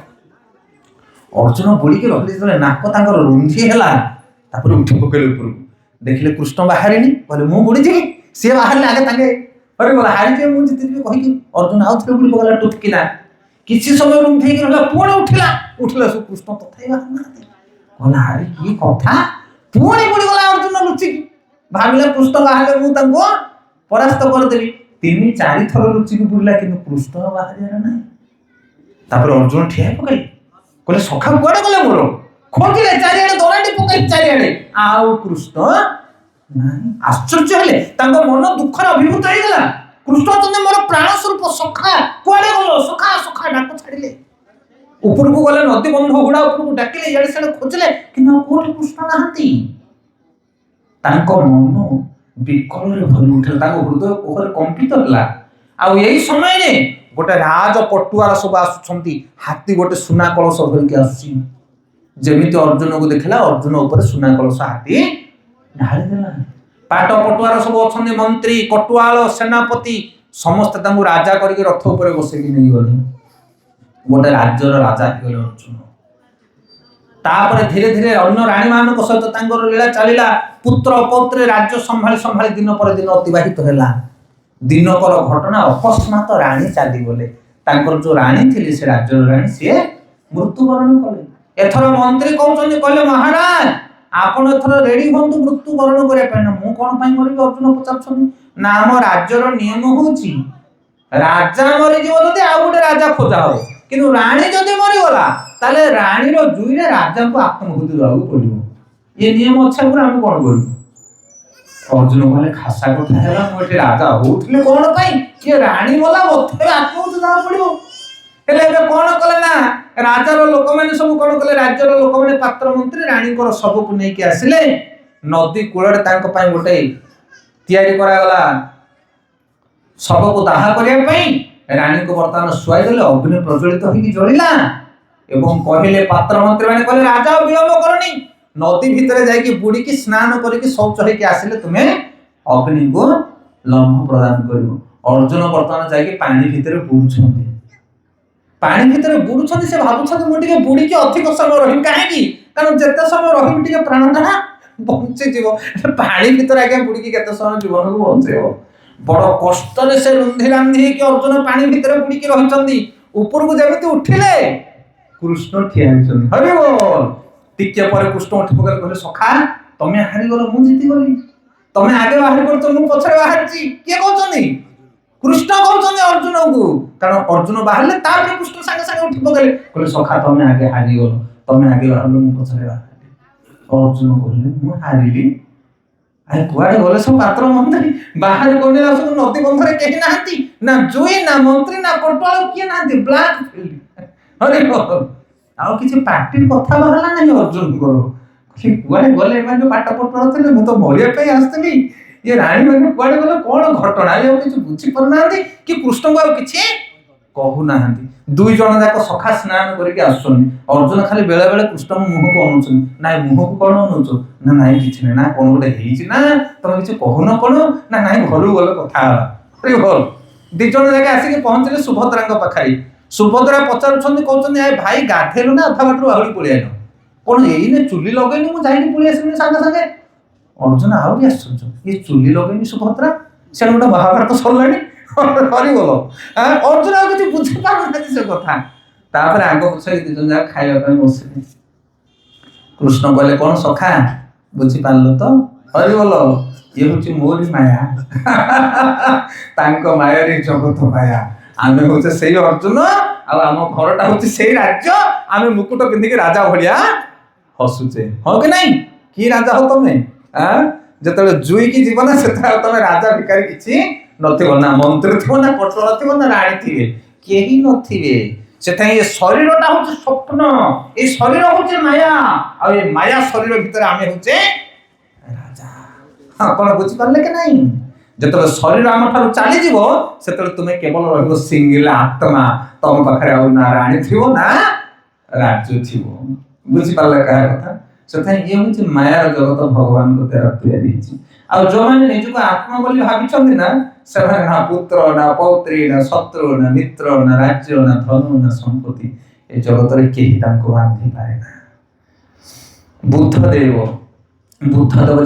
[SPEAKER 1] ଅର୍ଜୁନ ବୁଡିକି ରହିଲେ, ଯେତେବେଳେ ନାକ ତାଙ୍କର ରୁନ୍ଧି ହେଲା, ତାପରେ ଉଠି ପକେଇଲେ ଉପରକୁ। ଦେଖିଲେ କୃଷ୍ଣ ବାହାରିନି, କହିଲେ ମୁଁ ବୁଡିଯିବି। ସିଏ ବାହାରିଲେ ଆଗେ ତାଙ୍କେ ଗଲା, ହାରିଯିବେ ମୁଁ ଜିତିଯିବି କହିକି ଅର୍ଜୁନ ଆଉ ଥରେ ବୁଡି ପକେଇଲା ଟୁପକିନା। କିଛି ସମୟ ରୁନ୍ଧେଇକି ରହିଲା, ପୁଣି ଉଠିଲା କୃଷ୍ଣ ତଥାପି ବାହାରୁନାହାନ୍ତି। କହିଲା ଆରେ କି କଥା, ପୁଣି ବୁଡିଗଲା ଅର୍ଜୁନ ଲୁଚିକି। ଭାବିଲା କୃଷ୍ଣ ବାହାରିଲେ ମୁଁ ତାଙ୍କୁ ପରାସ୍ତ କରିଦେବି। 3-4 ଥର ଲୁଚିକି ବୁଡିଲା, କିନ୍ତୁ କୃଷ୍ଣ ବାହାରିବାର ନାହିଁ। ତାପରେ ଅର୍ଜୁନ ଠିଆ ପକେଇଲେ, କହିଲେ ସଖା କୁଆଡେ ଗଲେ ମୋର? ଖୋଜିଲେ ଚାରିଆଡେ, ଦରାଟି ପକେଇଲେ ଚାରିଆଡେ, ଆଉ କୃଷ୍ଣ ନାହିଁ। ଆଶ୍ଚର୍ଯ୍ୟ ହେଲେ, ତାଙ୍କ ମନ ଦୁଃଖରେ ଅଭିଭୂତ ହେଇଗଲା। କୃଷ୍ଣ ଅଛନ୍ତି ମୋର ପ୍ରାଣ ସ୍ୱରୂପ, ସଖା କୁଆଡେ ଗଲ? ସଖା ସଖା ଡାକ ଛାଡିଲେ। ଉପରକୁ ଗଲେ, ନଦୀ ବନ୍ଧ ହୁଡା ଉପରକୁ ଡାକିଲେ, ଇଆଡେ ସିଆଡେ ଖୋଜିଲେ, କିନ୍ତୁ କୋଉଠି କୃଷ୍ଣ ନାହାନ୍ତି। ତାଙ୍କ ମନ ବିକଳରେ ଭରି ଉଠିଲା, ତାଙ୍କ ହୃଦୟ କୋହରେ କମ୍ପିତ ହେଲା। ଆଉ ଏଇ ସମୟରେ ଗୋଟେ ରାଜ ପଟୁଆର ସବୁ ଆସୁଛନ୍ତି, ହାତୀ ଗୋଟେ ସୁନା କଳସ ଧରିକି ଆସୁଛି। ଯେମିତି ଅର୍ଜୁନକୁ ଦେଖିଲା, ଅର୍ଜୁନ ଉପରେ ସୁନା କଳସ ହାତୀ ଢାଳି ଦେଲା। ପାଟ ପଟୁଆର ସବୁ ଅଛନ୍ତି, ମନ୍ତ୍ରୀ, କଟୁଆଳ, ସେନାପତି, ସମସ୍ତେ ତାଙ୍କୁ ରାଜା କରିକି ରଥ ଉପରେ ବସେଇକି ନେଇଗଲେ। ଗୋଟେ ରାଜ୍ୟର ରାଜା ହେଇଗଲେ ଅର୍ଜୁନ। ତାପରେ ଧୀରେ ଧୀରେ ଅନ୍ୟ ରାଣୀ ମାନଙ୍କ ସହିତ ତାଙ୍କର ଲୀଳା ଚାଲିଲା। ପୁତ୍ର ପୌତ୍ରେ ରାଜ୍ୟ ସମ୍ଭାଳି ଦିନ ପରେ ଦିନ ଅତିବାହିତ ହେଲା। ଦିନକର ଘଟଣା, ଅକସ୍ମାତ ରାଣୀ ଚାଲିଗଲେ। ତାଙ୍କର ଯୋଉ ରାଣୀ ଥିଲେ, ସେ ରାଜ୍ୟର ରାଣୀ, ସିଏ ମୃତ୍ୟୁବରଣ କଲେ। ଏଥର ମନ୍ତ୍ରୀ କହୁଛନ୍ତି, କହିଲେ ମହାରାଜ ଆପଣ ଏଥର ରେଡି ହୁଅନ୍ତୁ ମୃତ୍ୟୁବରଣ କରିବା ପାଇଁ। ନା ମୁଁ କଣ ପାଇଁ କରିବି? ଅର୍ଜୁନ ପଚାରୁଛନ୍ତି। ନା ଆମ ରାଜ୍ୟର ନିୟମ ହଉଛି, ରାଜା ମରିଯିବ ଯଦି ଆଉ ଗୋଟେ ରାଜା ଖୋଜା ହବ, କିନ୍ତୁ ରାଣୀ ଯଦି ମରିଗଲା ତାହେଲେ ରାଣୀର ଜୁଇରେ ରାଜାଙ୍କୁ ଆତ୍ମହୁତି ଦେବାକୁ ପଡିବ। ଏ ନିୟମ ଅଛି, ଆମେ କଣ କରିବୁ? ଅର୍ଜୁନ କହିଲେ ଖାସା କଥା ହେଲା, ମୁଁ ଏଠି ରାଜା ହଉଥିଲେ କଣ ପାଇଁ? କିଏ ରାଣୀ ଗଲା, ମତେ ଆତ୍ମହୁତି ଦେବାକୁ ପଡିବ। ହେଲେ ଏବେ କଣ କଲେ ନା, ରାଜାର ଲୋକମାନେ ସବୁ କଣ କଲେ, ରାଜ୍ୟର ଲୋକମାନେ ପାତ୍ର ମନ୍ତ୍ରୀ ରାଣୀଙ୍କର ଶବକୁ ନେଇକି ଆସିଲେ। ନଦୀ କୂଳରେ ତାଙ୍କ ପାଇଁ ଗୋଟେ ତିଆରି କରାଗଲା ଶବକୁ ଦାହ କରିବା ପାଇଁ। ରାଣୀଙ୍କୁ ବର୍ତ୍ତମାନ ଶୁଆଇ ଦେଲେ, ଅଗ୍ନି ପ୍ରଜ୍ୱଳିତ ହେଇକି ଜଳିଲା। ଏବଂ କହିଲେ, ପାତ୍ର ମନ୍ତ୍ରୀ ମାନେ କହିଲେ ରାଜା ବିଳମ୍ବ କରନି, ନଦୀ ଭିତରେ ଯାଇକି ବୁଡିକି ସ୍ନାନ କରିକି ଶୌଚ ହେଇକି ଆସିଲେ ତୁମେ ଅଗ୍ନିକୁ ଲମ୍ବ ପ୍ରଦାନ କରିବ। ଅର୍ଜୁନ ବର୍ତ୍ତମାନ ଯାଇକି ପାଣି ଭିତରେ ବୁଡୁଛନ୍ତି। ପାଣି ଭିତରେ ବୁଡୁଛନ୍ତି, ସେ ଭାବୁଛନ୍ତି ମୁଁ ଟିକେ ବୁଡିକି ଅଧିକ ସମୟ ରହିବି। କାହିଁକି? କାରଣ ଯେତେ ସମୟ ରହିବି ଟିକେ ପ୍ରାଣଟା ବଞ୍ଚିଯିବ। ପାଣି ଭିତରେ ଆଜ୍ଞା ବୁଡିକି କେତେ ସମୟ ଜୀବନକୁ ବଞ୍ଚେଇବ? ବଡ କଷ୍ଟରେ ସେ ରୁନ୍ଧି ରାନ୍ଧି ହେଇକି ଅର୍ଜୁନ ପାଣି ଭିତରେ ବୁଡିକି ରହିଛନ୍ତି। ଉପରକୁ ଯେମିତି ଉଠିଲେ, କୃଷ୍ଣ ଠିଆ ହେଇଛନ୍ତି। ହରି ବୋଲ। ଟିକେ ପରେ କୃଷ୍ଣ ଉଠି ପକେଇଲେ, କହିଲେ ସଖା ତମେ ହାରିଗଲ, ମୁଁ ଜିତିଗଲି। ତମେ ଆଗେ ବାହାରି ପଡୁଛ, ମୁଁ ପଛରେ ବାହାରିଛି। କିଏ କହୁଛନ୍ତି? କୃଷ୍ଣ କହୁଛନ୍ତି ଅର୍ଜୁନକୁ। କାରଣ ଅର୍ଜୁନ ବାହାରିଲେ, ତାପରେ କୃଷ୍ଣ ସାଙ୍ଗେ ସାଙ୍ଗେ ଉଠି ପକେଇଲେ, କହିଲେ ସଖା ତମେ ଆଗେ ହାରିଗଲ, ତମେ ଆଗେ ବାହାରିଲ, ମୁଁ ପଛରେ ବାହାରିଲି। ଅର୍ଜୁନ କହିଲେ ମୁଁ ହାରିଲି? ଆରେ କୁଆଡେ ଗଲେ ସବୁ ପାତ୍ର ମନ୍ତ୍ରୀ? ବାହାରେ କହିଲେ ସବୁ ନଦୀ ବନ୍ଧରେ କେହି ନାହାନ୍ତି, ନା ଜୁଇ, ନା ମନ୍ତ୍ରୀ, ନା ପଟୁଆଳ, କିଏ ନାହାନ୍ତି। Black field. ହରି ବୋଲ। ଆଉ କିଛି ପାଟିର କଥା ବାହାରିଲା ନାହିଁ ଅର୍ଜୁନଙ୍କର। କୁଆଡେ ଗଲେ ଏମାନେ ପାଠ ପଢୁଥିଲେ, ମୁଁ ତ ମରିବା ପାଇଁ ଆସିଥିଲି, ଇଏ ରାଣୀ ମାନେ କୁଆଡେ ଗଲେ, କଣ ଘଟଣା ଆଉ କିଛି ବୁଝିପାରୁନାହାନ୍ତି କି କୃଷ୍ଣଙ୍କୁ ଆଉ କିଛି କହୁନାହାନ୍ତି। ଦୁଇ ଜଣ ଯାକ ସଖା ସ୍ନାନ କରିକି ଆସୁଛନ୍ତି। ଅର୍ଜୁନ ଖାଲି ବେଳେ ବେଳେ କୃଷ୍ଣଙ୍କ ମୁହଁକୁ ଅନଉଛନ୍ତି। ନାଇଁ ମୁହଁକୁ କଣ ଅନଉଛ? ନା ନାଇଁ କିଛି ନାହିଁ। ନା କଣ ଗୋଟେ ହେଇଛି ନା ତମେ କିଛି କହୁନ କଣ? ନା ନାଇଁ ଘରକୁ ଗଲେ କଥା ହବା। ଦି ଜଣ ଯାକ ଆସିକି ପହଞ୍ଚିଲେ ସୁଭଦ୍ରାଙ୍କ ପାଖରେ। ସୁଭଦ୍ରା ପଚାରୁଛନ୍ତି, କହୁଛନ୍ତି ଆଏ ଭାଇ ଗାଧେଇଲୁ ନା ଅଧା ବାଟରୁ ଆହୁରି ପଳେଇ ଆଇଲ? କଣ ଏଇନେ ଚୁଲି ଲଗେଇନି ମୁଁ ଯାଇକି ପଳେଇ ଆସିଲି ସାଙ୍ଗେ ସାଙ୍ଗେ? ଅର୍ଜୁନ ଆହୁରି ଆଶ୍ଚର୍ଯ୍ୟ, ଇଏ ଚୁଲି ଲଗେଇନି ସୁଭଦ୍ରା, ସେଣେ ଗୋଟେ ମହାଭାରତ ସରିଲାଣି, ସରିଗଲ। ଅର୍ଜୁନ ଆଉ କିଛି ବୁଝିପାରୁନାହାନ୍ତି ସେ କଥା। ତାପରେ ଆଗ ପଛରେ ଦି ଜଣ ଯାକ ଖାଇବା ପାଇଁ ବସିଲେ। କୃଷ୍ଣ କହିଲେ, କଣ ସଖା ବୁଝିପାରିଲ ତ? ହରିବଲ, ଇଏ ହଉଛି ମୋରି ମାୟା। ତାଙ୍କ ମାୟାରେ ଜଗତ ମାୟା। ଆମେ ହଉଛେ ସେଇ ଅର୍ଜୁନ, ଆଉ ଆମ ଘରଟା ହଉଛି ସେଇ ରାଜ୍ୟ। ଆମେ ମୁକୁଟ ପିନ୍ଧିକି ରାଜା ଭଳିଆ ହସୁଛେ, ହଁ କି ନାଇଁ? କି ରାଜା ହଉ ତମେ? ଯେତେବେଳେ ଜୁଇକି ଯିବ ନା, ସେତେବେଳେ ତମେ ରାଜା ଭିକାରୀ କିଛି ନଥିବ, ନା ମନ୍ତ୍ରୀ ଥିବ, ନା ପଟଳ ଥିବ, ନା ରାଣୀ ଥିବେ, କେହି ନଥିବେ। ସେଥିପାଇଁ ଏ ଶରୀରଟା ହଉଛି ସ୍ୱପ୍ନ, ଏ ଶରୀର ହଉଛି ମାୟା, ଆଉ ଏ ମାୟା ଶରୀର ଭିତରେ ଆମେ ହଉଛେ ରାଜା। ଆପଣ ବୁଝିପାରିଲେ କି ନାଇଁ? ଯେତେବେଳେ ଶରୀର ଆମ ଠାରୁ ଚାଲିଯିବ, ସେତେବେଳେ ତୁମେ କେବଳ ରହିବ ସିଙ୍ଗିଲ ଆତ୍ମା। ତମ ପାଖରେ ଆଉ ନା ରାଣୀ ଥିବ, ନା ରାଜ୍ୟ ଥିବ। ବୁଝିପାରିଲେ କାହା କଥା? ସେଥିପାଇଁ ଇଏ ହଉଛି ମାୟାର ଜଗତ, ଭଗବାନଙ୍କ ଦ୍ୱାରା ତିଆରି ହେଇଛି। ଆଉ ଯୋଉମାନେ ନିଜକୁ ଆତ୍ମା ବୋଲି ଭାବିଛନ୍ତି ନା, ସେମାନେ ନା ପୁତ୍ର, ନା ପୌତ୍ରୀ, ନା ଶତ୍ରୁ, ନା ମିତ୍ର, ନା ରାଜ୍ୟ, ନା ଧନ, ନା ସମ୍ପତ୍ତି, ଏ ଜଗତରେ କେହି ତାଙ୍କୁ ବାନ୍ଧି ପାରେ ନା। ବୁଦ୍ଧଦେବ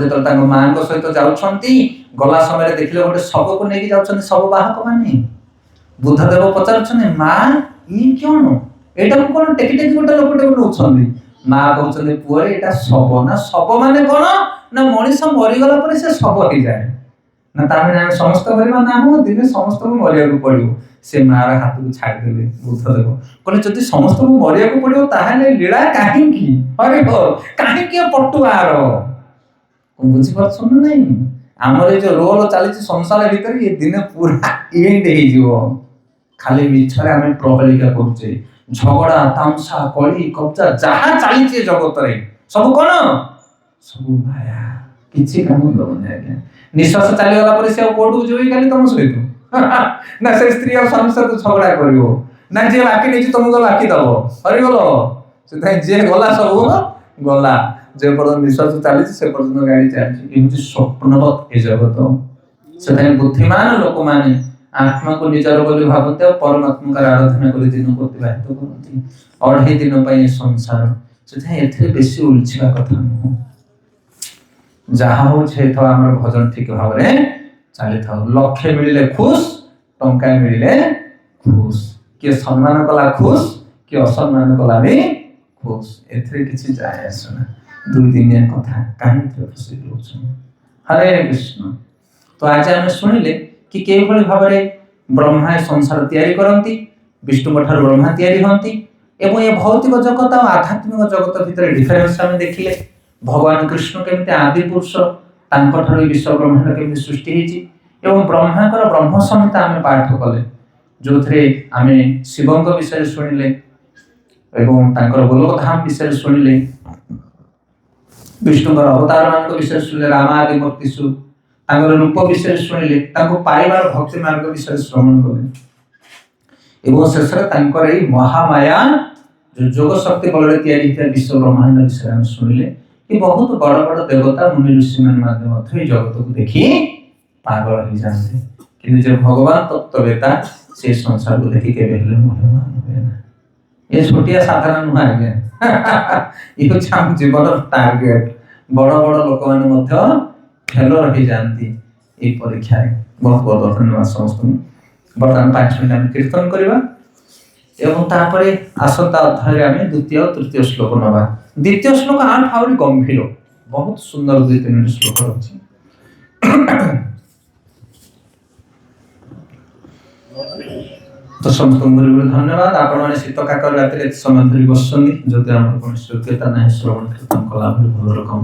[SPEAKER 1] ଯେତେବେଳେ ତାଙ୍କ ମାଙ୍କ ସହିତ ଯାଉଛନ୍ତି, ଗଲା ସମୟରେ ଦେଖିଲେ ଗୋଟେ ଶବକୁ ନେଇକି ଯାଉଛନ୍ତି ଶବ ବାହକ ମାନେ। ବୁଦ୍ଧଦେବ ପଚାରୁଛନ୍ତି, ମା ଇଏ କଣ? ଏଇଟାକୁ କଣ ଟେକି ଟେକି ଗୋଟେ ଲୋକଟାକୁ ନଉଛନ୍ତି? ମା କହୁଛନ୍ତି, ପୁଅରେ ଏଇଟା ଶବ। ନା ଶବ ମାନେ କଣ? ନା ମଣିଷ ମରିଗଲା ପରେ ସେ ଶବ ହେଇଯାଏ। ନା ତାମାନେ ଆମେ ସମସ୍ତ ମରିବା ନା? ହଁ, ଦିନେ ସମସ୍ତଙ୍କୁ ମରିବାକୁ ପଡିବ। ସେ ମାର ହାତକୁ ଛାଡ଼ିଦେଲେ ବୁଦ୍ଧଦେବ। କହିଲେ, ଯଦି ସମସ୍ତଙ୍କୁ ମରିବାକୁ ପଡିବ ତାହେଲେ ଲୀଳା କାହିଁକି? ହରେ ହୋ, କାହିଁକି ପଟୁଆର? ବୁଝିପାରୁଛନ୍ତି ନାଇଁ? ଆମର ଏଇ ଯୋଉ ରୋଲ ଚାଲିଛି ସଂସାର ଭିତରେ, ଏ ଦିନେ ପୁରା ଏଣ୍ଡ ହେଇଯିବ। ଖାଲି ମିଛରେ ଆମେ ପ୍ରବଳିକା କରୁଛେ। ଝଗଡା, ତାମସା, କଳି, କବ୍ଜା ଯାହା ଚାଲିଛି ଜଗତରେ, ସବୁ କଣ? ସବୁ ମାୟା। କିଛି କାମ ଦବନି ଆଜ୍ଞା। ନିଶ୍ୱାସ ଚାଲିଗଲା ପରେ ସେ ଆଉ କୋଉଠକୁ ଯିବ କାଲି ତମ ସହିତ? ନା ସେ ସ୍ତ୍ରୀ ଆଉ ସ୍ୱାମୀ ସହିତ ଝଗଡା କରିବ? ନା ଯିଏ ବାକି ନେଇଛି ତମକୁ ବାକି ଦବ? ସରିଗଲ। ସେଥିପାଇଁ ଯିଏ ଗଲା ସବୁ ଗଲା। যে পর্যন্ত নিঃশ্বাস ଚାଲିଛି ସେ ପର୍ଯ୍ୟନ୍ତ ଗାଡି ଚାଲିଛି। ଏମିତି ସ୍ୱପ୍ନବତ୍ ଏ ଜଗତ। ସେଥିପାଇଁ ବୁଦ୍ଧିମାନ ଲୋକମାନେ ଆତ୍ମାକୁ ନିଜର ବୋଲି ଭାବନ୍ତି, ଆଉ ପରମାତ୍ମାଙ୍କର ଆରାଧନା କରି ଦିନକୁ ଅତିବାହିତ କରନ୍ତି। 2.5 ଦିନ ପାଇଁ ଏ ସଂସାର। ସେଥିପାଇଁ ଏଥିରେ ବେଶୀ ଉଲଝିବା କଥା ନୁହଁ। ଯାହା ହଉଛି ହେଇଥାଉ, ଆମର ଭଜନ ଠିକ ଭାବରେ ଚାଲିଥାଉ। ଲକ୍ଷେ ମିଳିଲେ ଖୁସ, ଟଙ୍କା ମିଳିଲେ ଖୁସ। କିଏ ସମ୍ମାନ କଲା ଖୁସ, କିଏ ଅସମ୍ମାନ କଲା ବି ଖୁସ। ଏଥିରେ କିଛି ଯାଏ ଆସେ ନା। 2 ଦିନିଆ କଥା କାହିଁକି ଖୁସି କରୁଛନ୍ତି? ହରେ କୃଷ୍ଣ। ତ ଆଜି ଆମେ ଶୁଣିଲେ କି କିଭଳି ଭାବରେ ବ୍ରହ୍ମା ଏ ସଂସାର ତିଆରି କରନ୍ତି, ବିଷ୍ଣୁଙ୍କ ଠାରୁ ବ୍ରହ୍ମା ତିଆରି ହୁଅନ୍ତି, ଏବଂ ଏ ଭୌତିକ ଜଗତ ଆଉ ଆଧ୍ୟାତ୍ମିକ ଜଗତ ଭିତରେ ଡିଫରେନ୍ସ ଆମେ ଦେଖିଲେ। ଭଗବାନ କୃଷ୍ଣ କେମିତି ଆଦି ପୁରୁଷ, ତାଙ୍କ ଠାରୁ ବିଶ୍ୱ ବ୍ରହ୍ମାଣ୍ଡ କେମିତି ସୃଷ୍ଟି ହେଇଛି, ଏବଂ ବ୍ରହ୍ମାଙ୍କର ବ୍ରହ୍ମ ସଂହିତା ଆମେ ପାଠ କଲେ, ଯୋଉଥିରେ ଆମେ ଶିବଙ୍କ ବିଷୟରେ ଶୁଣିଲେ ଏବଂ ତାଙ୍କର ଗୋଲକ ଧାମ ବିଷୟରେ ଶୁଣିଲେ, ବିଷ୍ଣୁଙ୍କର ଅବତାର ମାନଙ୍କ ବିଷୟରେ ଶୁଣିଲେ, ରାମ ଆଦି ମୂର୍ତ୍ତିଷୁ ତାଙ୍କର ରୂପ ବିଷୟରେ ଶୁଣିଲେ, ତାଙ୍କୁ ପାଇବାର ଭକ୍ତି ମାର୍ଗ ବିଷୟରେ ଶ୍ରବଣ କଲେ, ଏବଂ ଶେଷରେ ତାଙ୍କର ଏଇ ମହାମାୟା ଯୋଗ ଶକ୍ତି ବଳରେ ତିଆରି ହେଇଥିବା ବିଶ୍ୱ ବ୍ରହ୍ମାଣ୍ଡ ବିଷୟରେ ଆମେ ଶୁଣିଲେ। କି ବହୁତ ବଡ ବଡ ଦେବତା ମୁନି ଋଷି ମାନେ ମଧ୍ୟ ଏଇ ଜଗତକୁ ଦେଖି ପାଗଳ ହେଇଯାନ୍ତି, କିନ୍ତୁ ଯେ ଭଗବାନ ତତ୍ତ୍ୱବେତା ସେ ସଂସାରକୁ ଦେଖି କେବେ ହେଲେ ମୂଲ୍ୟବାନ ହୁଏ ନା। ये छोटिया साधारण नुह आज्ञा ये हूँ आम जीवन टार्गेट। बड़ बड़ लोक मैंने फेल रही जाती ये परीक्षा। बहुत बहुत धन्यवाद समस्त। बर्तमान 5 मिनट आम कीर्तन करवा एवं तापरे आसंता अध्याय आम द्वितीय तृतीय श्लोक नवा। द्वितीय श्लोक आठ आहरी गंभीर, बहुत सुंदर 2-3 श्लोक अच्छी। तो समस्त धन्यवाद। आपण मैंने शीत काकर रात समय धरी बस जो श्रोता ना श्रवण कीर्तन कला भल रकम